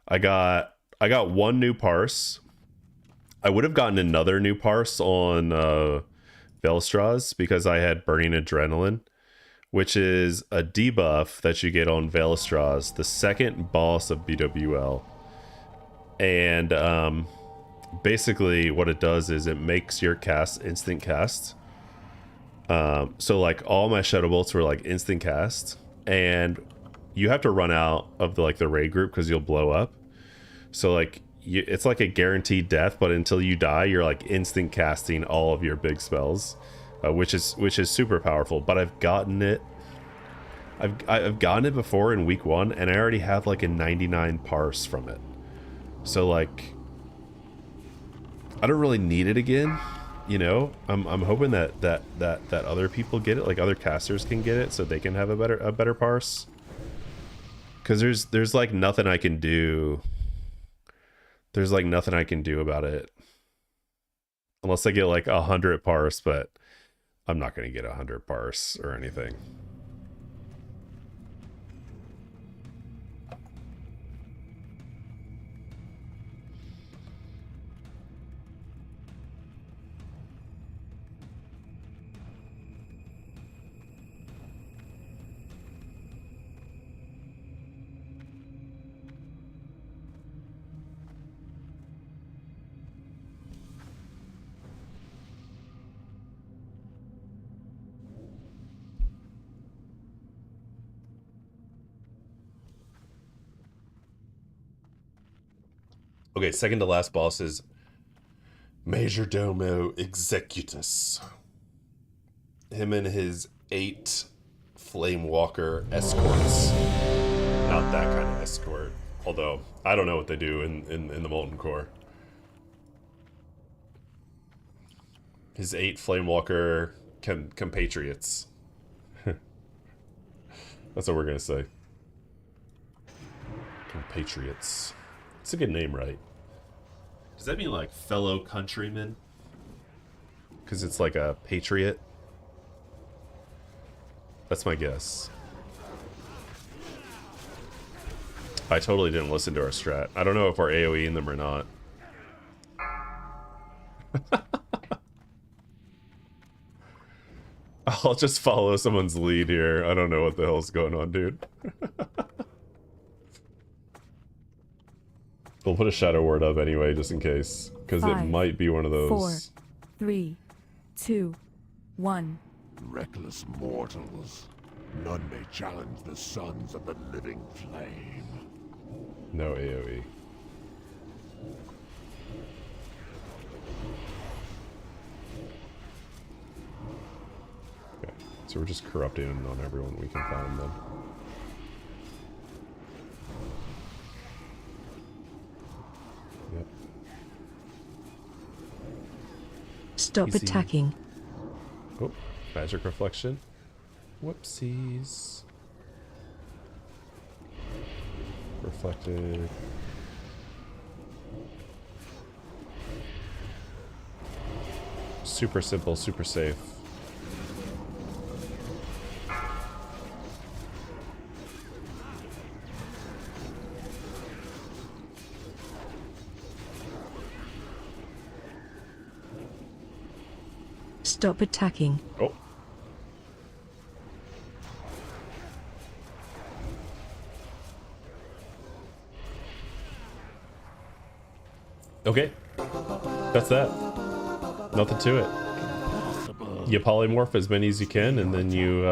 I got one new parse. I would have gotten another new parse on Veilstra's because I had Burning Adrenaline, which is a debuff that you get on Veilstra's, the second boss of BWL. And basically what it does is it makes your cast instant cast. So like all my Shadow Bolts were like instant cast, and you have to run out of the raid group because you'll blow up. So like it's like a guaranteed death, but until you die, you're like instant casting all of your big spells, which is super powerful. But I've gotten it before in week 1, and I already have like a 99 parse from it. So like I don't really need it again. You know, I'm hoping that other people get it, like other casters can get it, so they can have a better parse. Because there's like nothing I can do. There's like nothing I can do about it, unless I get like 100 parse. But I'm not gonna get 100 parse or anything. Okay, second to last boss is Major Domo Executus. Him and his 8 Flame Walker escorts. Not that kind of escort. Although, I don't know what they do in the Molten Core. His 8 Flame Walker compatriots. That's what we're gonna say. Compatriots. It's a good name, right? Does that mean like fellow countrymen? Because it's like a patriot? That's my guess. I totally didn't listen to our strat. I don't know if we're AoEing them or not. I'll just follow someone's lead here. I don't know what the hell's going on, dude. We'll put a shadow word up anyway, just in case, because it might be one of those. 4, 3, 2, 1. Reckless mortals. None may challenge the sons of the living flame. No AoE. Okay, so we're just corrupting on everyone we can find then. Yep. Stop Easy. attacking. Oh, magic reflection. Whoopsies. Reflected. Super simple, super safe. Stop attacking. Oh. Okay. That's that. Nothing to it. You polymorph as many as you can, and then you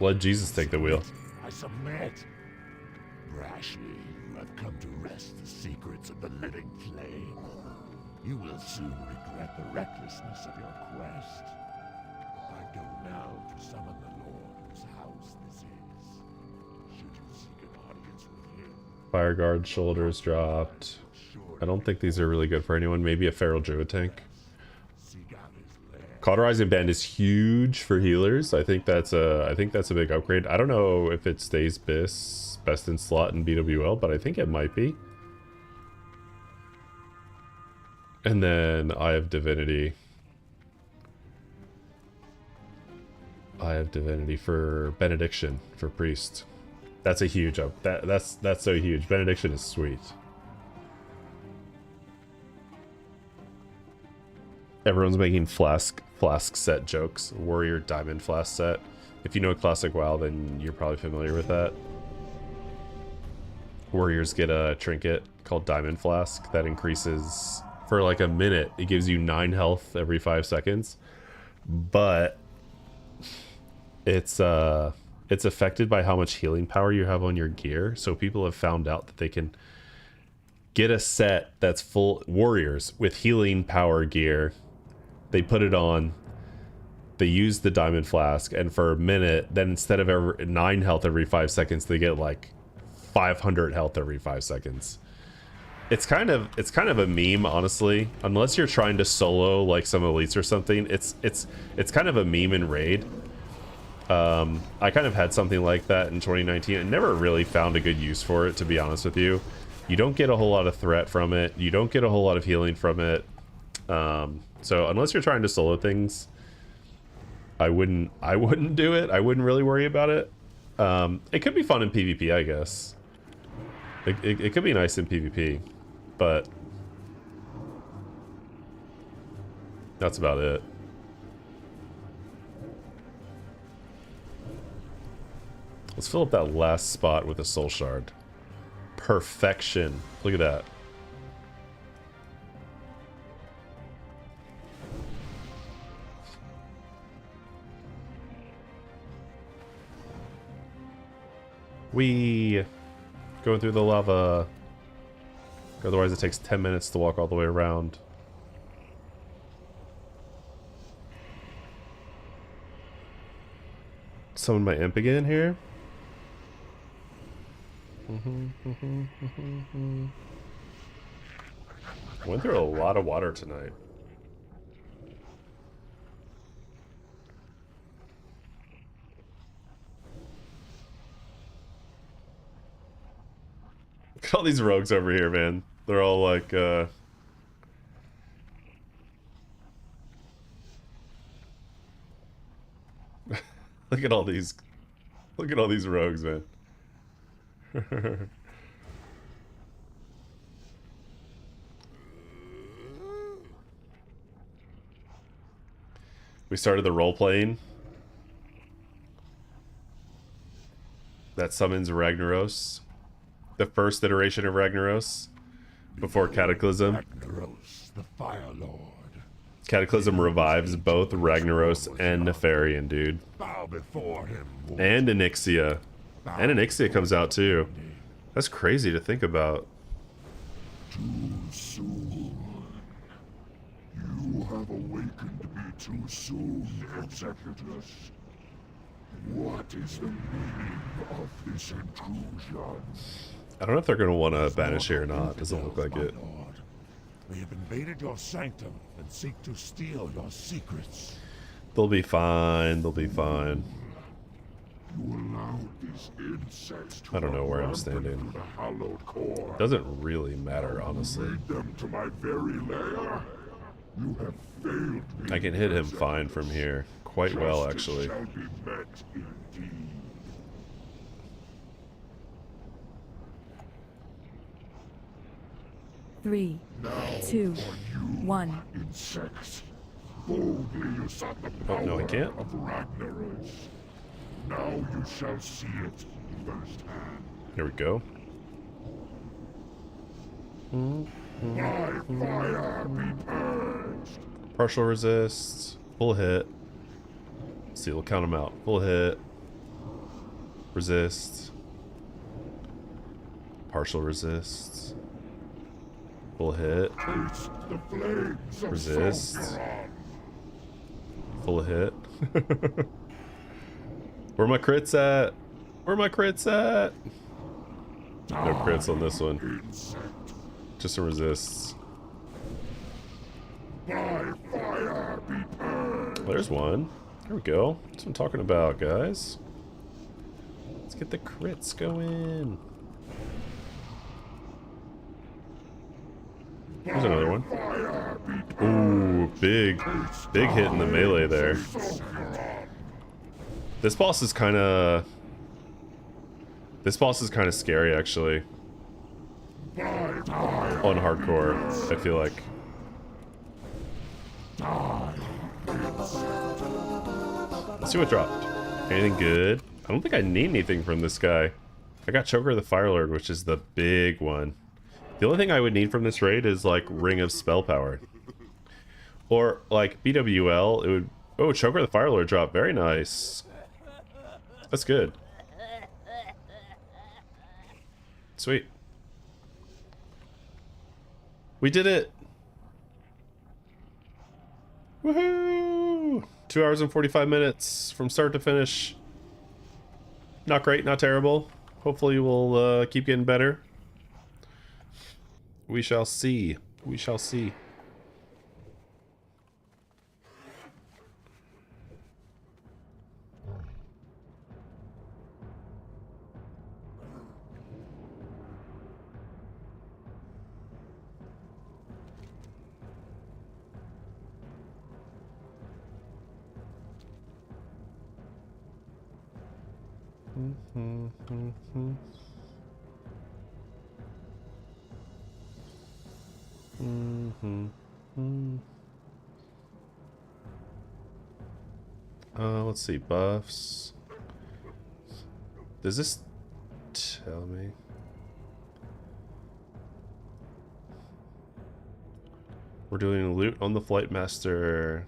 let Jesus take the wheel. I submit. Brashly, you have come to wrest the secrets of the living flame. You will soon regret the recklessness of your quest. I go now to summon the Lord whose house this is. Should you seek an audience with him, Fire guard shoulders dropped. I don't think these are really good for anyone. Maybe a feral druid tank. seek out his lair. Cauterizing band is huge for healers. I think that's a big upgrade. I don't know if it stays best in slot in BWL, but I think it might be. And then Eye of Divinity. Eye of Divinity for Benediction for priest. That's a huge up. That's so huge. Benediction is sweet. Everyone's making flask set jokes. Warrior diamond flask set. If you know classic WoW, then you're probably familiar with that. Warriors get a trinket called Diamond Flask that increases for like a minute. It gives you 9 health every 5 seconds, but it's affected by how much healing power you have on your gear. So people have found out that they can get a set that's full warriors with healing power gear. They put it on. They use the Diamond Flask, and for a minute, then instead of 9 health every 5 seconds, they get like 500 health every 5 seconds. It's kind of a meme, honestly. Unless you're trying to solo like some elites or something, it's kind of a meme in raid. I kind of had something like that in 2019 and never really found a good use for it, to be honest with you. You don't get a whole lot of threat from it. You don't get a whole lot of healing from it. So unless you're trying to solo things, I wouldn't do it. I wouldn't really worry about it. It could be fun in PvP, I guess. It could be nice in PvP, but that's about it. Let's fill up that last spot with a soul shard. Perfection. Look at that. We going through the lava. Otherwise it takes 10 minutes to walk all the way around. Summon my imp again here. Went through a lot of water tonight. Look at all these rogues over here, man. They're all like, look at all these rogues, man. We started the role playing. That summons Ragnaros. The first iteration of Ragnaros before Cataclysm. Ragnaros, the Fire Lord. Cataclysm revives both Ragnaros and Nefarian, dude. Bow before him. And Onyxia. And Onyxia comes out too. That's crazy to think about. Too soon. You have awakened me too soon, Executus. What is the meaning of this intrusion? I don't know if they're going to want to banish here or not. Doesn't look like it. Lord. They have invaded your sanctum and seek to steal your secrets. They'll be fine. They'll be fine. You allowed these insects to I don't know where I'm run standing. into the hallowed core. Doesn't really matter, honestly. Lead them to my very lair. You have failed me. I can hit him fine from here. Quite well, Justice actually. shall be met indeed. Three, two, one. Insects. Boldly you sought the power Oh, no, I can't. of Ragnaros. Now you shall see it firsthand. Here we go. Partial resist. Full hit. Let's see, we'll count them out. Full hit. Resist. Partial resist. Full hit. Resist. Full hit. Where my crits at? Where my crits at? No crits on this one. Just some resists. There's one. There we go. That's what I'm talking about, guys. Let's get the crits going. There's another one. Ooh, big hit in the melee there. This boss is kind of scary, actually. On hardcore, I feel like. Let's see what dropped. Anything good? I don't think I need anything from this guy. I got Choker of the Fire Lord, which is the big one. The only thing I would need from this raid is like Ring of Spell Power. Or like BWL, it would... Oh, Choker of the Fire Lord drop. Very nice. That's good. Sweet. We did it! Woohoo! 2 hours and 45 minutes from start to finish. Not great, not terrible. Hopefully we'll keep getting better. We shall see. We shall see. Let's see, buffs. Does this tell me? We're doing loot on the Flight Master.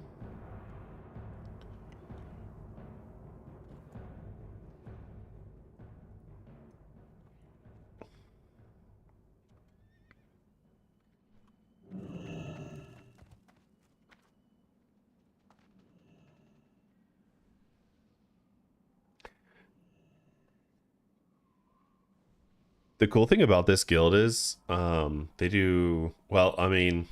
The cool thing about this guild is they do well. I mean,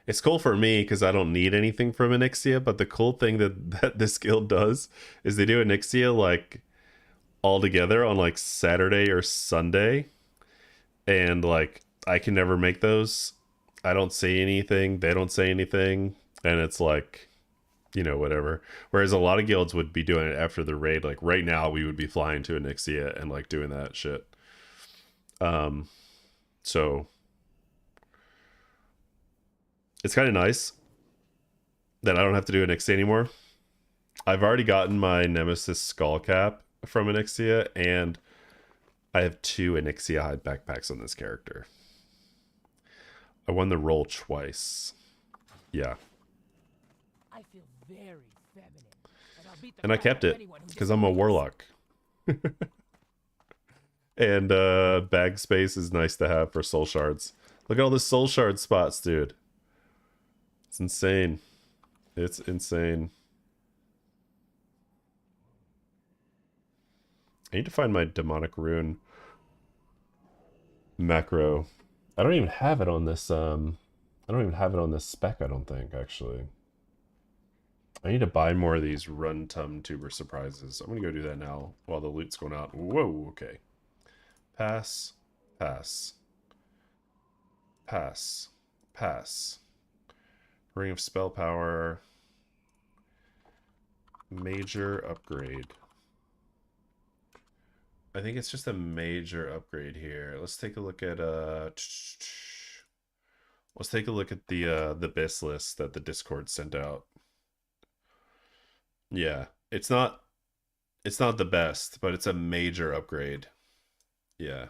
it's cool for me because I don't need anything from Onyxia, but the cool thing that this guild does is they do Onyxia like all together on like Saturday or Sunday, and like I can never make those. I don't say anything, they don't say anything, and it's like, you know, whatever. Whereas a lot of guilds would be doing it after the raid. Like right now we would be flying to Onyxia and like doing that shit. So it's kind of nice that I don't have to do Onyxia anymore. I've already gotten my Nemesis skull cap from Onyxia, and I have 2 Onyxia hide backpacks on this character. I won the roll twice. Yeah. I feel very feminine, and I kept it because I'm a warlock. And bag space is nice to have for soul shards. Look at all the soul shard spots, dude. It's insane. It's insane. I need to find my demonic rune macro. I don't even have it on this I don't even have it on this spec, I don't think, actually. I need to buy more of these Run-Tum Tuber surprises. I'm gonna go do that now while the loot's going out. Whoa, okay. Pass, pass, pass, pass. Ring of Spell Power. Major upgrade. I think it's just a major upgrade here. Let's take a look at let's take a look at the BIS list that the Discord sent out. Yeah, it's not the best, but it's a major upgrade. Yeah.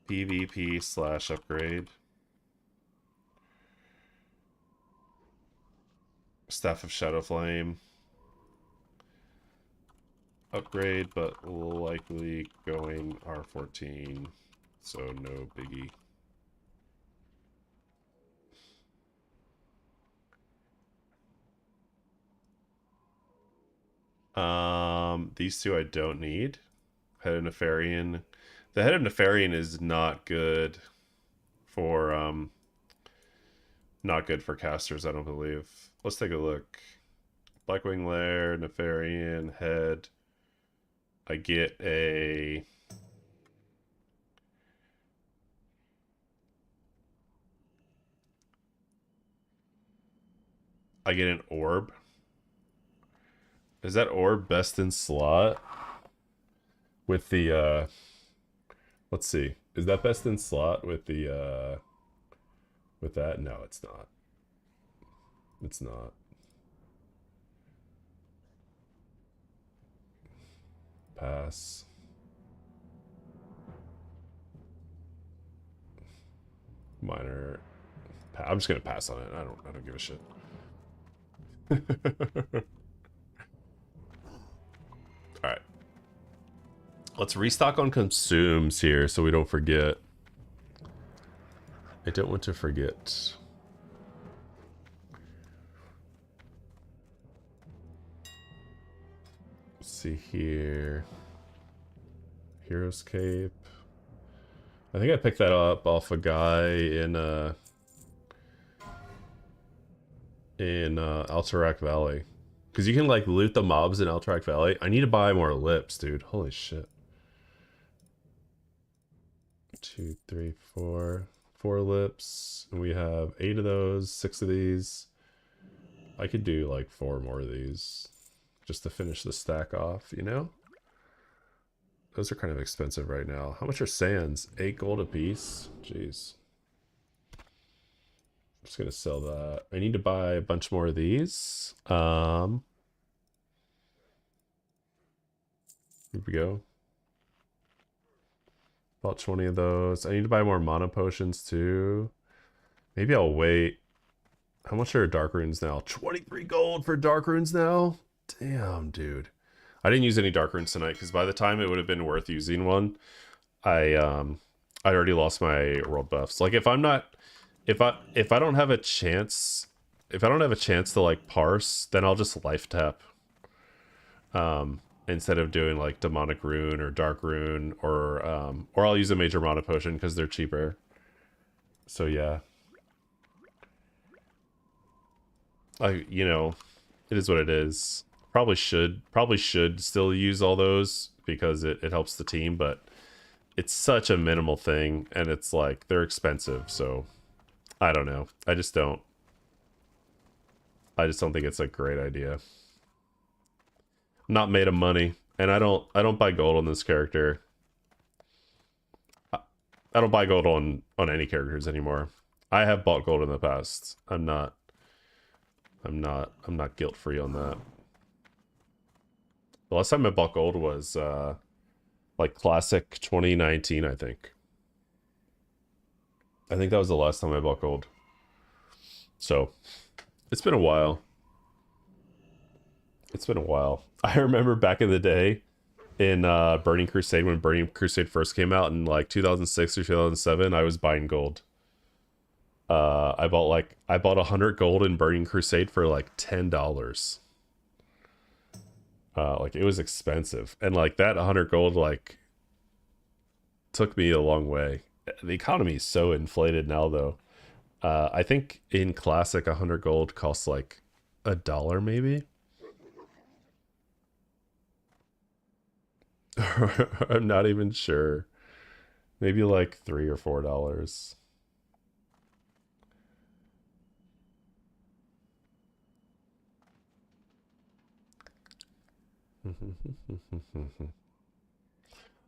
PvP/upgrade. Staff of Shadowflame. Upgrade, but likely going R14, so no biggie. These two I don't need. Head of Nefarian. The Head of Nefarian is not good for casters, I don't believe. Let's take a look. Blackwing Lair, Nefarian, Head. I get a an orb. Is that orb best in slot? With the let's see. Is that best in slot with the with that? No, it's not. It's not. Pass. Minor. I'm just gonna pass on it. I don't give a shit. All right. Let's restock on consumes here so we don't forget. I don't want to forget. Let's see here. Hero's Cape. I think I picked that up off a guy in Alterac Valley. Because you can like loot the mobs in Alterac Valley. I need to buy more lips, dude. Holy shit. 2, 3, 4. 4 lips. And we have 8 of those, 6 of these. I could do like 4 more of these. Just to finish the stack off, you know? Those are kind of expensive right now. How much are sands? 8 gold a piece? Jeez. I'm just gonna sell that. I need to buy a bunch more of these. Here we go. About 20 of those. I need to buy more mana potions too. Maybe I'll wait. How much are dark runes now? 23 gold for dark runes now? Damn, dude. I didn't use any dark runes tonight because by the time it would have been worth using one, I already lost my world buffs. Like if I'm not, if I don't have a chance, to like parse, then I'll just life tap. Instead of doing like demonic rune or dark rune or I'll use a major mana potion because they're cheaper. So yeah. You know, it is what it is. Probably should still use all those because it helps the team, but it's such a minimal thing and it's like they're expensive, so I don't know. I just don't think it's a great idea. I'm not made of money, and I don't buy gold on this character. I don't buy gold on any characters anymore. I have bought gold in the past. I'm not guilt free on that. The last time I bought gold was like classic 2019, I think. I think that was the last time I bought gold. So it's been a while. It's been a while. I remember back in the day in Burning Crusade, when Burning Crusade first came out in like 2006 or 2007, I was buying gold. I bought 100 gold in Burning Crusade for like $10. Like it was expensive, and like that 100 gold like took me a long way. The economy is so inflated now though. I think in classic 100 gold costs like $1 maybe. I'm not even sure. Maybe like $3 or $4.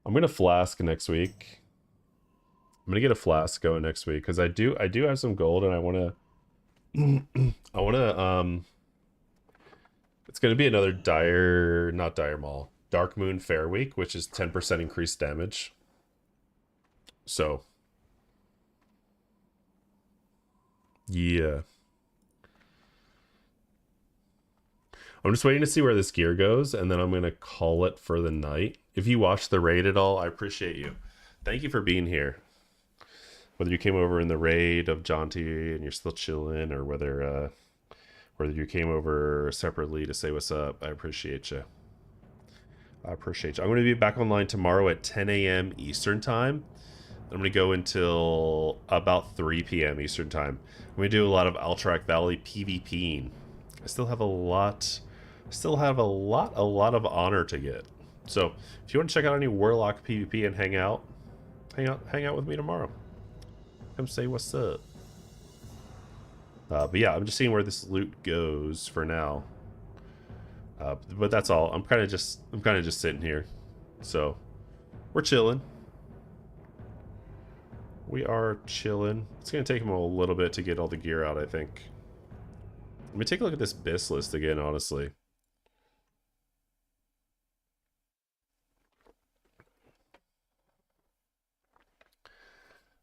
I'm gonna flask next week. I'm gonna get a flask going next week because I do have some gold and I wanna it's gonna be another not dire maul. Dark Moon Fair Week, which is 10% increased damage. So, yeah. I'm just waiting to see where this gear goes, and then I'm going to call it for the night. If you watched the raid at all, I appreciate you. Thank you for being here. Whether you came over in the raid of Jaunty and you're still chilling, or whether you came over separately to say what's up, I appreciate you. I appreciate you. I'm going to be back online tomorrow at 10 a.m. Eastern Time. I'm going to go until about 3 p.m. Eastern Time. I'm going to do a lot of Alterac Valley PvPing. I still have a lot of honor to get. So if you want to check out any Warlock PvP and hang out with me tomorrow. Come say what's up. But yeah, I'm just seeing where this loot goes for now. But that's all. I'm kind of just sitting here. So we're chilling. We are chilling. It's gonna take him a little bit to get all the gear out, I think. Let me take a look at this BIS list again, honestly.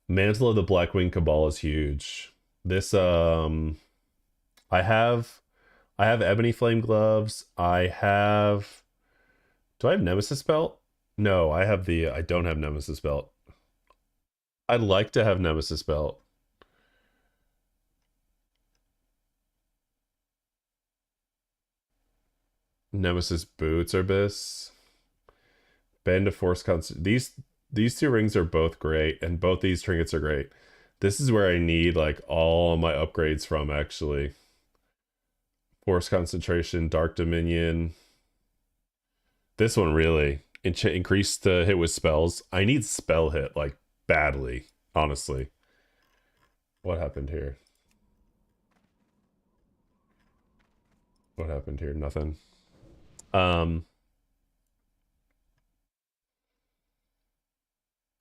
Mantle of the Blackwing Cabal is huge. This I have Ebony Flame Gloves. Do I have Nemesis Belt? No, I don't have Nemesis Belt. I'd like to have Nemesis Belt. Nemesis Boots are BIS. Bend of Force Constant. These two rings are both great, and both these trinkets are great. This is where I need like all my upgrades from, actually. Force Concentration, Dark Dominion. This one really increased the hit with spells. I need spell hit like badly, honestly. What happened here? What happened here? Nothing.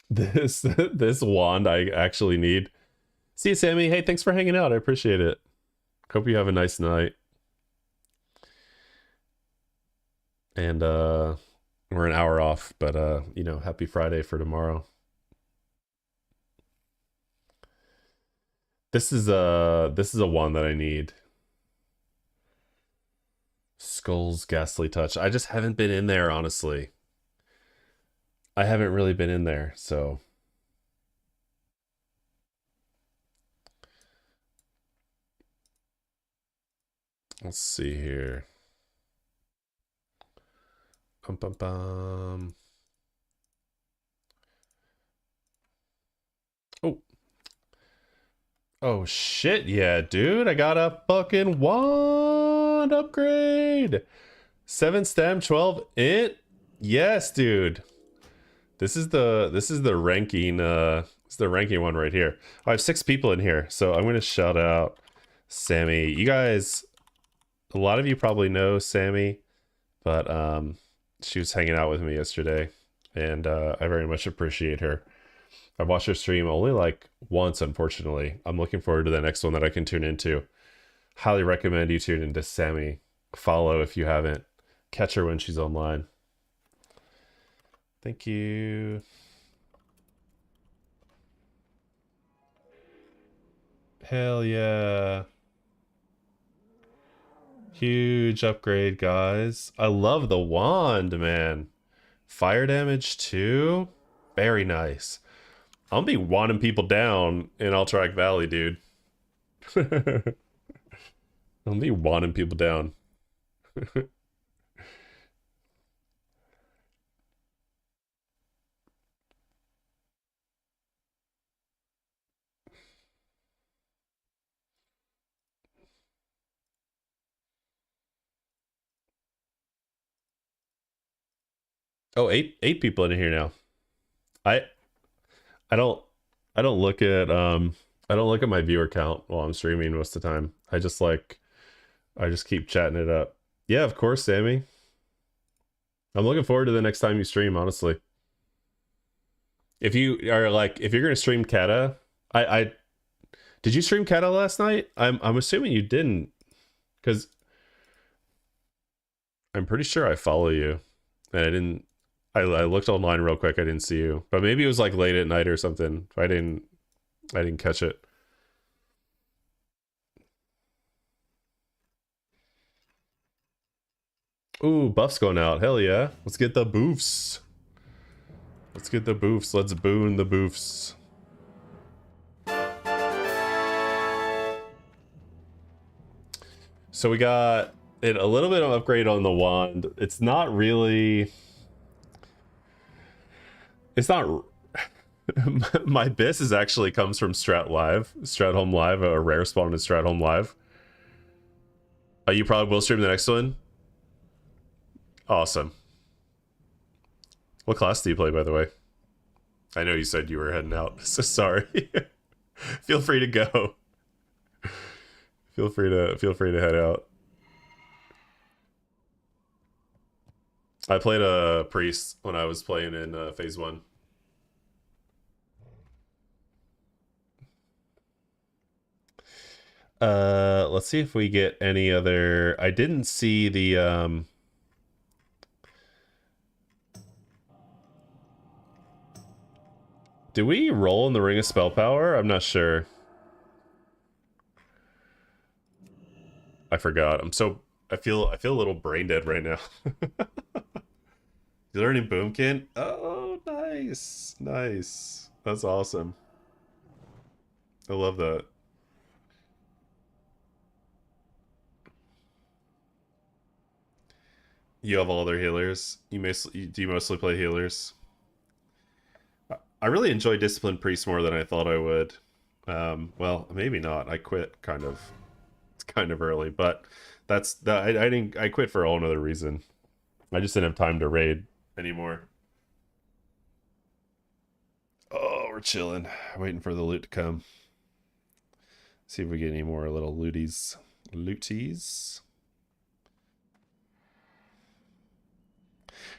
This wand I actually need. See you, Sammy. Hey, thanks for hanging out. I appreciate it. Hope you have a nice night. And we're an hour off, but you know, happy Friday for tomorrow. This is a wand that I need. Skull's Ghastly Touch. I just haven't been in there, honestly. I haven't really been in there, so let's see here. Bum, bum, bum. Oh shit, yeah, dude. I got a fucking wand upgrade. 7 stem, 12 int. Yes, dude. This is the ranking it's the ranking one right here. I have 6 people in here, so I'm gonna shout out Sammy. You guys, a lot of you probably know Sammy, but she was hanging out with me yesterday, and I very much appreciate her. I watched her stream only like once, unfortunately. I'm looking forward to the next one that I can tune into. Highly recommend you tune into Sammy. Follow if you haven't. Catch her when she's online. Thank you. Hell yeah. Huge upgrade, guys. I love the wand, man. Fire damage too. Very nice. I'll be wanting people down in Alterac Valley, dude. I'll be wanting people down. Oh, eight people in here now. I don't look at my viewer count while I'm streaming most of the time. I just keep chatting it up. Yeah, of course, Sammy. I'm looking forward to the next time you stream, honestly. If you're gonna stream Kata, I did you stream Kata last night? I'm assuming you didn't, because I'm pretty sure I follow you. And I didn't. I looked online real quick. I didn't see you, but maybe it was like late at night or something. I didn't catch it. Ooh, buff's going out. Hell yeah. Let's get the boofs. Let's get the boofs. Let's boon the boofs. So we got it a little bit of upgrade on the wand. It's not really. It's not. My bis is actually comes from Stratholme Live, a rare spawn in Stratholme Live. You probably will stream the next one. Awesome. What class do you play, by the way? I know you said you were heading out, so sorry. Feel free to go. Feel free to head out. I played a priest when I was playing in phase 1. Let's see if we get any other. I didn't see the did we roll in the Ring of Spell Power? I'm not sure. I forgot. I feel a little brain dead right now. You're learning Boomkin? Oh, nice. Nice. That's awesome. I love that. You have all other healers? Do you mostly play healers? I really enjoy Discipline Priest more than I thought I would. Well, maybe not. I quit kind of. It's kind of early, but I quit for a whole other reason. I just didn't have time to raid anymore. Oh, we're chilling, waiting for the loot to come. See if we get any more little looties.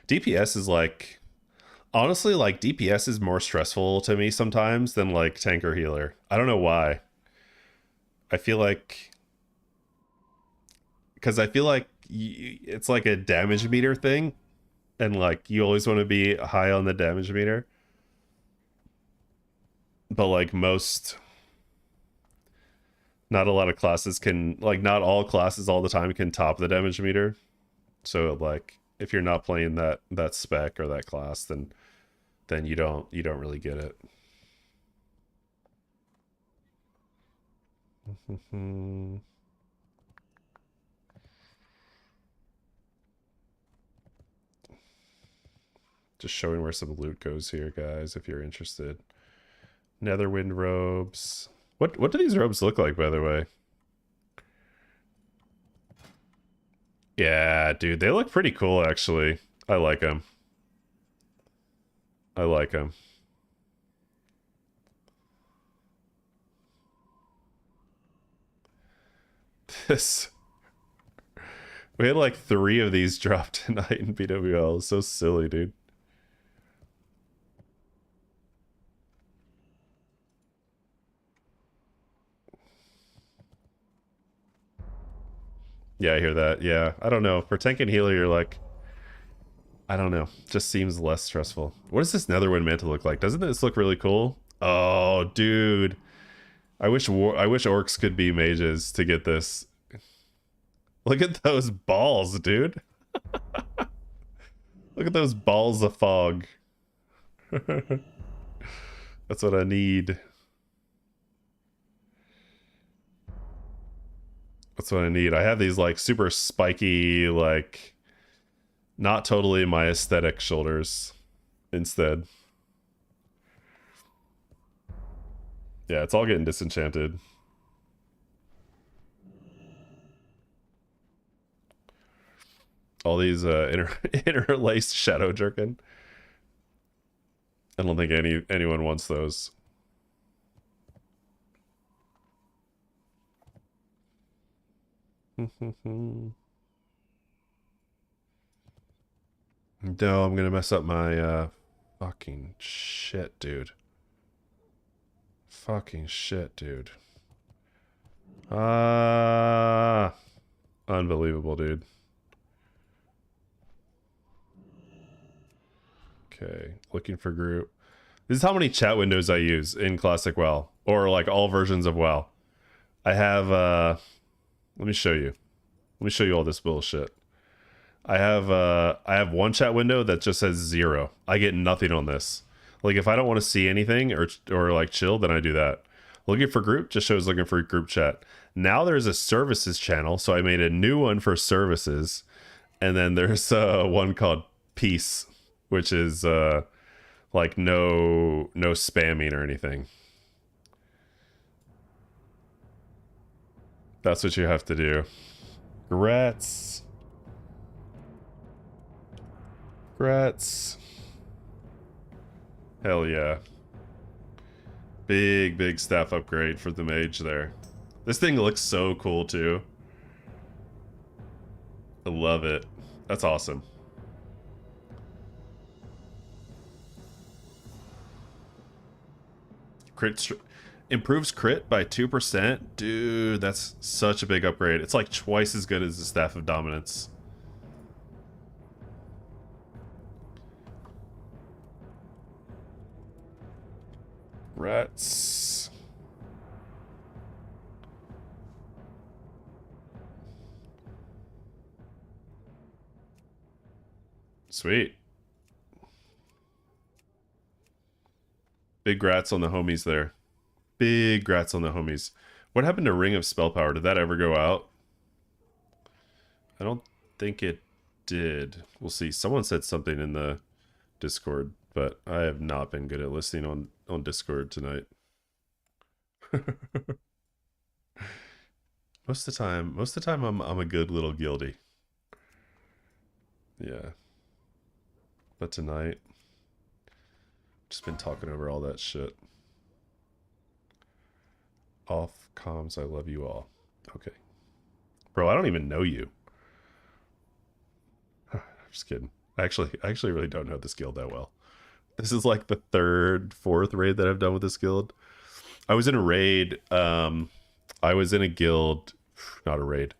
DPS is like, honestly, like DPS is more stressful to me sometimes than like tank or healer. I don't know why. I feel like, because I feel like it's like a damage meter thing, and like you always want to be high on the damage meter, but like not a lot of classes can, like not all classes all the time can top the damage meter. So like if you're not playing that spec or that class, then you don't really get it. Just showing where some loot goes here, guys, if you're interested. Netherwind robes. What do these robes look like, by the way? Yeah, dude, they look pretty cool, actually. I like them. I like them. This... We had like 3 of these dropped tonight in BWL. It's so silly, dude. Yeah, I hear that. Yeah, I don't know. For tank and healer, you're like, I don't know. Just seems less stressful. What does this Netherwind mantle look like? Doesn't this look really cool? Oh, dude. I wish orcs could be mages to get this. Look at those balls, dude. Look at those balls of fog. That's what I need. That's what I need. I have these like super spiky, like not totally my aesthetic shoulders instead. Yeah, it's all getting disenchanted. All these interlaced shadow jerkin. I don't think anyone wants those. No, I'm gonna mess up my fucking shit, dude. Fucking shit, dude. Unbelievable, dude. Okay, looking for group. This is how many chat windows I use in Classic WoW, or like all versions of WoW. I have, let me show you. Let me show you all this bullshit. I have one chat window that just says 0. I get nothing on this. Like if I don't want to see anything or like chill, then I do that. Looking for group just shows looking for group chat. Now there's a services channel, so I made a new one for services, and then there's one called peace, which is like no spamming or anything. That's what you have to do. Grats. Hell yeah. Big staff upgrade for the mage there. This thing looks so cool too. I love it. That's awesome. Improves crit by 2%. Dude, that's such a big upgrade. It's like twice as good as the Staff of Dominance. Rats. Sweet. Big grats on the homies there. Big grats on the homies. What happened to Ring of Spell Power? Did that ever go out? I don't think it did. We'll see. Someone said something in the Discord, but I have not been good at listening on Discord tonight. Most of the time I'm a good little guilty. Yeah. But tonight, just been talking over all that shit. Off comms, I love you all. Okay. Bro, I don't even know you. Just kidding. I actually really don't know this guild that well. This is like the 3rd, 4th raid that I've done with this guild. I was in a raid. I was in a guild, not a raid.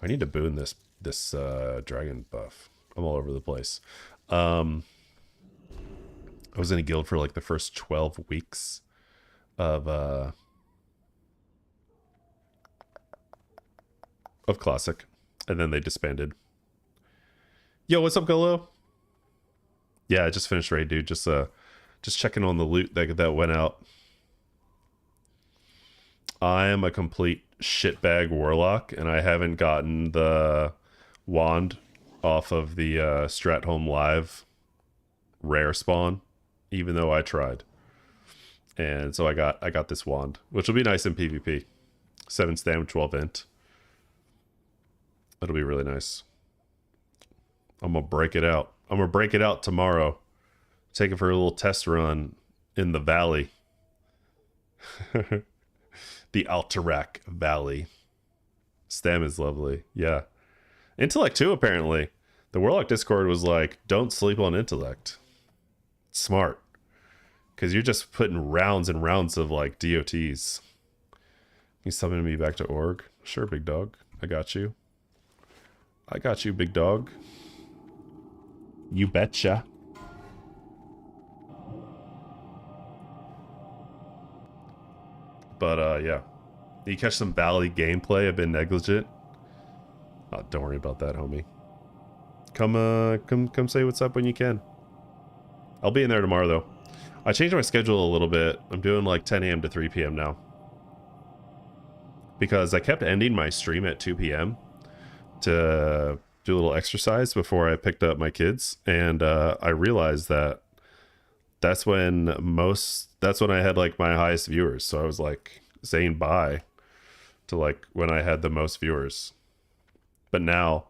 I need to boon this dragon buff. I'm all over the place. I was in a guild for like the first 12 weeks of Classic, and then they disbanded. Yo, what's up, Golo? Yeah, I just finished raid, dude. Just checking on the loot that went out. I am a complete shitbag warlock, and I haven't gotten the wand off of the Stratholme Live rare spawn, even though I tried. And so I got this wand, which will be nice in PvP. 7 stam, 12 int. It'll be really nice. I'm gonna break it out. I'm gonna break it out tomorrow. Take it for a little test run in the valley. The Alterac Valley. Stam is lovely. Yeah. Intellect too, apparently. The Warlock Discord was like, don't sleep on intellect. Smart. Because you're just putting rounds and rounds of like DOTs. You summoning me back to org? Sure, big dog. I got you. I got you, big dog. You betcha. But yeah. You catch some Valley gameplay. I've been negligent. Oh, don't worry about that, homie. Come say what's up when you can. I'll be in there tomorrow though. I changed my schedule a little bit. I'm doing like 10 a.m. to 3 p.m. now. Because I kept ending my stream at 2 p.m. to do a little exercise before I picked up my kids, and I realized that that's when I had like my highest viewers. So I was like saying bye to like when I had the most viewers. But now,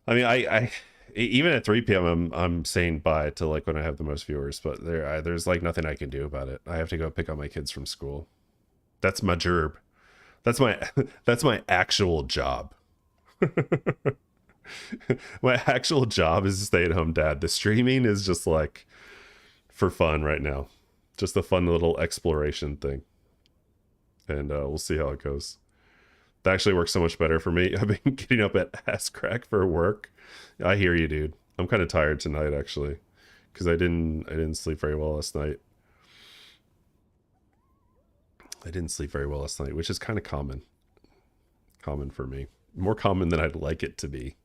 I mean, I even at 3 p.m. I'm saying bye to like when I have the most viewers. But there's like nothing I can do about it. I have to go pick up my kids from school. That's my gerb. That's my actual job. My actual job is a stay-at-home dad. The streaming is just like for fun right now. Just a fun little exploration thing. And we'll see how it goes. That actually works so much better for me. I've been getting up at ass crack for work. I hear you, dude. I'm kind of tired tonight, actually. because I didn't sleep very well last night. I didn't sleep very well last night, which is kind of common for me. More common than I'd like it to be,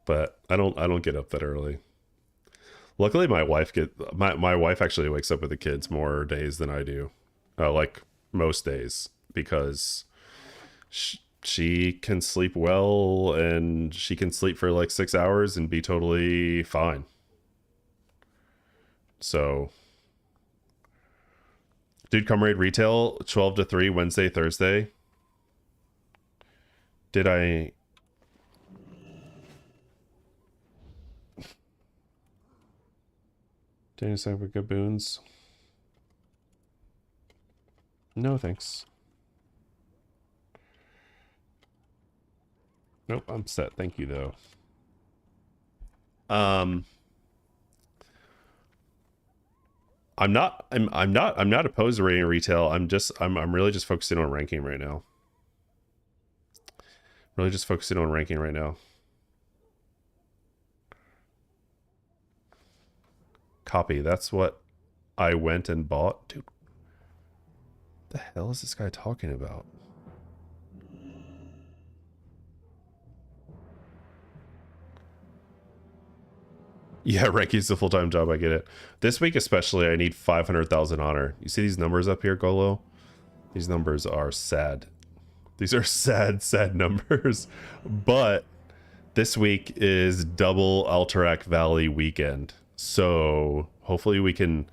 but I don't get up that early. Luckily, my wife actually wakes up with the kids more days than I do, like most days, because she can sleep well, and she can sleep for like 6 hours and be totally fine. So, dude, Comrade Retail 12 to 3 Wednesday, Thursday. Did I... Danny Cyber Gaboons? No, thanks. Nope, I'm set. Thank you, though. I'm not opposed to rating retail. I'm really just focusing on ranking right now. Really just focusing on ranking right now. Copy. That's what I went and bought. Dude, the hell is this guy talking about? Yeah, ranking's a full-time job. I get it. This week especially, I need 500,000 honor. You see these numbers up here, Golo? These numbers are sad. These are sad, sad numbers. But this week is double Alterac Valley weekend. So hopefully we can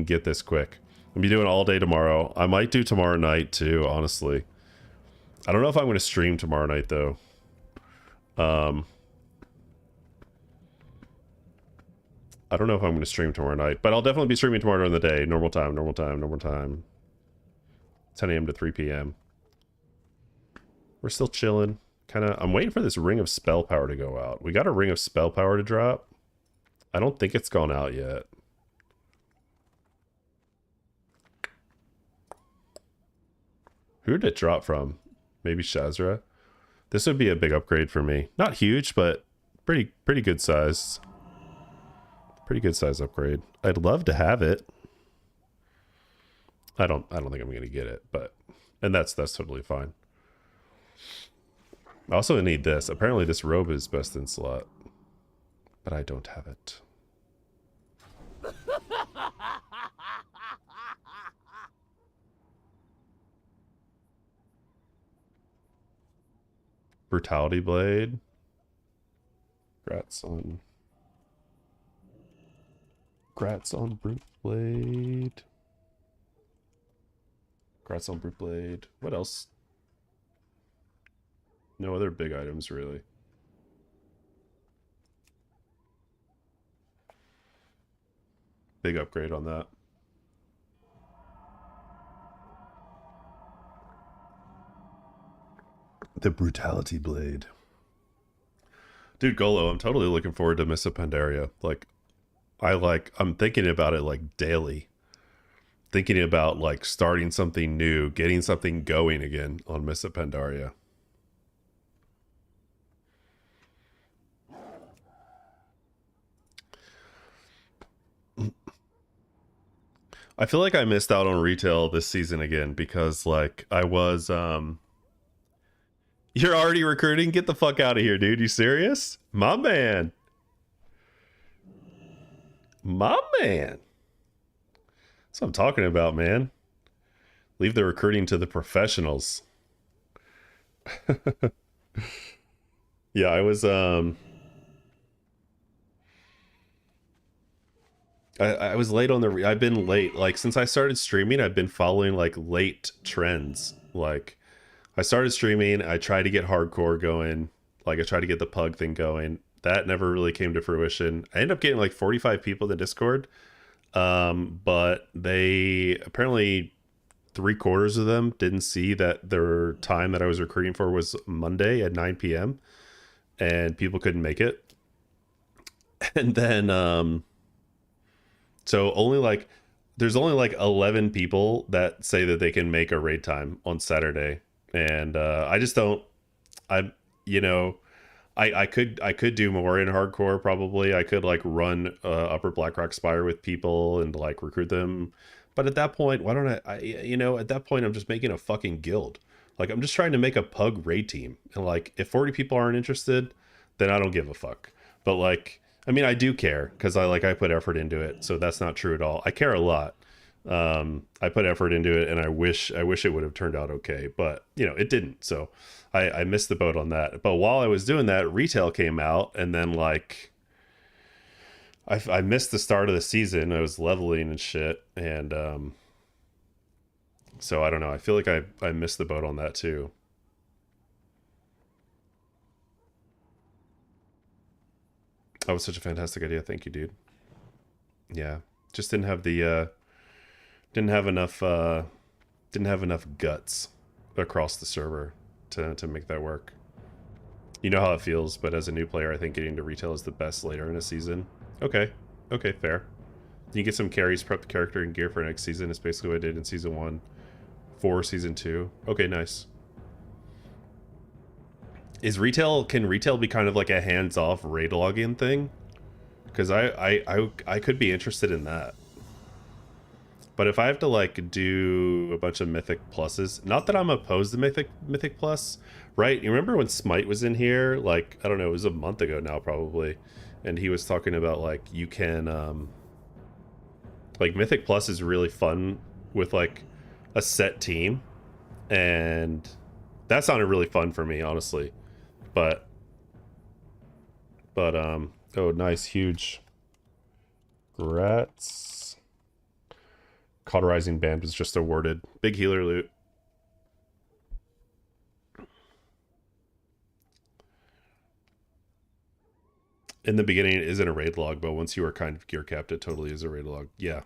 get this quick. I'll be doing all day tomorrow. I might do tomorrow night too, honestly. I don't know if I'm going to stream tomorrow night though. I don't know if I'm going to stream tomorrow night, but I'll definitely be streaming tomorrow during the day. Normal time. 10 a.m. to 3 p.m. We're still chilling. I'm waiting for this Ring of Spell Power to go out. We got a Ring of Spell Power to drop. I don't think it's gone out yet. Who did it drop from? Maybe Shazra? This would be a big upgrade for me. Not huge, but pretty good size. Pretty good size upgrade. I'd love to have it. I don't think I'm gonna get it, and that's totally fine. I also need this. Apparently this robe is best in slot, but I don't have it. Brutality Blade. Grats on Brute Blade. Grats on Brute Blade. What else? No other big items, really. Big upgrade on that. The Brutality Blade. Dude, Golo, I'm totally looking forward to Miss Pandaria. I'm thinking about it like daily. Thinking about like starting something new, getting something going again on Miss Pandaria. I feel like I missed out on retail this season again because like I was You're already recruiting? Get the fuck out of here, dude. You serious? My man. My man. That's what I'm talking about, man. Leave the recruiting to the professionals. Yeah, I was I was late on the I've been late. Like since I started streaming, I've been following like late trends. Like I started streaming, I tried to get hardcore going, like I tried to get the pug thing going. That never really came to fruition. I ended up getting like 45 people in the Discord. But they apparently 3/4 of them didn't see that their time that I was recruiting for was Monday at 9 p.m. and people couldn't make it. And then so there's only like 11 people that say that they can make a raid time on Saturday. And I just don't, I could do more in hardcore probably. I could like run Upper Blackrock Spire with people and like recruit them. But at that point, why don't at that point I'm just making a fucking guild. Like I'm just trying to make a pug raid team. And like if 40 people aren't interested, then I don't give a fuck. But like I mean I do care because I put effort into it. So that's not true at all. I care a lot. I put effort into it and I wish it would have turned out okay, but it didn't. So I missed the boat on that. But while I was doing that, retail came out, and then like I missed the start of the season. I was leveling and shit, and so I don't know. I feel like I missed the boat on that too. That was such a fantastic idea. Thank you, dude. Yeah, just didn't have the didn't have enough guts across the server to make that work. You know how it feels, but as a new player, I think getting to retail is the best later in a season. Okay, fair. You get some carries, prep the character, and gear for next season. Is basically what I did in season 1 for season 2. Okay, nice. Can retail be kind of like a hands-off raid login thing? Because I could be interested in that. But if I have to like do a bunch of mythic pluses, not that I'm opposed to mythic plus, right? You remember when Smite was in here? Like I don't know, it was a month ago now probably, and he was talking about like you can like mythic plus is really fun with like a set team, and that sounded really fun for me honestly. But oh nice, huge. Congrats. Cauterizing Band was just awarded. Big healer loot. In the beginning, it isn't a raid log, but once you are kind of gear capped, it totally is a raid log. Yeah.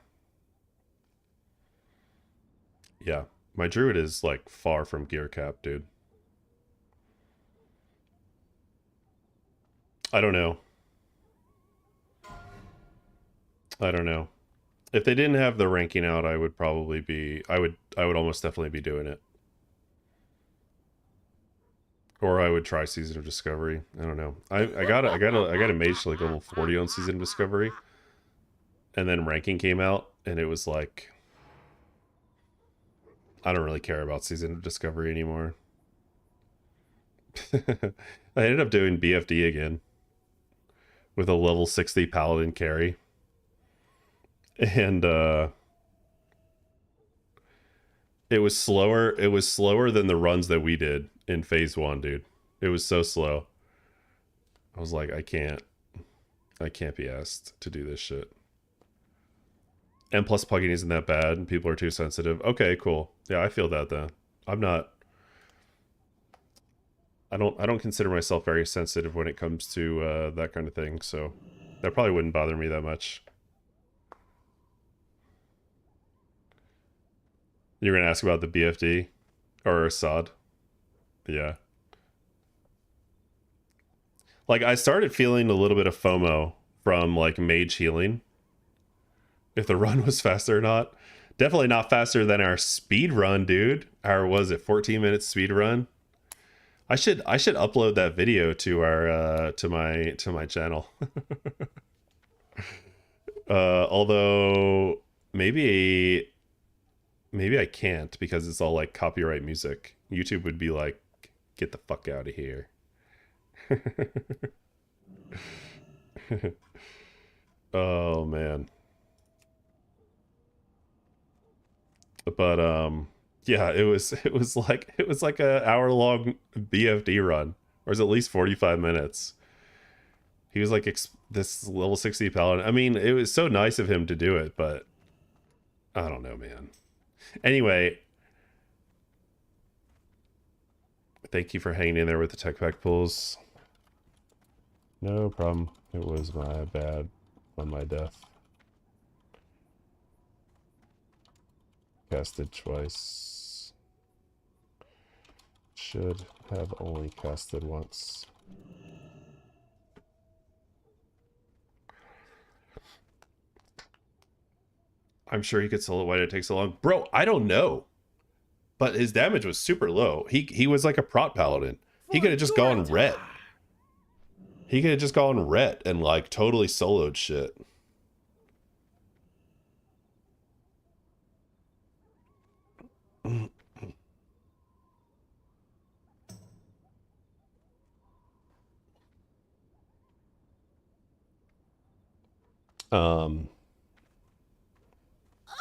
Yeah. My druid is like far from gear capped, dude. I don't know. If they didn't have the ranking out, I would probably be I would almost definitely be doing it. Or I would try Season of Discovery. I don't know. I got a mage to like level 40 on Season of Discovery. And then ranking came out and it was like I don't really care about Season of Discovery anymore. I ended up doing BFD again with a level 60 paladin carry. And it was slower than the runs that we did in phase 1, dude. It was so slow. I was like, I can't be asked to do this shit. And plus plugging isn't that bad and people are too sensitive. Okay, cool. Yeah, I feel that then. I don't consider myself very sensitive when it comes to that kind of thing, so that probably wouldn't bother me that much. You're gonna ask about the BFD or Assad? Yeah. Like I started feeling a little bit of FOMO from like mage healing. If the run was faster or not. Definitely not faster than our speed run, dude. Our was it 14-minute speed run? I should upload that video to our to my channel. Although maybe I can't because it's all like copyright music. YouTube would be like, get the fuck out of here. Oh man. But yeah, it was like a hour-long BFD run, or is at least 45 minutes. He was like this level 60 paladin. I mean, it was so nice of him to do it, but I don't know, man. Anyway, thank you for hanging in there with the tech pack pulls. No problem. It was my bad on my death. Casted twice. Should have only casted once. I'm sure he could solo. Why did it take so long? Bro, I don't know. But his damage was super low. He was like a prot paladin. He could have just gone red. He could have just gone Rhett and like totally soloed shit.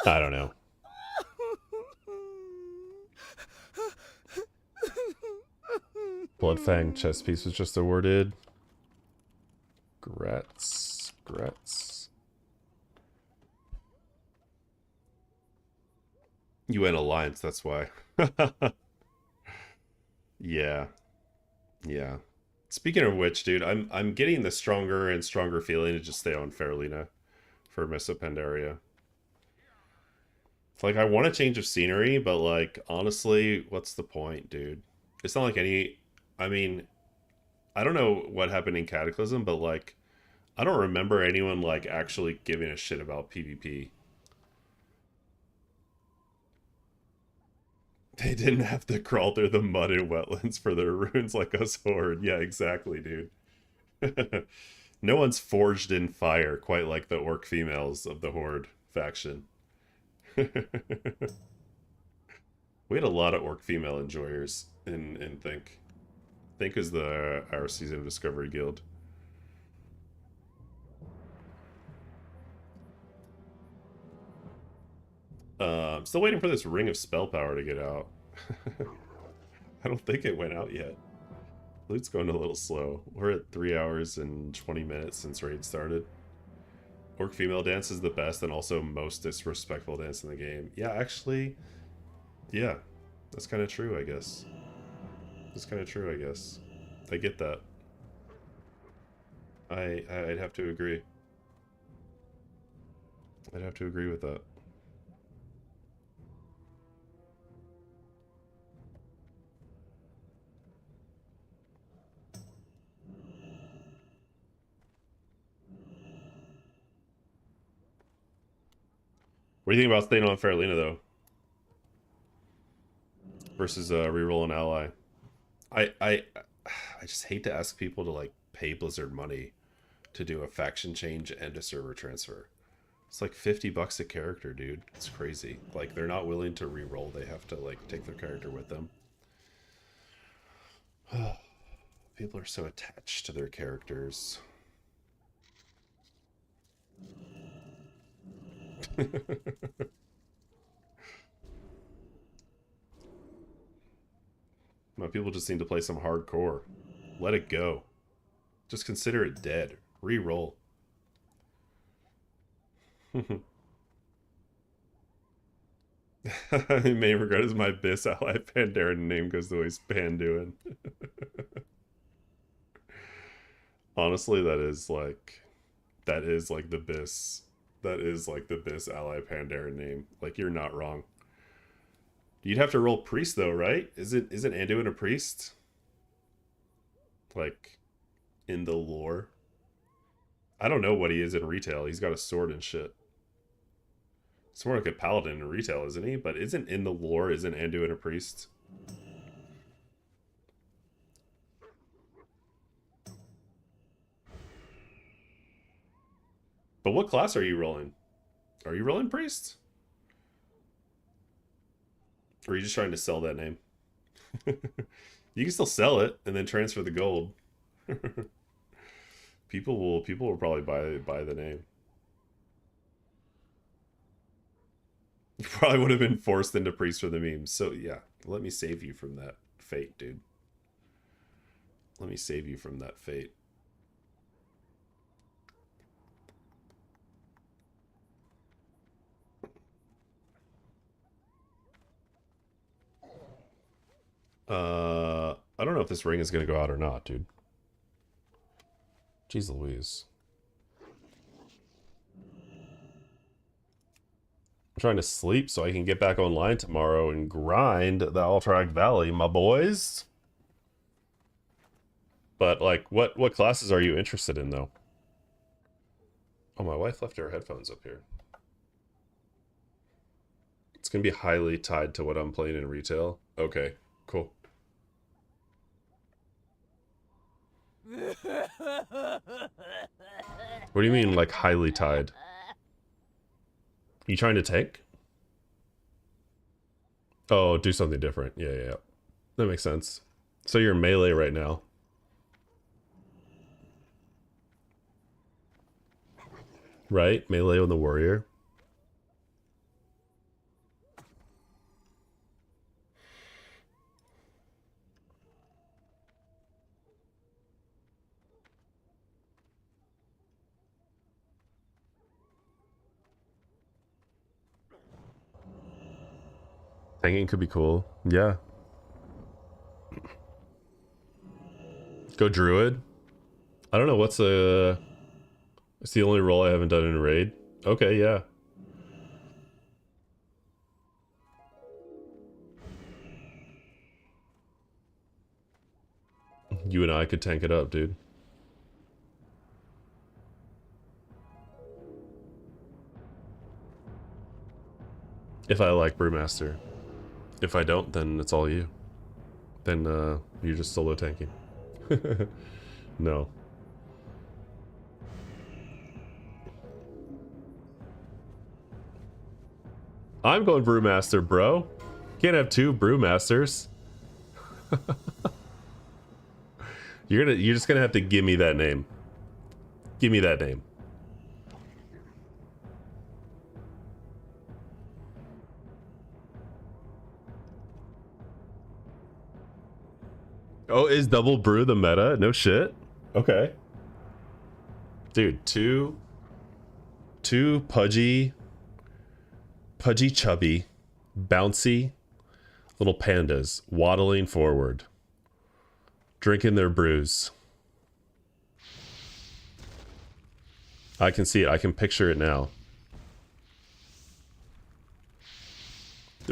I don't know. Bloodfang chess piece was just awarded. Grats. You went Alliance, that's why. Yeah. Speaking of which, dude, I'm getting the stronger and stronger feeling to just stay on Faralina for Miss of Pandaria. Like, I want a change of scenery, but like, honestly, what's the point, dude? It's not like any... I mean, I don't know what happened in Cataclysm, but like, I don't remember anyone like actually giving a shit about PvP. They didn't have to crawl through the mud and wetlands for their runes like us Horde. Yeah, exactly, dude. No one's forged in fire quite like the orc females of the Horde faction. We had a lot of orc female enjoyers in Think. Think is our Season of Discovery guild. I'm still waiting for this Ring of Spell Power to get out. I don't think it went out yet. Loot's going a little slow. We're at 3 hours and 20 minutes since raid started. Orc female dance is the best and also most disrespectful dance in the game. Yeah, actually, yeah, that's kind of true, I guess. I get that. I'd have to agree. I'd have to agree with that. What do you think about staying on Faralina, though? Versus reroll an ally. I just hate to ask people to like pay Blizzard money to do a faction change and a server transfer. It's like $50 a character, dude. It's crazy. Like, they're not willing to re-roll. They have to like take their character with them. People are so attached to their characters. My people just need to play some hardcore. Let it go. Just consider it dead. Re-roll. Main regret is my Biss ally Pandaren name because the way Span doing. Honestly, that is like the Biss. That is like the Biss ally Pandaren name. Like, you're not wrong. You'd have to roll priest though, right? Isn't Anduin a priest? Like, in the lore. I don't know what he is in retail. He's got a sword and shit. It's more like a paladin in retail, isn't he? But isn't in the lore, isn't Anduin a priest? But what class are you rolling? Are you rolling priest? Or are you just trying to sell that name? You can still sell it and then transfer the gold. People will probably buy the name. You probably would have been forced into priest for the memes. So yeah, let me save you from that fate, dude. Let me save you from that fate. I don't know if this ring is gonna go out or not, dude. Jeez Louise. I'm trying to sleep so I can get back online tomorrow and grind the Alterac Valley, my boys. But like, what classes are you interested in though? Oh, my wife left her headphones up here. It's gonna be highly tied to what I'm playing in retail. Okay, cool. What do you mean, like, highly tied? You trying to tank? Oh, do something different. Yeah, yeah, yeah. That makes sense. So you're melee right now. Right? Melee on the warrior. Tanking could be cool. Yeah. Go druid. I don't know what's it's the only role I haven't done in a raid. Okay, yeah. You and I could tank it up, dude. If I like Brewmaster. If I don't, then it's all you. Then you're just solo tanking. No. I'm going Brewmaster, bro. Can't have two Brewmasters. You're just gonna have to give me that name. Give me that name. Oh, is double brew the meta? No shit. Okay. Dude, two pudgy, chubby, bouncy little pandas waddling forward, drinking their brews. I can see it. I can picture it now.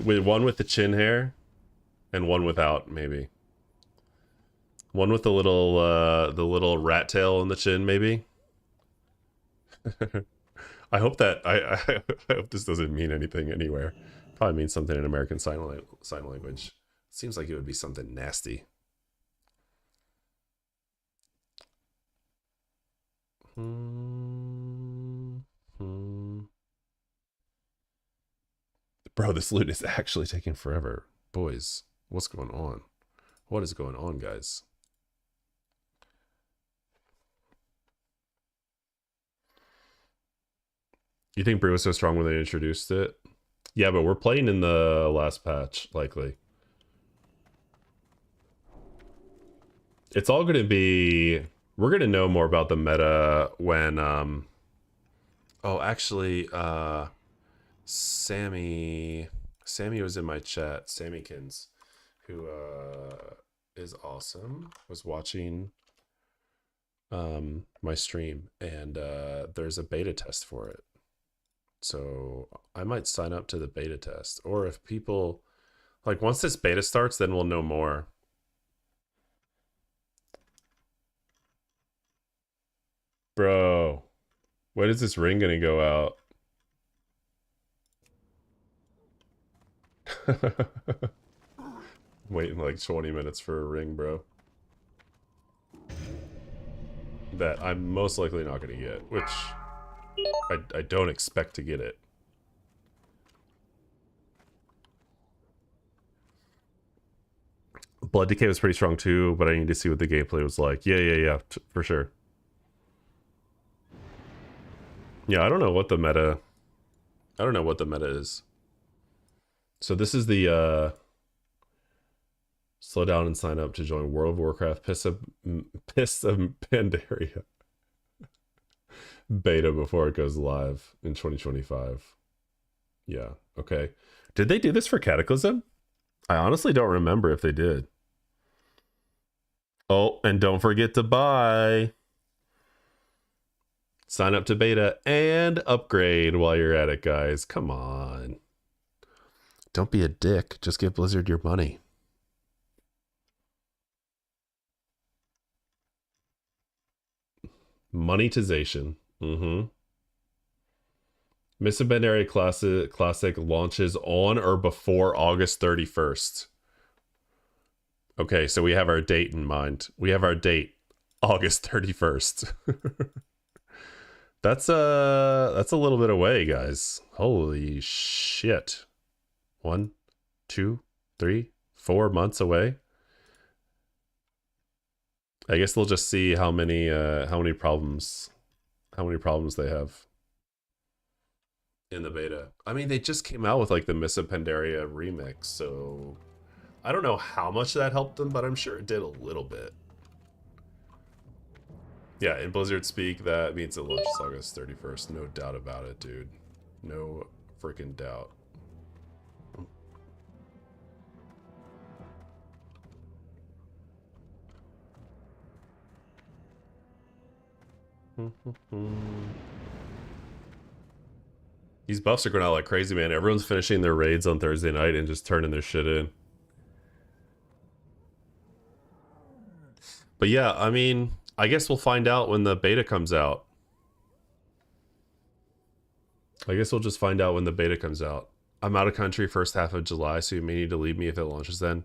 With one with the chin hair and one without, maybe. One with the little rat tail on the chin, maybe. I hope that I hope this doesn't mean anything anywhere. Probably means something in American sign language. Seems like it would be something nasty. Bro, this loot is actually taking forever. Boys, what's going on? What is going on, guys? You think Brew was so strong when they introduced it? Yeah, but we're playing in the last patch, likely. It's all going to be... We're going to know more about the meta when... Oh, actually, Sammy was in my chat. Sammykins, who is awesome, was watching my stream, and there's a beta test for it. So I might sign up to the beta test. Or if people... Like, once this beta starts, then we'll know more. Bro, when is this ring gonna go out? Waiting like 20 minutes for a ring, bro. That I'm most likely not gonna get, which I don't expect to get it. Blood Decay was pretty strong too, but I need to see what the gameplay was like. Yeah, for sure. Yeah, I don't know what the meta is. So this is the slow down and sign up to join World of Warcraft Piss of Pandaria beta before it goes live in 2025. Yeah, okay. Did they do this for Cataclysm? I honestly don't remember if they did. Oh, and don't forget to buy. Sign up to beta and upgrade while you're at it, guys. Come on. Don't be a dick. Just give Blizzard your money. Monetization. Miss of Pandaria Classic launches on or before August 31st. Okay, so we have our date in mind. We have our date. August 31st. That's a little bit away, guys. Holy shit. 1, 2, 3, 4 months away. I guess they'll just see how many problems they have in the beta. I mean, they just came out with like the Miss Pandaria remix, so I don't know how much that helped them, but I'm sure it did a little bit. Yeah, in Blizzard speak, that means it launches August 31st. No doubt about it, dude. No freaking doubt. These buffs are going out like crazy, man. Everyone's finishing their raids on Thursday night and just turning their shit in. But yeah, I mean, I guess we'll find out when the beta comes out. I guess we'll just find out when the beta comes out. I'm out of country first half of July, so you may need to leave me if it launches then.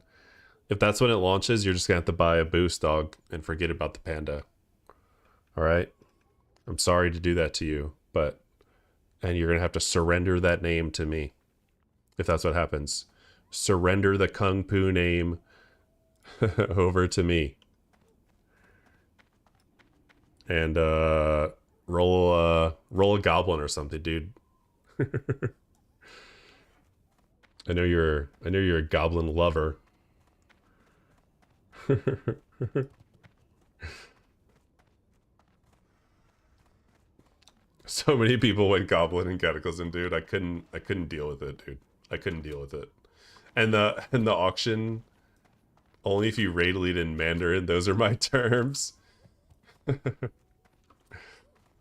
If that's when it launches, you're just going to have to buy a boost, dog, and forget about the panda. Alright? I'm sorry to do that to you, but... And you're going to have to surrender that name to me. If that's what happens. Surrender the Kung Fu name over to me. And roll a goblin or something, dude. I know you're a goblin lover. So many people went goblin and cataclysm, dude. I couldn't deal with it, dude. I couldn't deal with it. And the auction, only if you raid lead in Mandarin, those are my terms.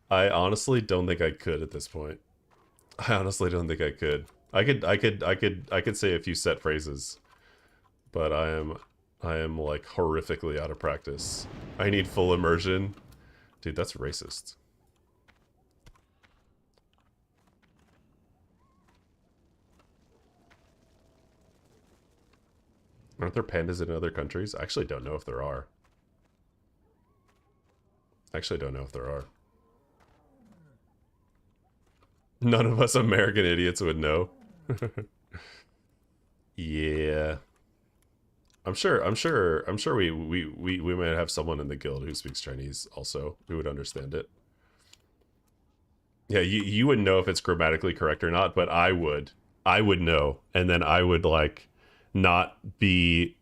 I honestly don't think I could at this point. I honestly don't think I could. I could say a few set phrases, but I am like horrifically out of practice. I need full immersion. Dude, that's racist. Aren't there pandas in other countries? I actually don't know if there are. None of us American idiots would know. Yeah. I'm sure we might have someone in the guild who speaks Chinese also, who would understand it. Yeah, you wouldn't know if it's grammatically correct or not, but I would. I would know, and then I would like not be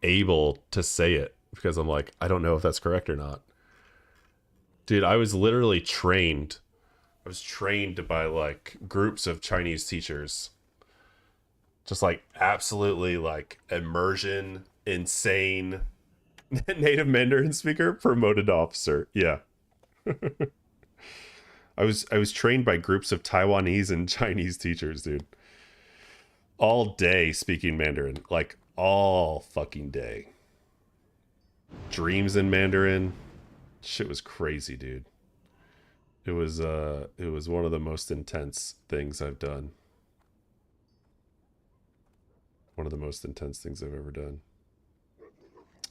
able to say it because I'm like, I don't know if that's correct or not. Dude, I was literally trained. I was trained by like groups of Chinese teachers. Just like absolutely like immersion, insane native Mandarin speaker, promoted officer. Yeah. I was trained by groups of Taiwanese and Chinese teachers, dude. All day speaking Mandarin, like all fucking day. Dreams in Mandarin. Shit was crazy, dude. It was one of the most intense things I've done. One of the most intense things I've ever done.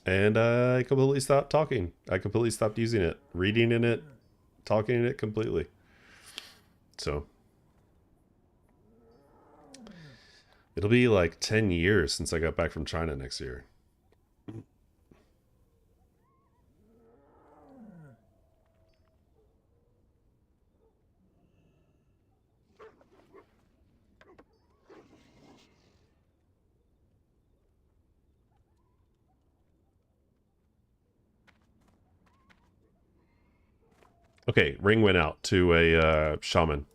And I completely stopped talking. I completely stopped using it. Reading in it, talking in it completely. So it'll be like 10 years since I got back from China next year. Okay, ring went out to a shaman.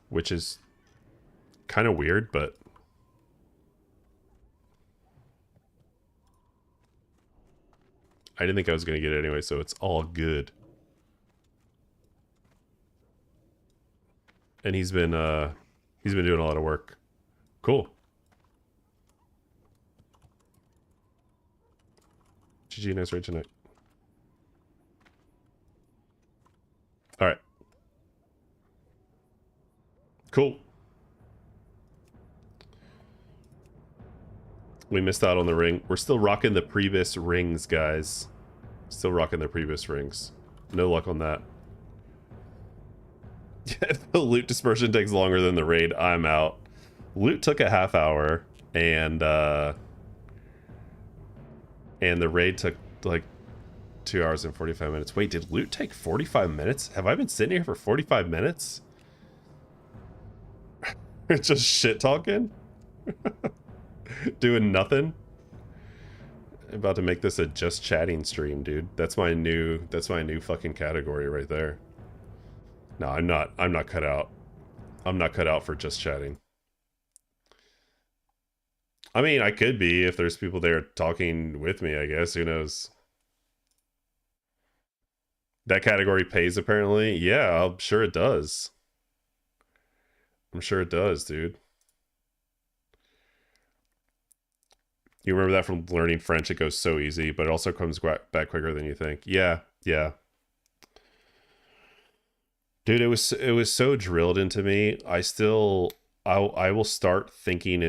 Which is kind of weird, but... I didn't think I was going to get it anyway, so it's all good. And he's been doing a lot of work. Cool. GG, nice raid tonight. Alright. Cool. We missed out on the ring. We're still rocking the previous rings, guys. Still rocking the previous rings. No luck on that. If the loot dispersion takes longer than the raid, I'm out. Loot took a half hour, and the raid took like 2 hours and 45 minutes. Wait, did loot take 45 minutes? Have I been sitting here for 45 minutes? Just shit talking? Doing nothing? I'm about to make this a just chatting stream, dude. That's my new fucking category right there. No, I'm not cut out. I'm not cut out for just chatting. I mean, I could be if there's people there talking with me, I guess. Who knows? That category pays, apparently. Yeah, I'm sure it does. I'm sure it does, dude. You remember that from learning French? It goes so easy, but it also comes back quicker than you think. Yeah, yeah. Dude, it was so drilled into me. I will start thinking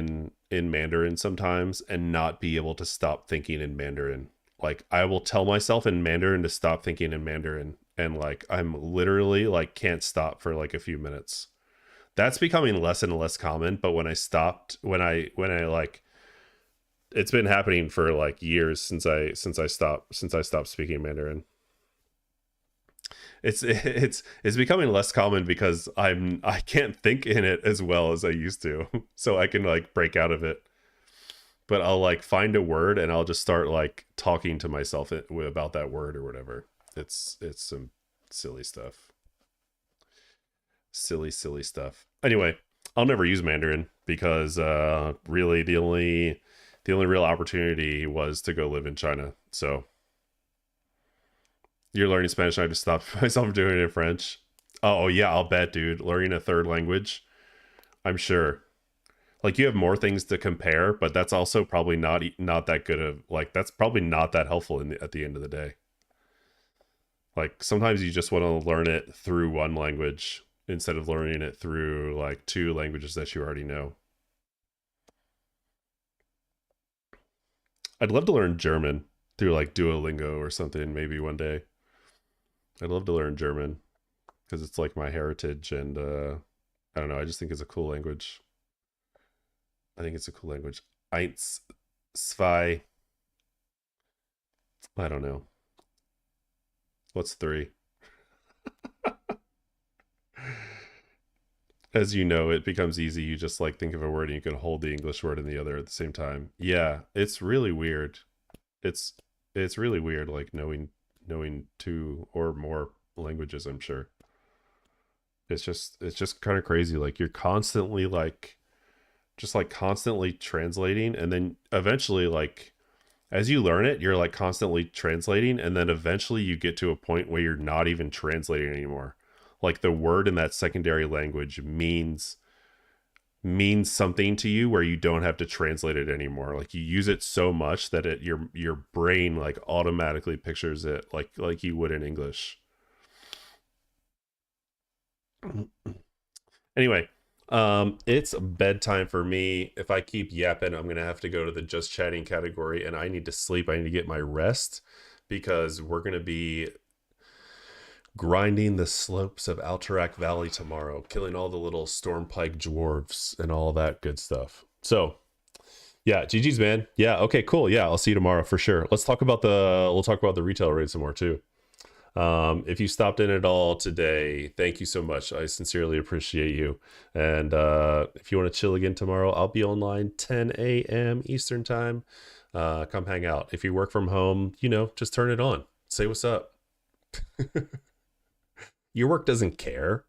in Mandarin sometimes and not be able to stop thinking in Mandarin. Like, I will tell myself in Mandarin to stop thinking in Mandarin, and like I'm literally like can't stop for like a few minutes. That's becoming less and less common, but when I like, it's been happening for like years since I stopped speaking Mandarin. It's becoming less common because I can't think in it as well as I used to. So I can like break out of it. But I'll like find a word and I'll just start like talking to myself about that word or whatever. It's some silly stuff. Silly stuff. Anyway, I'll never use Mandarin because really the only real opportunity was to go live in China. So you're learning Spanish, and I just stopped myself from doing it in French. Oh yeah, I'll bet, dude. Learning a third language, I'm sure. Like, you have more things to compare, but that's also probably not that good of, like, that's probably not that helpful at the end of the day. Like, sometimes you just want to learn it through one language instead of learning it through like 2 languages that you already know. I'd love to learn German through like Duolingo or something maybe one day. I'd love to learn German because it's like my heritage, and I don't know, I just think it's a cool language. I think it's a cool language. Eins, zwei. I don't know. What's 3? As you know, it becomes easy. You just like think of a word and you can hold the English word and the other at the same time. Yeah, it's really weird. It's really weird, like knowing 2 or more languages, I'm sure. It's just kind of crazy. Like, you're constantly like constantly translating, and then eventually, like, as you learn it, you're like constantly translating, and then eventually you get to a point where you're not even translating anymore. Like, the word in that secondary language means something to you where you don't have to translate it anymore. Like, you use it so much that your brain like automatically pictures it like you would in English. Anyway, it's bedtime for me. If I keep yapping, I'm gonna have to go to the just chatting category, and I need to sleep. I need to get my rest because we're gonna be grinding the slopes of Alterac Valley tomorrow, killing all the little Stormpike dwarves and all that good stuff. So yeah, GG's, man. Yeah, okay, cool. Yeah, I'll see you tomorrow for sure. We'll talk about the retail raid some more too. If you stopped in at all today, thank you so much. I sincerely appreciate you. And if you want to chill again tomorrow, I'll be online 10 a.m. Eastern time. Come hang out. If you work from home, just turn it on. Say what's up. Your work doesn't care.